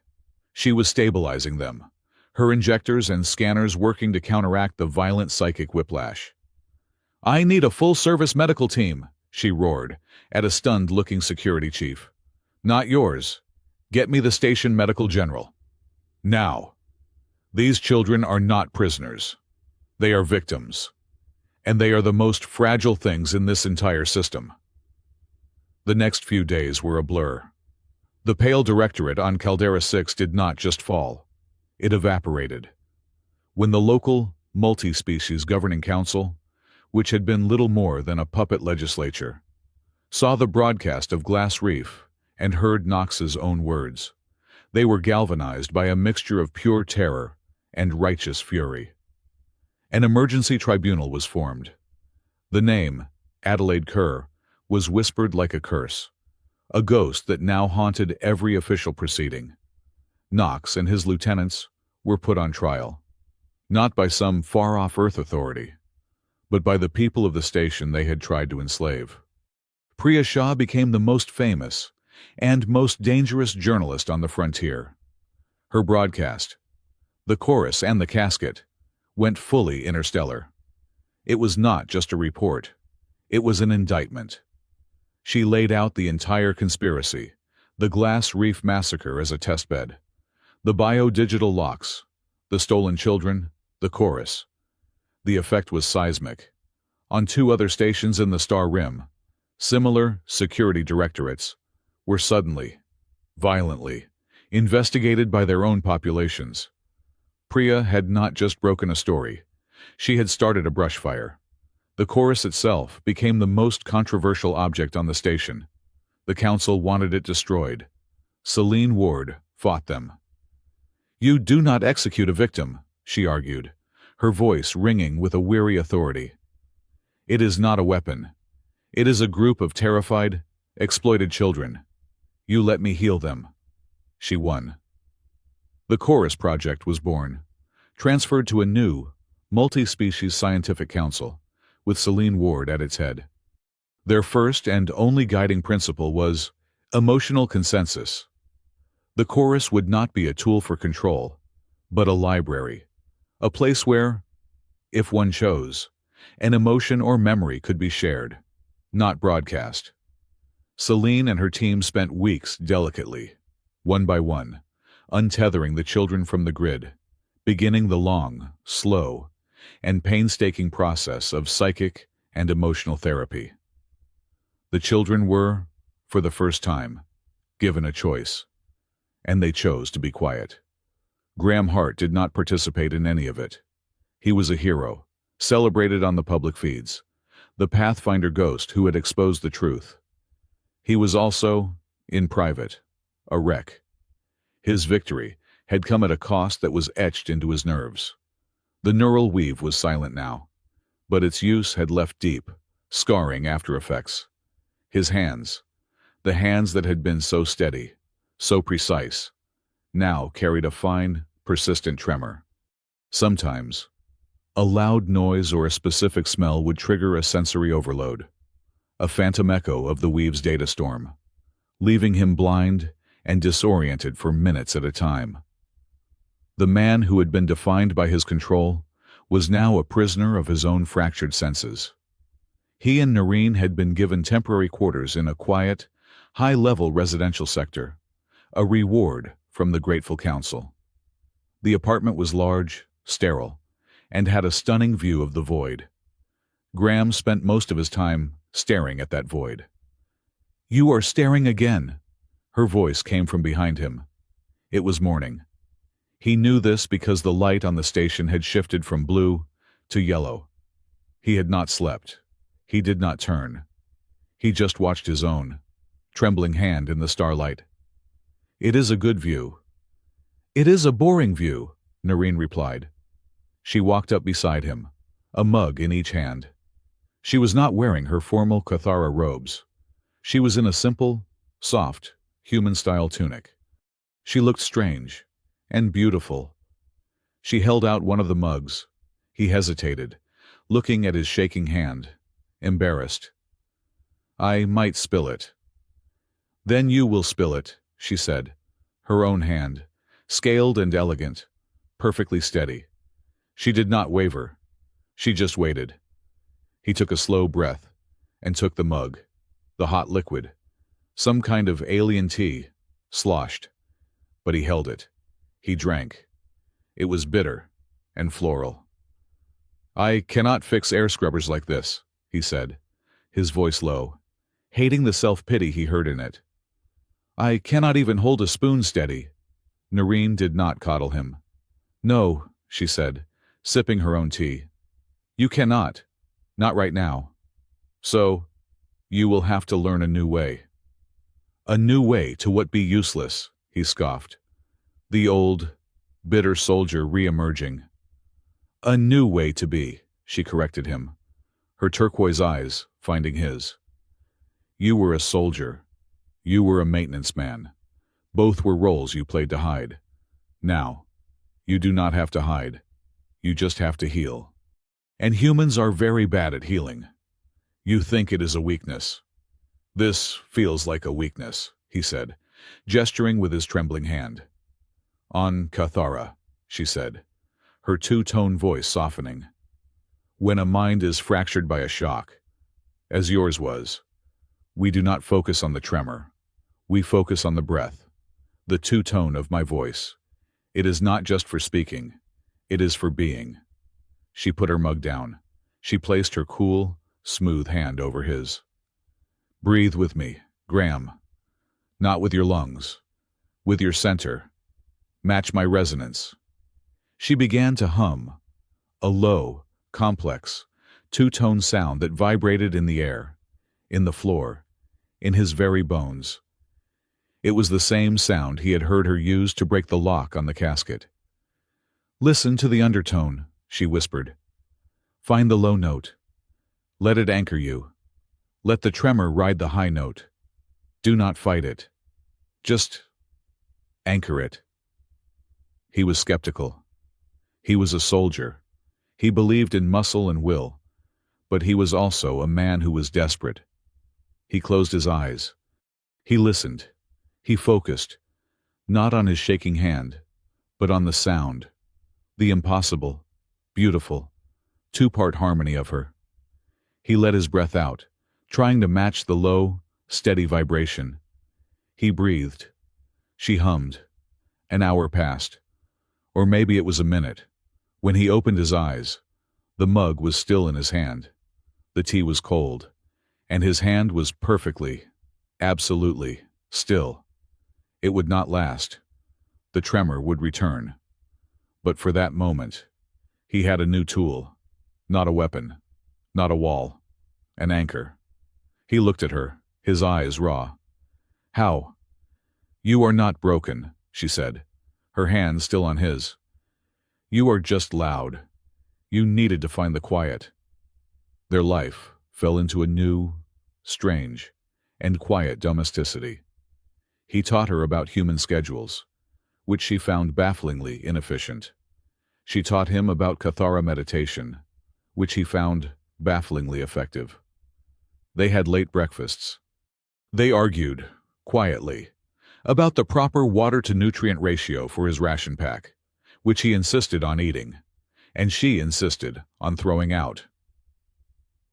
She was stabilizing them, her injectors and scanners working to counteract the violent psychic whiplash. "I need a full-service medical team," she roared at a stunned-looking security chief. "Not yours. Get me the station medical general. Now. These children are not prisoners. They are victims. And they are the most fragile things in this entire system." The next few days were a blur. The pale directorate on Caldera 6 did not just fall. It evaporated. When the local, multi-species governing council, which had been little more than a puppet legislature, saw the broadcast of Glass Reef and heard Knox's own words, they were galvanized by a mixture of pure terror and righteous fury. An emergency tribunal was formed. The name, Adelaide Kerr, was whispered like a curse, a ghost that now haunted every official proceeding. Knox and his lieutenants were put on trial, not by some far-off Earth authority, but by the people of the station they had tried to enslave. Priya Shah became the most famous and most dangerous journalist on the frontier. Her broadcast, the chorus and the casket, went fully interstellar. It was not just a report. It was an indictment. She laid out the entire conspiracy, the Glass Reef massacre as a testbed, the bio-digital locks, the stolen children, the chorus. The effect was seismic. On two other stations in the Star Rim, similar security directorates were suddenly, violently, investigated by their own populations. Priya had not just broken a story. She had started a brushfire. The chorus itself became the most controversial object on the station. The council wanted it destroyed. Celine Ward fought them. "You do not execute a victim," she argued, her voice ringing with a weary authority. "It is not a weapon. It is a group of terrified, exploited children. You let me heal them." She won. The Chorus Project was born, transferred to a new, multi-species scientific council, with Celine Ward at its head. Their first and only guiding principle was emotional consensus. The chorus would not be a tool for control, but a library, a place where, if one chose, an emotion or memory could be shared, not broadcast. Celine and her team spent weeks delicately, one by one, untethering the children from the grid, beginning the long, slow, and painstaking process of psychic and emotional therapy. The children were, for the first time, given a choice, and they chose to be quiet. Graham Hart did not participate in any of it. He was a hero, celebrated on the public feeds, the Pathfinder ghost who had exposed the truth. He was also, in private, a wreck. His victory had come at a cost that was etched into his nerves. The neural weave was silent now, but its use had left deep, scarring after effects. His hands, the hands that had been so steady, so precise, now carried a fine, persistent tremor. Sometimes, a loud noise or a specific smell would trigger a sensory overload, a phantom echo of the weave's data storm, leaving him blind and disoriented for minutes at a time. The man who had been defined by his control was now a prisoner of his own fractured senses. He and Noreen had been given temporary quarters in a quiet, high-level residential sector, a reward from the grateful council. The apartment was large, sterile, and had a stunning view of the void. Graham spent most of his time staring at that void. "You are staring again," her voice came from behind him. It was morning. He knew this because the light on the station had shifted from blue to yellow. He had not slept. He did not turn. He just watched his own, trembling hand in the starlight. "It is a good view." "It is a boring view," Noreen replied. She walked up beside him, a mug in each hand. She was not wearing her formal Cathara robes. She was in a simple, soft, human-style tunic. She looked strange and beautiful. She held out one of the mugs. He hesitated, looking at his shaking hand, embarrassed. "I might spill it." "Then you will spill it," she said, her own hand, scaled and elegant, perfectly steady. She did not waver. She just waited. He took a slow breath and took the mug, the hot liquid, some kind of alien tea, sloshed. But he held it. He drank. It was bitter and floral. "I cannot fix air scrubbers like this," he said, his voice low, hating the self-pity he heard in it. "I cannot even hold a spoon steady." Noreen did not coddle him. "No," she said, sipping her own tea. "You cannot. Not right now. So, you will have to learn a new way." "A new way to what be useless," he scoffed. The old, bitter soldier re-emerging. "A new way to be," she corrected him, her turquoise eyes finding his. "You were a soldier. You were a maintenance man. Both were roles you played to hide. Now, you do not have to hide. You just have to heal. And humans are very bad at healing. You think it is a weakness. This feels like a weakness," he said, gesturing with his trembling hand. "On Cathara," she said, her two-tone voice softening. "When a mind is fractured by a shock, as yours was, we do not focus on the tremor. We focus on the breath, the two-tone of my voice. It is not just for speaking. It is for being." She put her mug down. She placed her cool, smooth hand over his. "Breathe with me, Graham. Not with your lungs. With your center. Match my resonance." She began to hum, a low, complex, two-tone sound that vibrated in the air, in the floor, in his very bones. It was the same sound he had heard her use to break the lock on the casket. "Listen to the undertone," she whispered. "Find the low note. Let it anchor you. Let the tremor ride the high note. Do not fight it. Just anchor it." He was skeptical. He was a soldier. He believed in muscle and will. but he was also a man who was desperate. He closed his eyes. He listened. He focused, not on his shaking hand, but on the sound, the impossible, beautiful, two-part harmony of her. He let his breath out, trying to match the low, steady vibration. He breathed. She hummed. An hour passed, or maybe it was a minute. When he opened his eyes, the mug was still in his hand. The tea was cold, and his hand was perfectly, absolutely, still. It would not last. The tremor would return. But for that moment, he had a new tool. Not a weapon, not a wall, an anchor. He looked at her, his eyes raw. "How?" "You are not broken," she said, her hand still on his. "You are just loud. You needed to find the quiet." Their life fell into a new, strange, and quiet domesticity. He taught her about human schedules, which she found bafflingly inefficient. She taught him about Kathara meditation, which he found bafflingly effective. They had late breakfasts. They argued, quietly, about the proper water-to-nutrient ratio for his ration pack, which he insisted on eating, and she insisted on throwing out.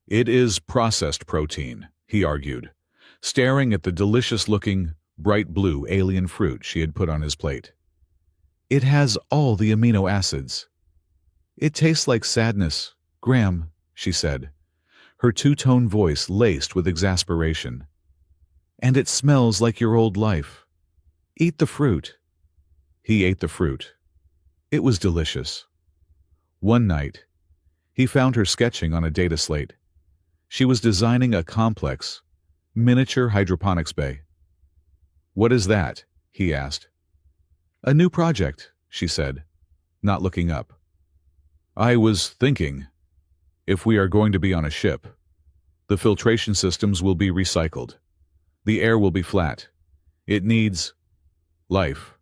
"It is processed protein," he argued, staring at the delicious-looking, bright blue alien fruit she had put on his plate. "It has all the amino acids." "It tastes like sadness, Graham," she said, her two-tone voice laced with exasperation. "And it smells like your old life. Eat the fruit." He ate the fruit. It was delicious. One night, he found her sketching on a data slate. She was designing a complex, miniature hydroponics bay. "What is that?" he asked. "A new project," she said, not looking up. "I was thinking, if we are going to be on a ship, the filtration systems will be recycled. The air will be flat. It needs life."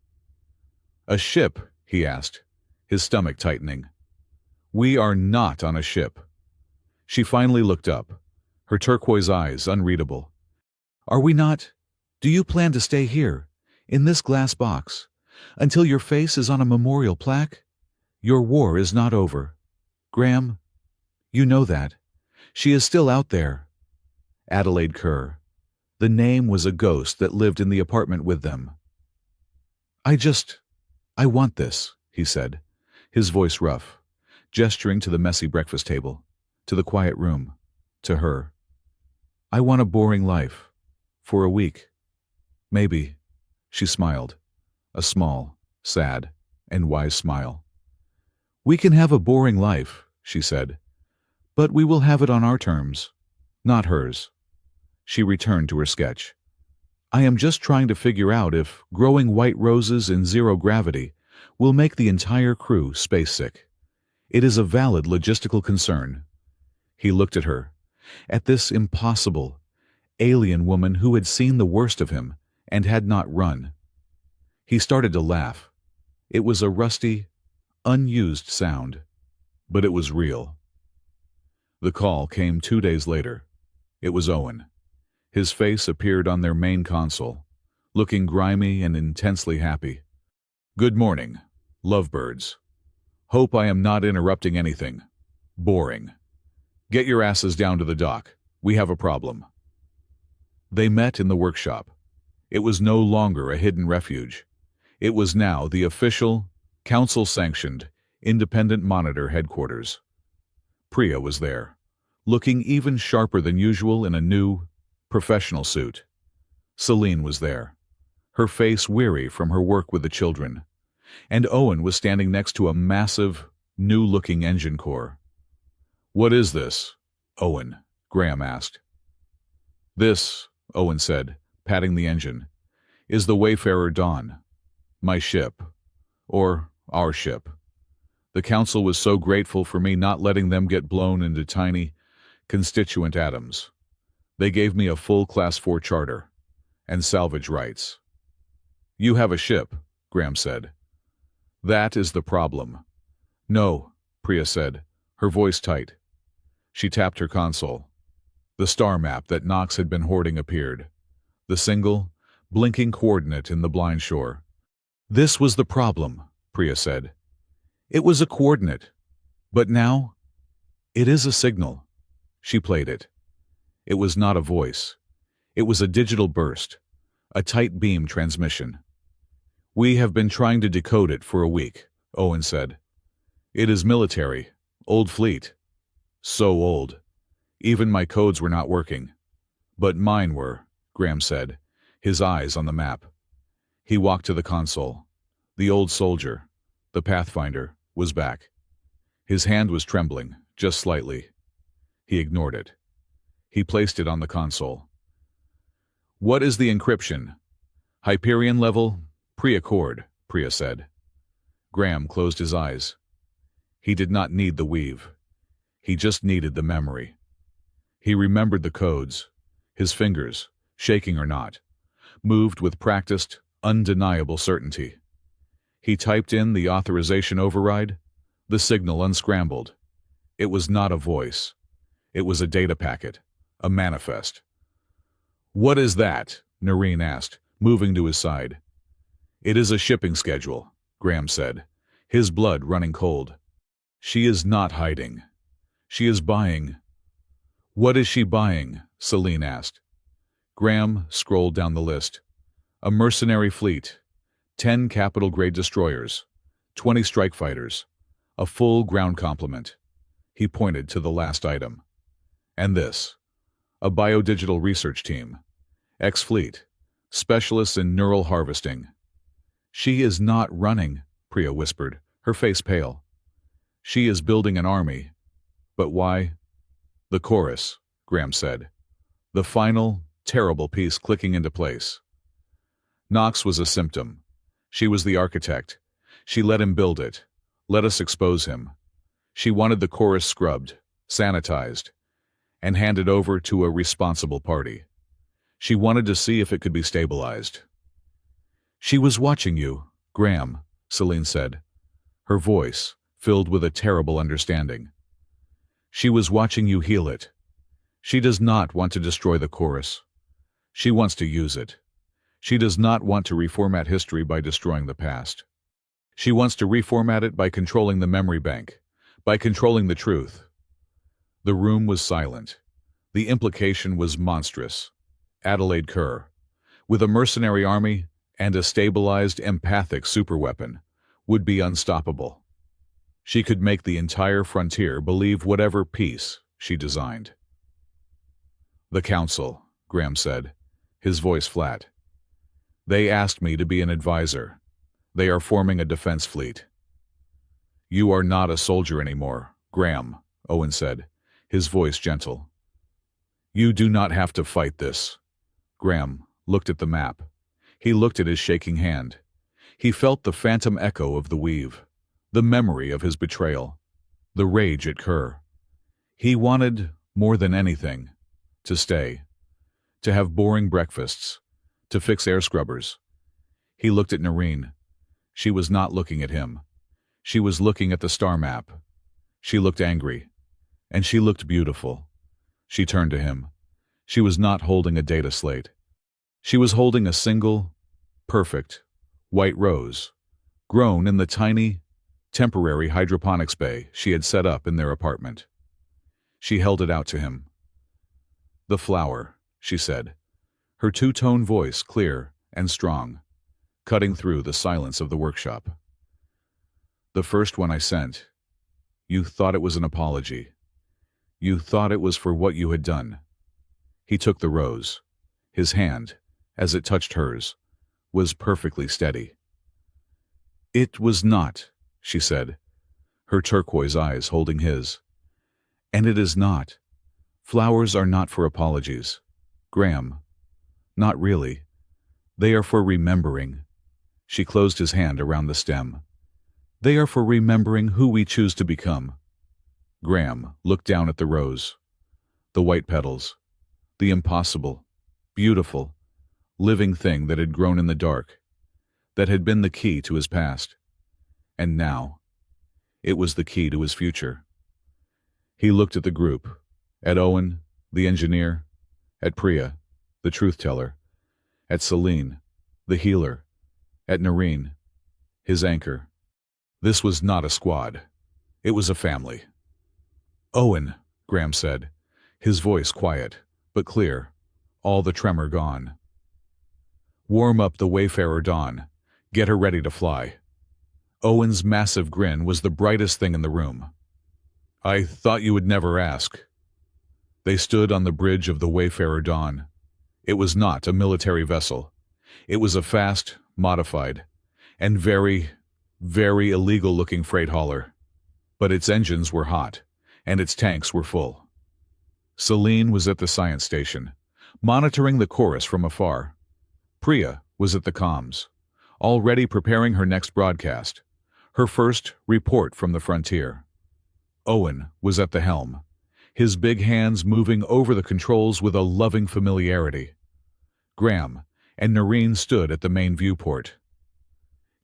"A ship?" he asked, his stomach tightening. "We are not on a ship." She finally looked up, her turquoise eyes unreadable. "Are we not? Do you plan to stay here, in this glass box, until your face is on a memorial plaque? Your war is not over. Graham, you know that. She is still out there." Adelaide Kerr. The name was a ghost that lived in the apartment with them. I want this," he said, his voice rough, gesturing to the messy breakfast table, to the quiet room, to her. "I want a boring life. For a week. Maybe." She smiled, a small, sad, and wise smile. "We can have a boring life," she said, "but we will have it on our terms, not hers." She returned to her sketch. "I am just trying to figure out if growing white roses in zero gravity will make the entire crew space-sick. It is a valid logistical concern." He looked at her, at this impossible, alien woman who had seen the worst of him and had not run. He started to laugh. It was a rusty, unused sound, but it was real. The call came 2 days later. It was Owen. His face appeared on their main console, looking grimy and intensely happy. "Good morning, lovebirds. Hope I am not interrupting anything. Boring. Get your asses down to the dock. We have a problem." They met in the workshop. It was no longer a hidden refuge. It was now the official, council-sanctioned, independent monitor headquarters. Priya was there, looking even sharper than usual in a new, professional suit. Celine was there, her face weary from her work with the children, and Owen was standing next to a massive, new-looking engine core. "What is this, Owen?" Graham asked. "This," Owen said, patting the engine, "is the Wayfarer Dawn. My ship. Or our ship. The council was so grateful for me not letting them get blown into tiny, constituent atoms. They gave me a full Class 4 charter and salvage rights." "You have a ship," Graham said. "That is the problem." "No," Priya said, her voice tight. She tapped her console. The star map that Knox had been hoarding appeared. The single, blinking coordinate in the blind shore. This was the problem, Priya said. It was a coordinate. But now, it is a signal. She played it. It was not a voice. It was a digital burst, a tight beam transmission. We have been trying to decode it for a week, Owen said. It is military, old fleet. So old. Even my codes were not working. But mine were, Graham said, his eyes on the map. He walked to the console. The old soldier, the Pathfinder, was back. His hand was trembling, just slightly. He ignored it. He placed it on the console. What is the encryption? Hyperion level, pre-accord, Priya said. Graham closed his eyes. He did not need the weave. He just needed the memory. He remembered the codes. His fingers, shaking or not, moved with practiced, undeniable certainty. He typed in the authorization override. The signal unscrambled. It was not a voice. It was a data packet, a manifest. What is that? Noreen asked, moving to his side. It is a shipping schedule, Graham said, his blood running cold. She is not hiding. She is buying. What is she buying? Celine asked. Graham scrolled down the list. A mercenary fleet, 10 capital-grade destroyers, 20 strike fighters, a full ground complement. He pointed to the last item. And this, a biodigital research team, ex-fleet, specialists in neural harvesting. She is not running, Priya whispered, her face pale. She is building an army. But why? The chorus, Graham said. The final, terrible piece clicking into place. Knox was a symptom. She was the architect. She let him build it. Let us expose him. She wanted the chorus scrubbed, sanitized, and handed over to a responsible party. She wanted to see if it could be stabilized. She was watching you, Graham, Celine said, her voice filled with a terrible understanding. She was watching you heal it. She does not want to destroy the chorus. She wants to use it. She does not want to reformat history by destroying the past. She wants to reformat it by controlling the memory bank, by controlling the truth. The room was silent. The implication was monstrous. Adelaide Kerr, with a mercenary army and a stabilized empathic superweapon, would be unstoppable. She could make the entire frontier believe whatever peace she designed. The Council, Graham said, his voice flat. They asked me to be an advisor. They are forming a defense fleet. You are not a soldier anymore, Graham, Owen said, his voice gentle. You do not have to fight this. Graham looked at the map. He looked at his shaking hand. He felt the phantom echo of the weave, the memory of his betrayal, the rage at Kerr. He wanted, more than anything, to stay, to have boring breakfasts, to fix air scrubbers. He looked at Noreen. She was not looking at him. She was looking at the star map. She looked angry, and she looked beautiful. She turned to him. She was not holding a data slate. She was holding a single, perfect, white rose, grown in the tiny, temporary hydroponics bay she had set up in their apartment. She held it out to him. The flower, she said, her two-tone voice clear and strong, cutting through the silence of the workshop. The first one I sent, you thought it was an apology. You thought it was for what you had done. He took the rose. His hand, as it touched hers, was perfectly steady. It was not, she said, her turquoise eyes holding his. And it is not. Flowers are not for apologies. Graham, not really. They are for remembering. She closed his hand around the stem. They are for remembering who we choose to become. Graham looked down at the rose, the white petals, the impossible, beautiful, living thing that had grown in the dark, that had been the key to his past. And now, it was the key to his future. He looked at the group, At Owen, the engineer. At Priya, the truth-teller. At Celine, the healer. At Noreen, his anchor. This was not a squad. It was a family. "Owen," Graham said, his voice quiet, but clear, all the tremor gone. "Warm up the Wayfarer Dawn. Get her ready to fly." Owen's massive grin was the brightest thing in the room. "I thought you would never ask." They stood on the bridge of the Wayfarer Dawn. It was not a military vessel. It was a fast, modified, and very, very illegal-looking freight hauler. But its engines were hot, and its tanks were full. Celine was at the science station, monitoring the chorus from afar. Priya was at the comms, already preparing her next broadcast, her first report from the frontier. Owen was at the helm, his big hands moving over the controls with a loving familiarity. Graham and Noreen stood at the main viewport.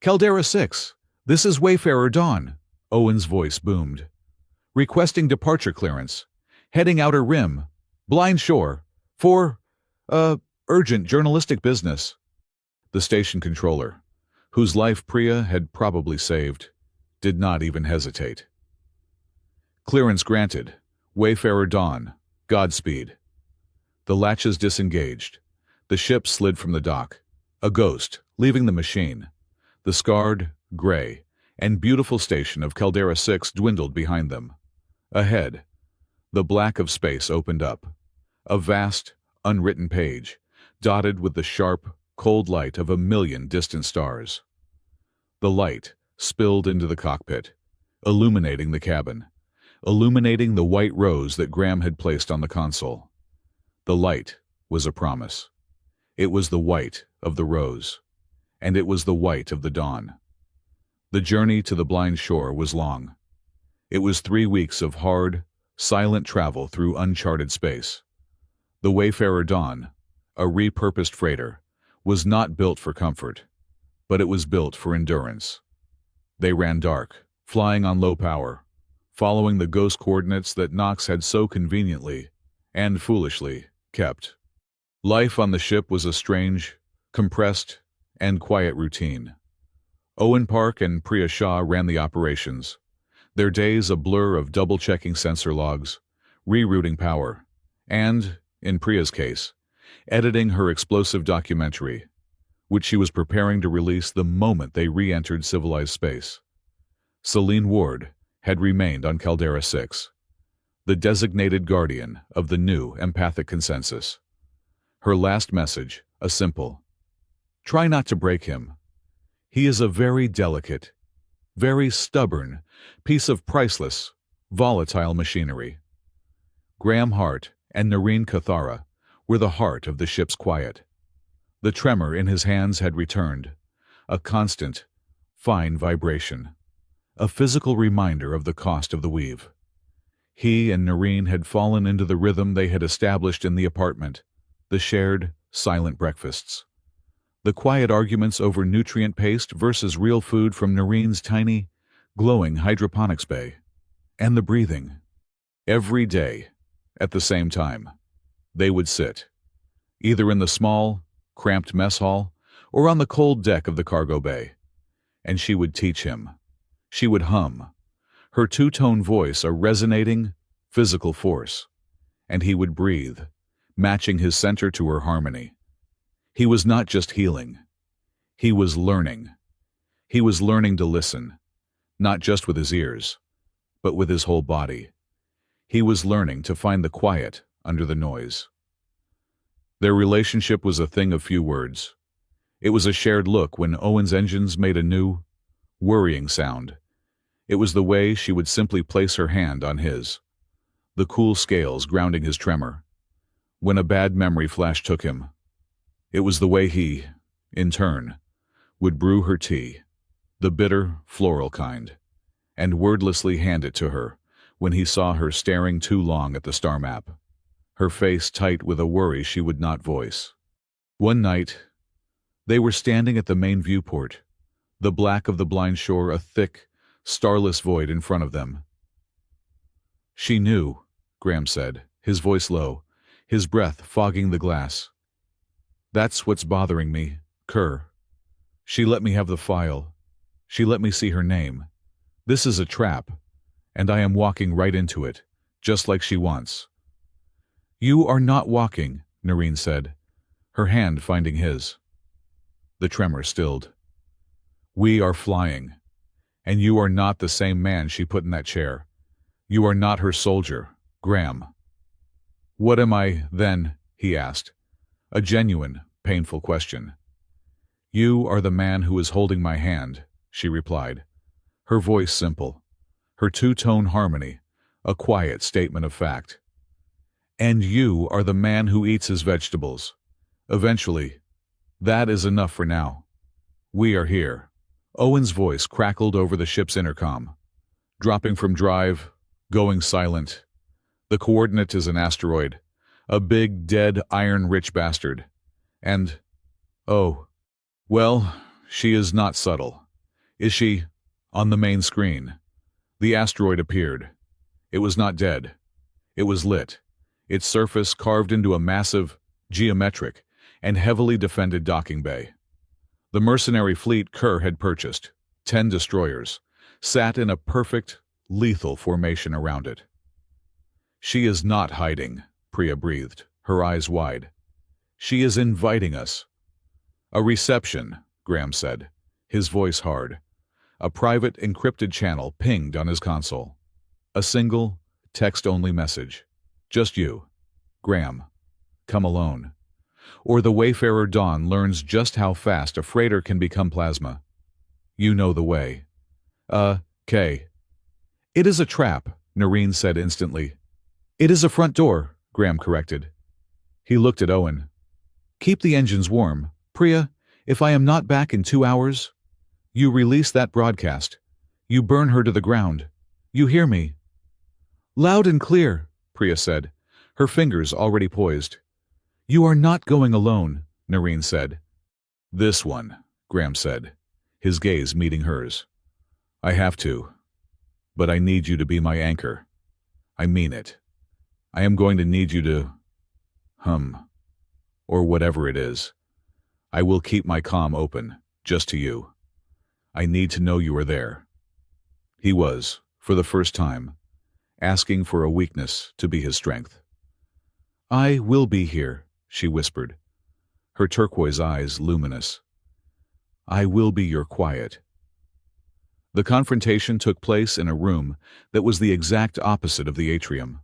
"Caldera 6, this is Wayfarer Dawn," Owen's voice boomed. "Requesting departure clearance. Heading outer rim. Blind shore. For, urgent journalistic business." The station controller, whose life Priya had probably saved, did not even hesitate. "Clearance granted. Wayfarer Dawn. Godspeed." The latches disengaged. The ship slid from the dock, a ghost, leaving the machine. The scarred, gray, and beautiful station of Caldera 6 dwindled behind them. Ahead, the black of space opened up, a vast, unwritten page, dotted with the sharp, cold light of a million distant stars. The light spilled into the cockpit, illuminating the cabin, illuminating the white rose that Graham had placed on the console. The light was a promise. It was the white of the rose, and it was the white of the dawn. The journey to the blind shore was long. It was 3 weeks of hard, silent travel through uncharted space. The Wayfarer Dawn, a repurposed freighter, was not built for comfort, but it was built for endurance. They ran dark, flying on low power, following the ghost coordinates that Knox had so conveniently, and foolishly, kept. Life on the ship was a strange, compressed, and quiet routine. Owen Park and Priya Shah ran the operations, their days a blur of double-checking sensor logs, rerouting power, and, in Priya's case, editing her explosive documentary, which she was preparing to release the moment they re-entered civilized space. Celine Ward had remained on Caldera 6, the designated guardian of the new empathic consensus. Her last message, a simple, "Try not to break him. He is a very delicate, very stubborn piece of priceless, volatile machinery." Graham Hart and Noreen Kathara were the heart of the ship's quiet. The tremor in his hands had returned, a constant, fine vibration, a physical reminder of the cost of the weave. He and Noreen had fallen into the rhythm they had established in the apartment, the shared, silent breakfasts. The quiet arguments over nutrient paste versus real food from Noreen's tiny, glowing hydroponics bay. And the breathing. Every day, at the same time, they would sit, either in the small, cramped mess hall or on the cold deck of the cargo bay. And she would teach him. She would hum, her two-tone voice a resonating, physical force. And he would breathe, matching his center to her harmony. He was not just healing. He was learning. He was learning to listen, not just with his ears, but with his whole body. He was learning to find the quiet under the noise. Their relationship was a thing of few words. It was a shared look when Owen's engines made a new, worrying sound. It was the way she would simply place her hand on his, the cool scales grounding his tremor. When a bad memory flash took him, it was the way he, in turn, would brew her tea, the bitter, floral kind, and wordlessly hand it to her when he saw her staring too long at the star map, her face tight with a worry she would not voice. One night, they were standing at the main viewport, the black of the blind shore a thick, starless void in front of them. "She knew," Graham said, his voice low, his breath fogging the glass. That's what's bothering me, Kerr. She let me have the file. She let me see her name. This is a trap, and I am walking right into it, just like she wants. You are not walking, Noreen said, her hand finding his. The tremor stilled. We are flying, and you are not the same man she put in that chair. You are not her soldier, Graham. What am I, then? He asked. A genuine, painful question. You are the man who is holding my hand, she replied, her voice simple, her two-tone harmony, a quiet statement of fact. And you are the man who eats his vegetables. Eventually, that is enough for now. We are here. Owen's voice crackled over the ship's intercom. Dropping from drive, going silent. The coordinate is an asteroid, a big, dead, iron-rich bastard. And, oh, well, she is not subtle. Is she? On the main screen. The asteroid appeared. It was not dead. It was lit, its surface carved into a massive, geometric, and heavily defended docking bay. The mercenary fleet Kerr had purchased, 10 destroyers, sat in a perfect, lethal formation around it. She is not hiding, Priya breathed, her eyes wide. She is inviting us. A reception, Graham said, his voice hard. A private, encrypted channel pinged on his console. A single, text-only message. Just you, Graham. Come alone. Or the wayfarer Dawn learns just how fast a freighter can become plasma. You know the way. Kay. It is a trap, Noreen said instantly. It is a front door, Graham corrected. He looked at Owen. Keep the engines warm. Priya, if I am not back in 2 hours, you release that broadcast. You burn her to the ground. You hear me? Loud and clear, Priya said, her fingers already poised. You are not going alone, Noreen said. This one, Graham said, his gaze meeting hers. I have to, but I need you to be my anchor. I mean it. I am going to need you to hum, or whatever it is. I will keep my comm open, just to you. I need to know you are there. He was, for the first time, asking for a weakness to be his strength. I will be here, she whispered, her turquoise eyes luminous. I will be your quiet. The confrontation took place in a room that was the exact opposite of the atrium.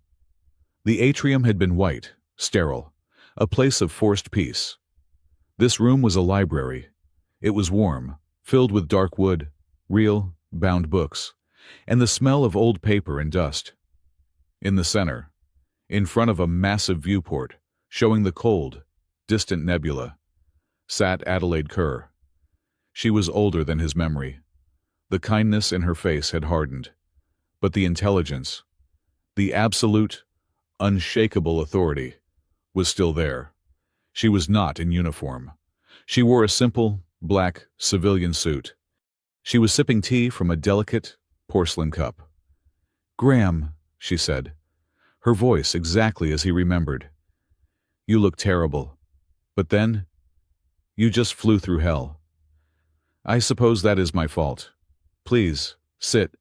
The atrium had been white, sterile, a place of forced peace. This room was a library. It was warm, filled with dark wood, real, bound books, and the smell of old paper and dust. In the center, in front of a massive viewport, showing the cold, distant nebula, sat Adelaide Kerr. She was older than his memory. The kindness in her face had hardened, but the intelligence, the absolute, unshakable authority, was still there. She was not in uniform. She wore a simple, black, civilian suit. She was sipping tea from a delicate, porcelain cup. Graham, she said, her voice exactly as he remembered. You look terrible. But then, you just flew through hell. I suppose that is my fault. Please, sit.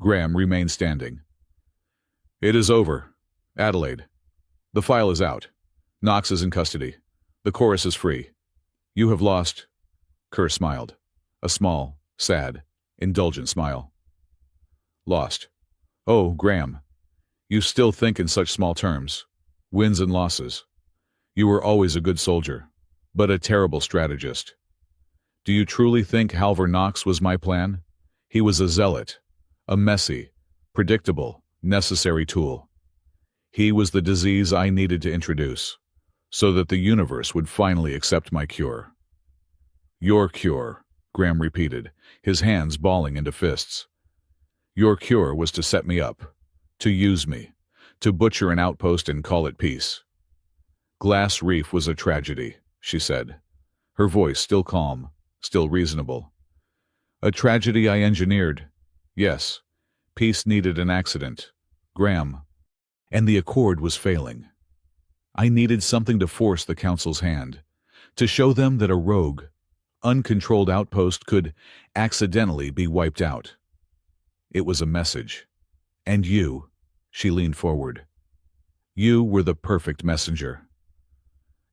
Graham remained standing. It is over. Adelaide. The file is out. Knox is in custody. The chorus is free. You have lost. Kerr smiled. A small, sad, indulgent smile. Lost. Oh, Graham. You still think in such small terms. Wins and losses. You were always a good soldier, but a terrible strategist. Do you truly think Halvor Knox was my plan? He was a zealot, a messy, predictable, necessary tool. He was the disease I needed to introduce, so that the universe would finally accept my cure. Your cure, Graham repeated, his hands balling into fists. Your cure was to set me up, to use me, to butcher an outpost and call it peace. Glass Reef was a tragedy, she said, her voice still calm, still reasonable. A tragedy I engineered. Yes, peace needed an accident. Graham, And the accord was failing. I needed something to force the council's hand, to show them that a rogue, uncontrolled outpost could accidentally be wiped out. It was a message. And you, she leaned forward, you were the perfect messenger.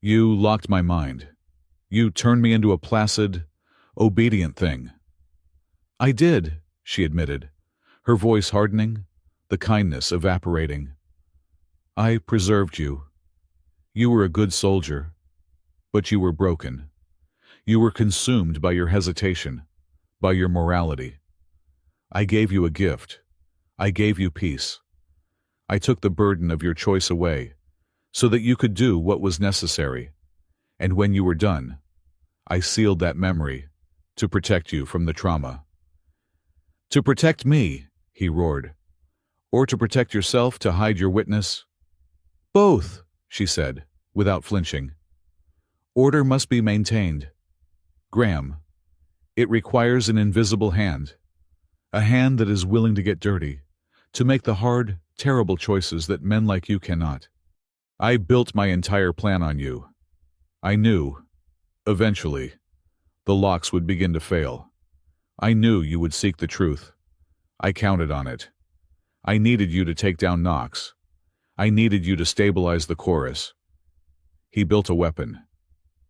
You locked my mind. You turned me into a placid, obedient thing. I did, she admitted, her voice hardening, the kindness evaporating. I preserved you. You were a good soldier, but you were broken. You were consumed by your hesitation, by your morality. I gave you a gift. I gave you peace. I took the burden of your choice away, so that you could do what was necessary. And when you were done, I sealed that memory to protect you from the trauma. To protect me, he roared. Or to protect yourself, to hide your witness? Both, she said, without flinching. Order must be maintained. Graham, it requires an invisible hand, a hand that is willing to get dirty, to make the hard, terrible choices that men like you cannot. I built my entire plan on you. I knew, eventually, the locks would begin to fail. I knew you would seek the truth. I counted on it. I needed you to take down Knox. I needed you to stabilize the chorus. He built a weapon.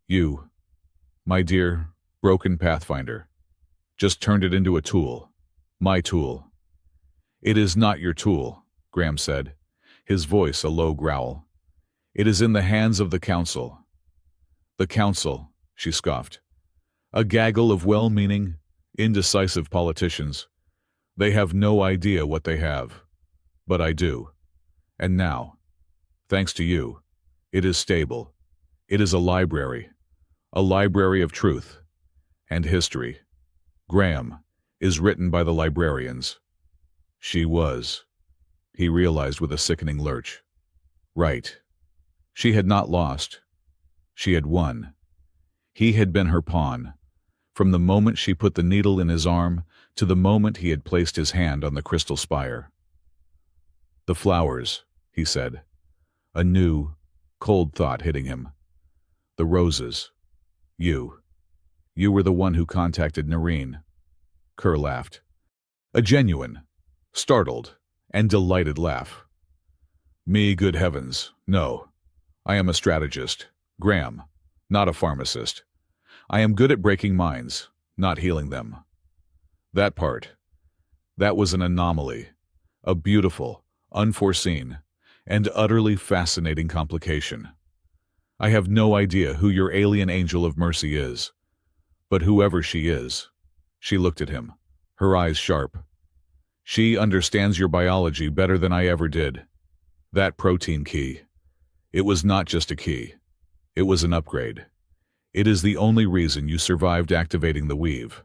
You, my dear, broken Pathfinder, just turned it into a tool. My tool. It is not your tool, Graham said, his voice a low growl. It is in the hands of the council. The council, she scoffed. A gaggle of well-meaning, indecisive politicians. They have no idea what they have. But I do. And now, thanks to you, it is stable. It is a library of truth and history. Graham is written by the librarians. She was, he realized with a sickening lurch. Right. She had not lost. She had won. He had been her pawn, from the moment she put the needle in his arm to the moment he had placed his hand on the crystal spire. The flowers, he said, a new, cold thought hitting him. The roses. You. You were the one who contacted Noreen. Kerr laughed. A genuine, startled, and delighted laugh. Me, good heavens, no. I am a strategist, Graham, not a pharmacist. I am good at breaking minds, not healing them. That part, that was an anomaly, a beautiful, unforeseen, and utterly fascinating complication. I have no idea who your alien angel of mercy is, but whoever she is, she looked at him, her eyes sharp. She understands your biology better than I ever did. That protein key, it was not just a key, it was an upgrade. It is the only reason you survived activating the weave,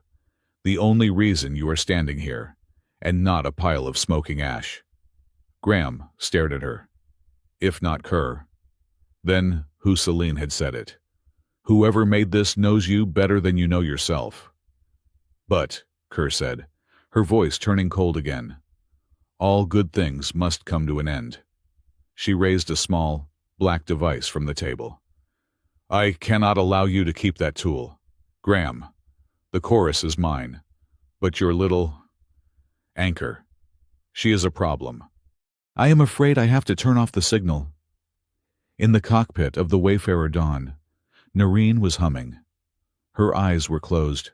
the only reason you are standing here, and not a pile of smoking ash. Graham stared at her. If not Kerr, then who Celine had said it. Whoever made this knows you better than you know yourself. But, Kerr said, her voice turning cold again, all good things must come to an end. She raised a small, black device from the table. I cannot allow you to keep that tool. Graham, the chorus is mine, but your little anchor, she is a problem. I am afraid I have to turn off the signal. In the cockpit of the Wayfarer Dawn, Noreen was humming. Her eyes were closed,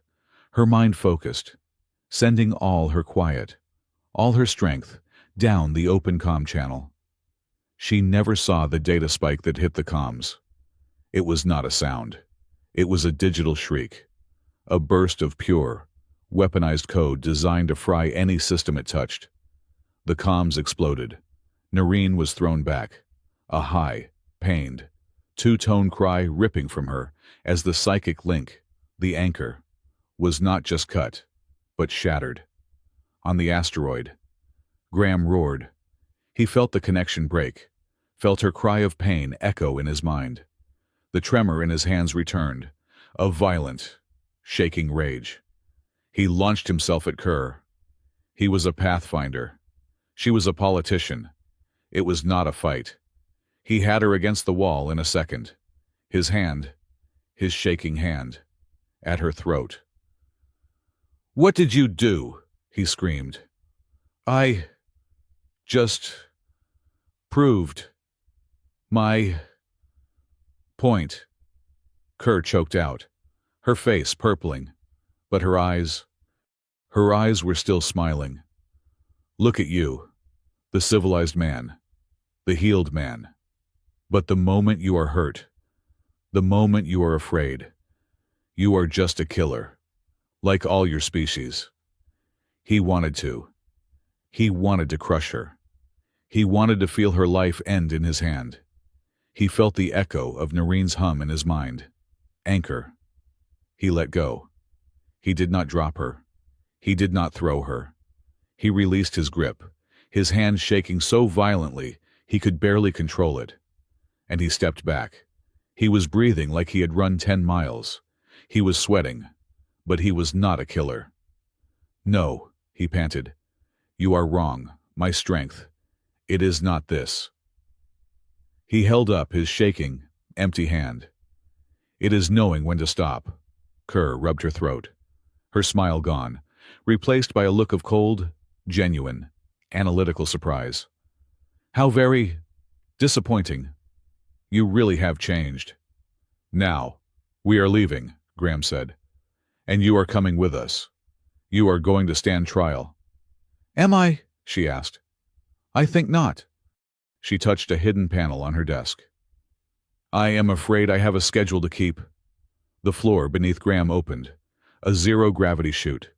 her mind focused, sending all her quiet, all her strength, down the open comm channel. She never saw the data spike that hit the comms. It was not a sound. It was a digital shriek, a burst of pure, weaponized code designed to fry any system it touched. The comms exploded. Noreen was thrown back, a high, pained, two-tone cry ripping from her as the psychic link, the anchor, was not just cut, but shattered. On the asteroid, Graham roared. He felt the connection break, felt her cry of pain echo in his mind. The tremor in his hands returned, a violent, shaking rage. He launched himself at Kerr. He was a pathfinder. She was a politician. It was not a fight. He had her against the wall in a second. His hand, his shaking hand, at her throat. "What did you do?" he screamed. "I just proved my point," Kerr choked out, her face purpling, but her eyes were still smiling. "Look at you, the civilized man, the healed man. But the moment you are hurt, the moment you are afraid, you are just a killer, like all your species." He wanted to crush her. He wanted to feel her life end in his hand. He felt the echo of Noreen's hum in his mind. Anchor. He let go. He did not drop her. He did not throw her. He released his grip, his hand shaking so violently he could barely control it. And he stepped back. He was breathing like he had run 10 miles. He was sweating, but he was not a killer. "No," he panted. "You are wrong, my strength. It is not this." He held up his shaking, empty hand. "It is knowing when to stop." Kerr rubbed her throat. Her smile gone, replaced by a look of cold, genuine, analytical surprise. "How very disappointing. You really have changed." "Now, we are leaving," Graham said. "And you are coming with us. You are going to stand trial." "Am I?" she asked. "I think not." She touched a hidden panel on her desk. "I am afraid I have a schedule to keep." The floor beneath Graham opened, a zero-gravity chute.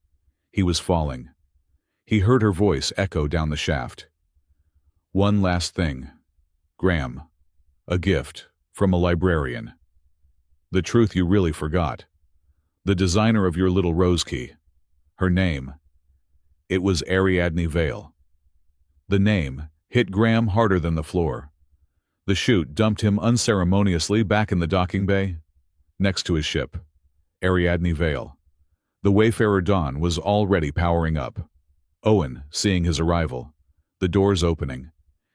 He was falling. He heard her voice echo down the shaft. "One last thing. Graham. A gift from a librarian. The truth you really forgot. The designer of your little rose key. Her name. It was Ariadne Vale." The name hit Graham harder than the floor. The chute dumped him unceremoniously back in the docking bay, next to his ship. Ariadne Vale. The Wayfarer Dawn was already powering up. Owen, seeing his arrival, the doors opening.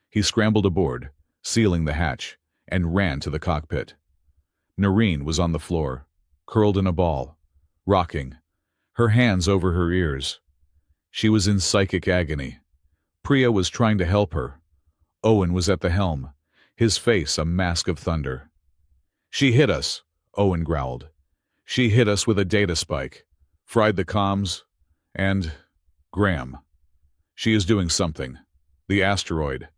He scrambled aboard, sealing the hatch, and ran to the cockpit. Noreen was on the floor, curled in a ball, rocking, her hands over her ears. She was in psychic agony. Priya was trying to help her. Owen was at the helm, his face a mask of thunder. "She hit us," Owen growled. "She hit us with a data spike, fried the comms, and... Graham. She is doing something. The asteroid.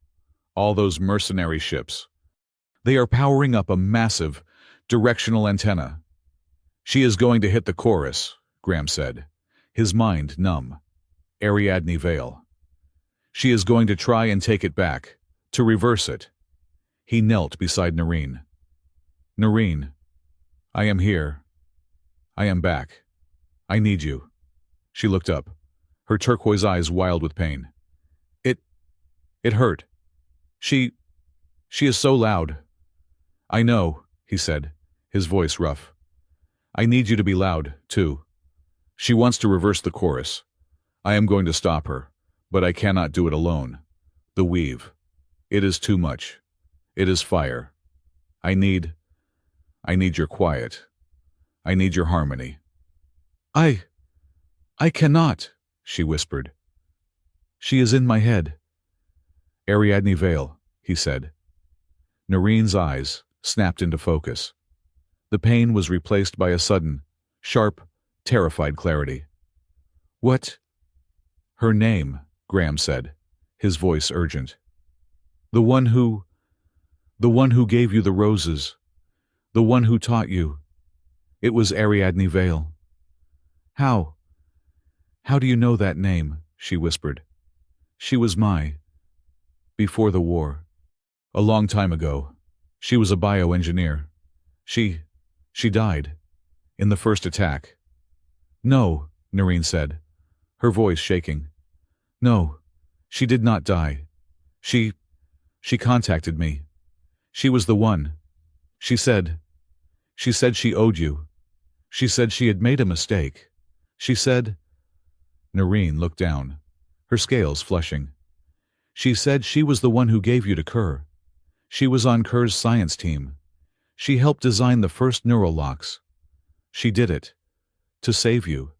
All those mercenary ships. They are powering up a massive, directional antenna." "She is going to hit the chorus," Graham said, his mind numb. "Ariadne Vale. She is going to try and take it back, to reverse it." He knelt beside Noreen. "Noreen, I am here. I am back. I need you." She looked up, her turquoise eyes wild with pain. It hurt. She is so loud." "I know," he said, his voice rough. "I need you to be loud, too. She wants to reverse the chorus. I am going to stop her, but I cannot do it alone. The weave. It is too much. It is fire. I need your quiet. I need your harmony." I cannot," she whispered. "She is in my head." "Ariadne Vale," he said. Noreen's eyes snapped into focus. The pain was replaced by a sudden, sharp, terrified clarity. "What?" "Her name," Graham said, his voice urgent. The one who gave you the roses. The one who taught you. It was Ariadne Vale." How do you know that name?" she whispered. "She was before the war. A long time ago. She was a bioengineer. She died. In the first attack." "No," Noreen said, her voice shaking. "No, she did not die. She contacted me. She was the one. She said she owed you. She said she had made a mistake. She said..." Noreen looked down, her scales flushing. She said she was the one who gave you to Kerr. She was on Kerr's science team. She helped design the first neural locks. She did it. To save you.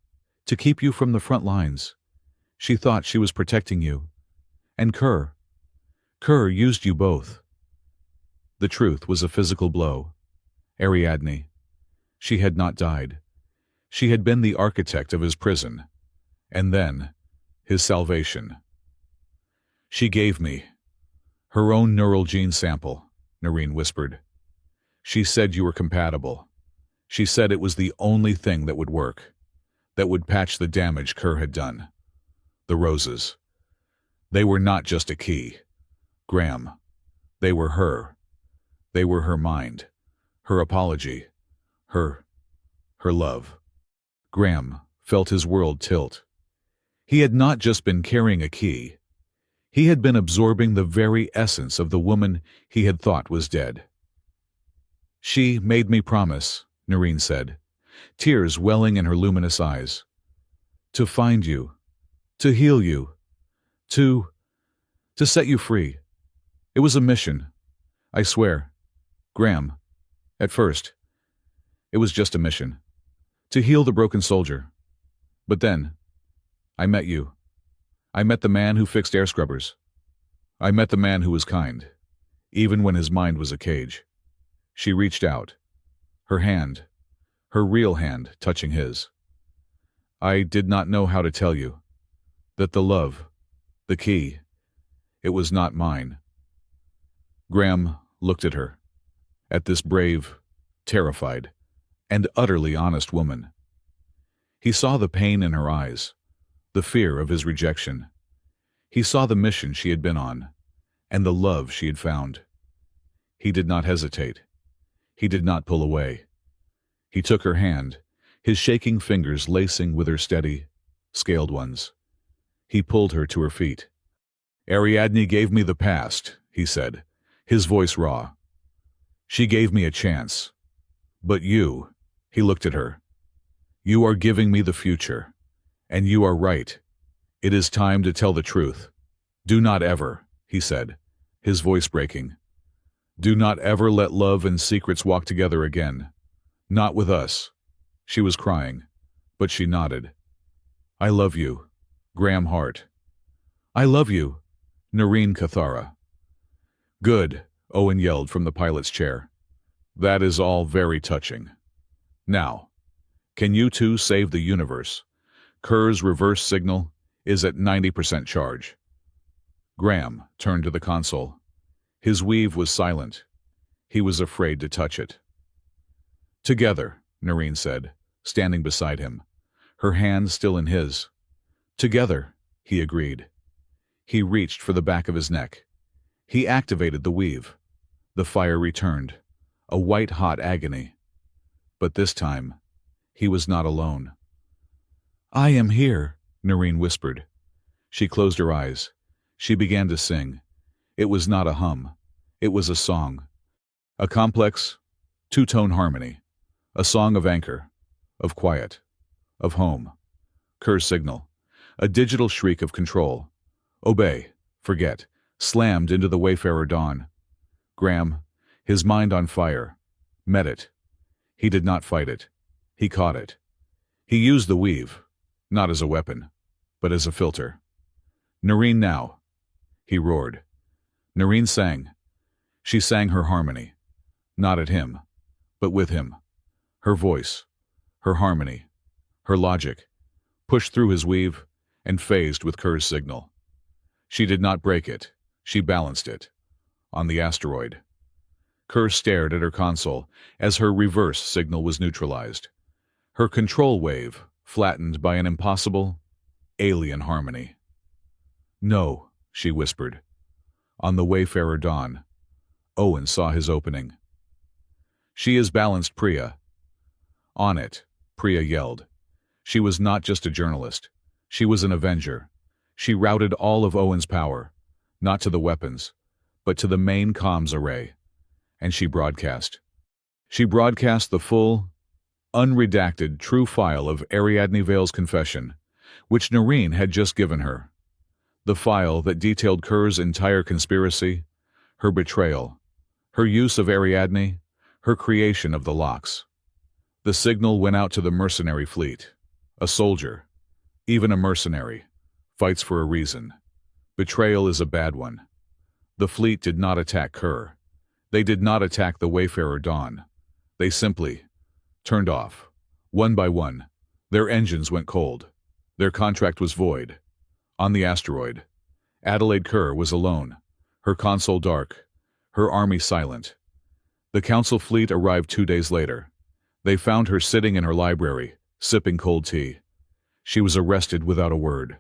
To keep you from the front lines. She thought she was protecting you. And Kerr used you both. The truth was a physical blow. Ariadne. She had not died. She had been the architect of his prison. And then, his salvation. She gave me her own neural gene sample, Noreen whispered. She said you were compatible. She said it was the only thing that would work, that would patch the damage Kerr had done. The roses. They were not just a key. Graham. They were her. They were her mind, her apology, her love. Graham felt his world tilt. He had not just been carrying a key. He had been absorbing the very essence of the woman he had thought was dead. She made me promise, Noreen said, tears welling in her luminous eyes. To find you. To heal you. To set you free. It was a mission. I swear. Graham. At first. It was just a mission. To heal the broken soldier. But then, I met you. I met the man who fixed air scrubbers. I met the man who was kind, even when his mind was a cage. She reached out, her hand, her real hand, touching his. I did not know how to tell you that the love, the key, it was not mine. Graham looked at her, at this brave, terrified, and utterly honest woman. He saw the pain in her eyes, the fear of his rejection. He saw the mission she had been on, and the love she had found. He did not hesitate. He did not pull away. He took her hand, his shaking fingers lacing with her steady, scaled ones. He pulled her to her feet. Ariadne gave me the past, he said, his voice raw. She gave me a chance. But you, he looked at her. You are giving me the future. And you are right. It is time to tell the truth. Do not ever, he said, his voice breaking. Do not ever let love and secrets walk together again. Not with us. She was crying, but she nodded. I love you, Graham Hart. I love you, Noreen Cathara. Good, Owen yelled from the pilot's chair. That is all very touching. Now, can you two save the universe? Kerr's reverse signal is at 90% charge. Graham turned to the console. His weave was silent. He was afraid to touch it. Together, Noreen said, standing beside him, her hand still in his. Together, he agreed. He reached for the back of his neck. He activated the weave. The fire returned, a white-hot agony. But this time, he was not alone. I am here, Noreen whispered. She closed her eyes. She began to sing. It was not a hum. It was a song. A complex, two-tone harmony. A song of anchor, of quiet, of home. Kerr's signal. A digital shriek of control. Obey, forget, slammed into the Wayfarer dawn. Graham, his mind on fire, met it. He did not fight it. He caught it. He used the weave, not as a weapon, but as a filter. Noreen now, he roared. Noreen sang. She sang her harmony, not at him, but with him. Her voice, her harmony, her logic, pushed through his weave and phased with Kerr's signal. She did not break it. She balanced it. On the asteroid. Kerr stared at her console as her reverse signal was neutralized. Her control wave flattened by an impossible, alien harmony. No, she whispered. On the Wayfarer dawn, Owen saw his opening. She is balanced, Priya. On it, Priya yelled. She was not just a journalist. She was an avenger. She routed all of Owen's power, not to the weapons, but to the main comms array. And she broadcast. She broadcast the full, unredacted, true file of Ariadne Vale's confession, which Noreen had just given her. The file that detailed Kerr's entire conspiracy, her betrayal, her use of Ariadne, her creation of the locks. The signal went out to the mercenary fleet. A soldier, even a mercenary, fights for a reason. Betrayal is a bad one. The fleet did not attack Kerr. They did not attack the Wayfarer Dawn. They simply turned off. One by one, their engines went cold. Their contract was void. On the asteroid, Adelaide Kerr was alone, her console dark, her army silent. The Council fleet arrived 2 days later. They found her sitting in her library, sipping cold tea. She was arrested without a word.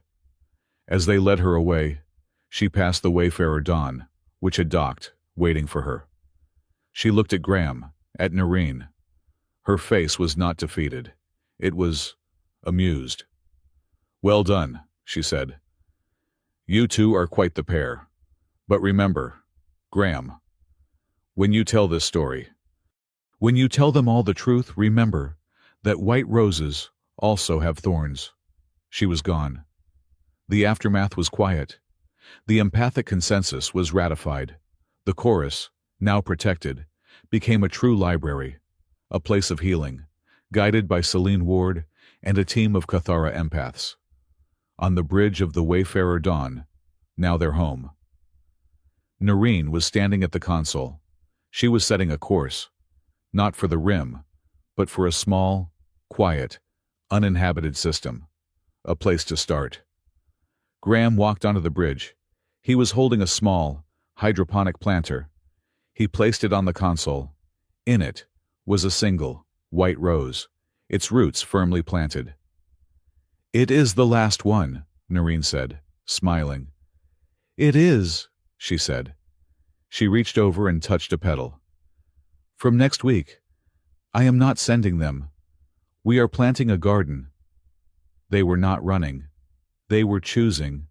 As they led her away, she passed the Wayfarer Dawn, which had docked, waiting for her. She looked at Graham, at Noreen. Her face was not defeated. It was amused. "Well done," she said. "You two are quite the pair. But remember, Graham, when you tell this story, when you tell them all the truth, remember that white roses also have thorns." She was gone. The aftermath was quiet. The empathic consensus was ratified. The chorus, now protected, became a true library, a place of healing, guided by Celine Ward and a team of Cathara empaths. On the bridge of the Wayfarer Dawn, now their home. Noreen was standing at the console. She was setting a course, not for the rim, but for a small, quiet, uninhabited system, a place to start. Graham walked onto the bridge. He was holding a small, hydroponic planter. He placed it on the console. In it was a single, white rose, its roots firmly planted. "It is the last one," Noreen said, smiling. "It is," she said. She reached over and touched a petal. "From next week, I am not sending them. We are planting a garden." They were not running. They were choosing.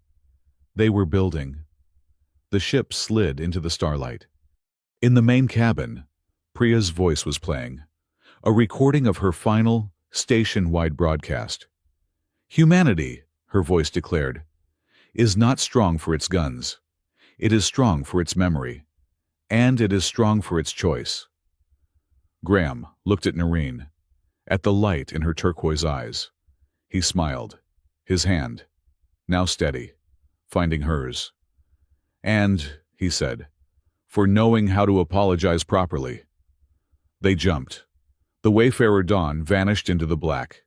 They were building. The ship slid into the starlight. In the main cabin, Priya's voice was playing, a recording of her final, station-wide broadcast. "Humanity," her voice declared, "is not strong for its guns. It is strong for its memory. And it is strong for its choice." Graham looked at Noreen, at the light in her turquoise eyes. He smiled, his hand, now steady, finding hers. "And," he said, "for knowing how to apologize properly." They jumped. The Wayfarer Dawn vanished into the black,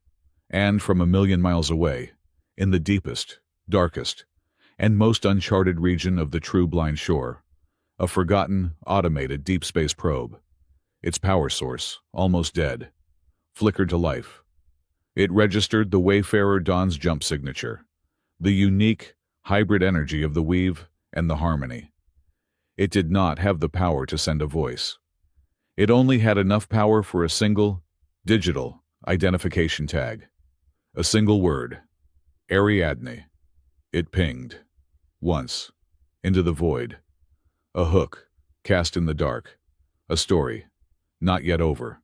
and from 1,000,000 miles away, in the deepest, darkest, and most uncharted region of the true blind shore, a forgotten, automated deep space probe, its power source, almost dead, flickered to life. It registered the Wayfarer Dawn's jump signature, the unique, hybrid energy of the weave and the harmony. It did not have the power to send a voice. It only had enough power for a single, digital, identification tag. A single word. Ariadne. It pinged. Once. Into the void. A hook, cast in the dark. A story, not yet over.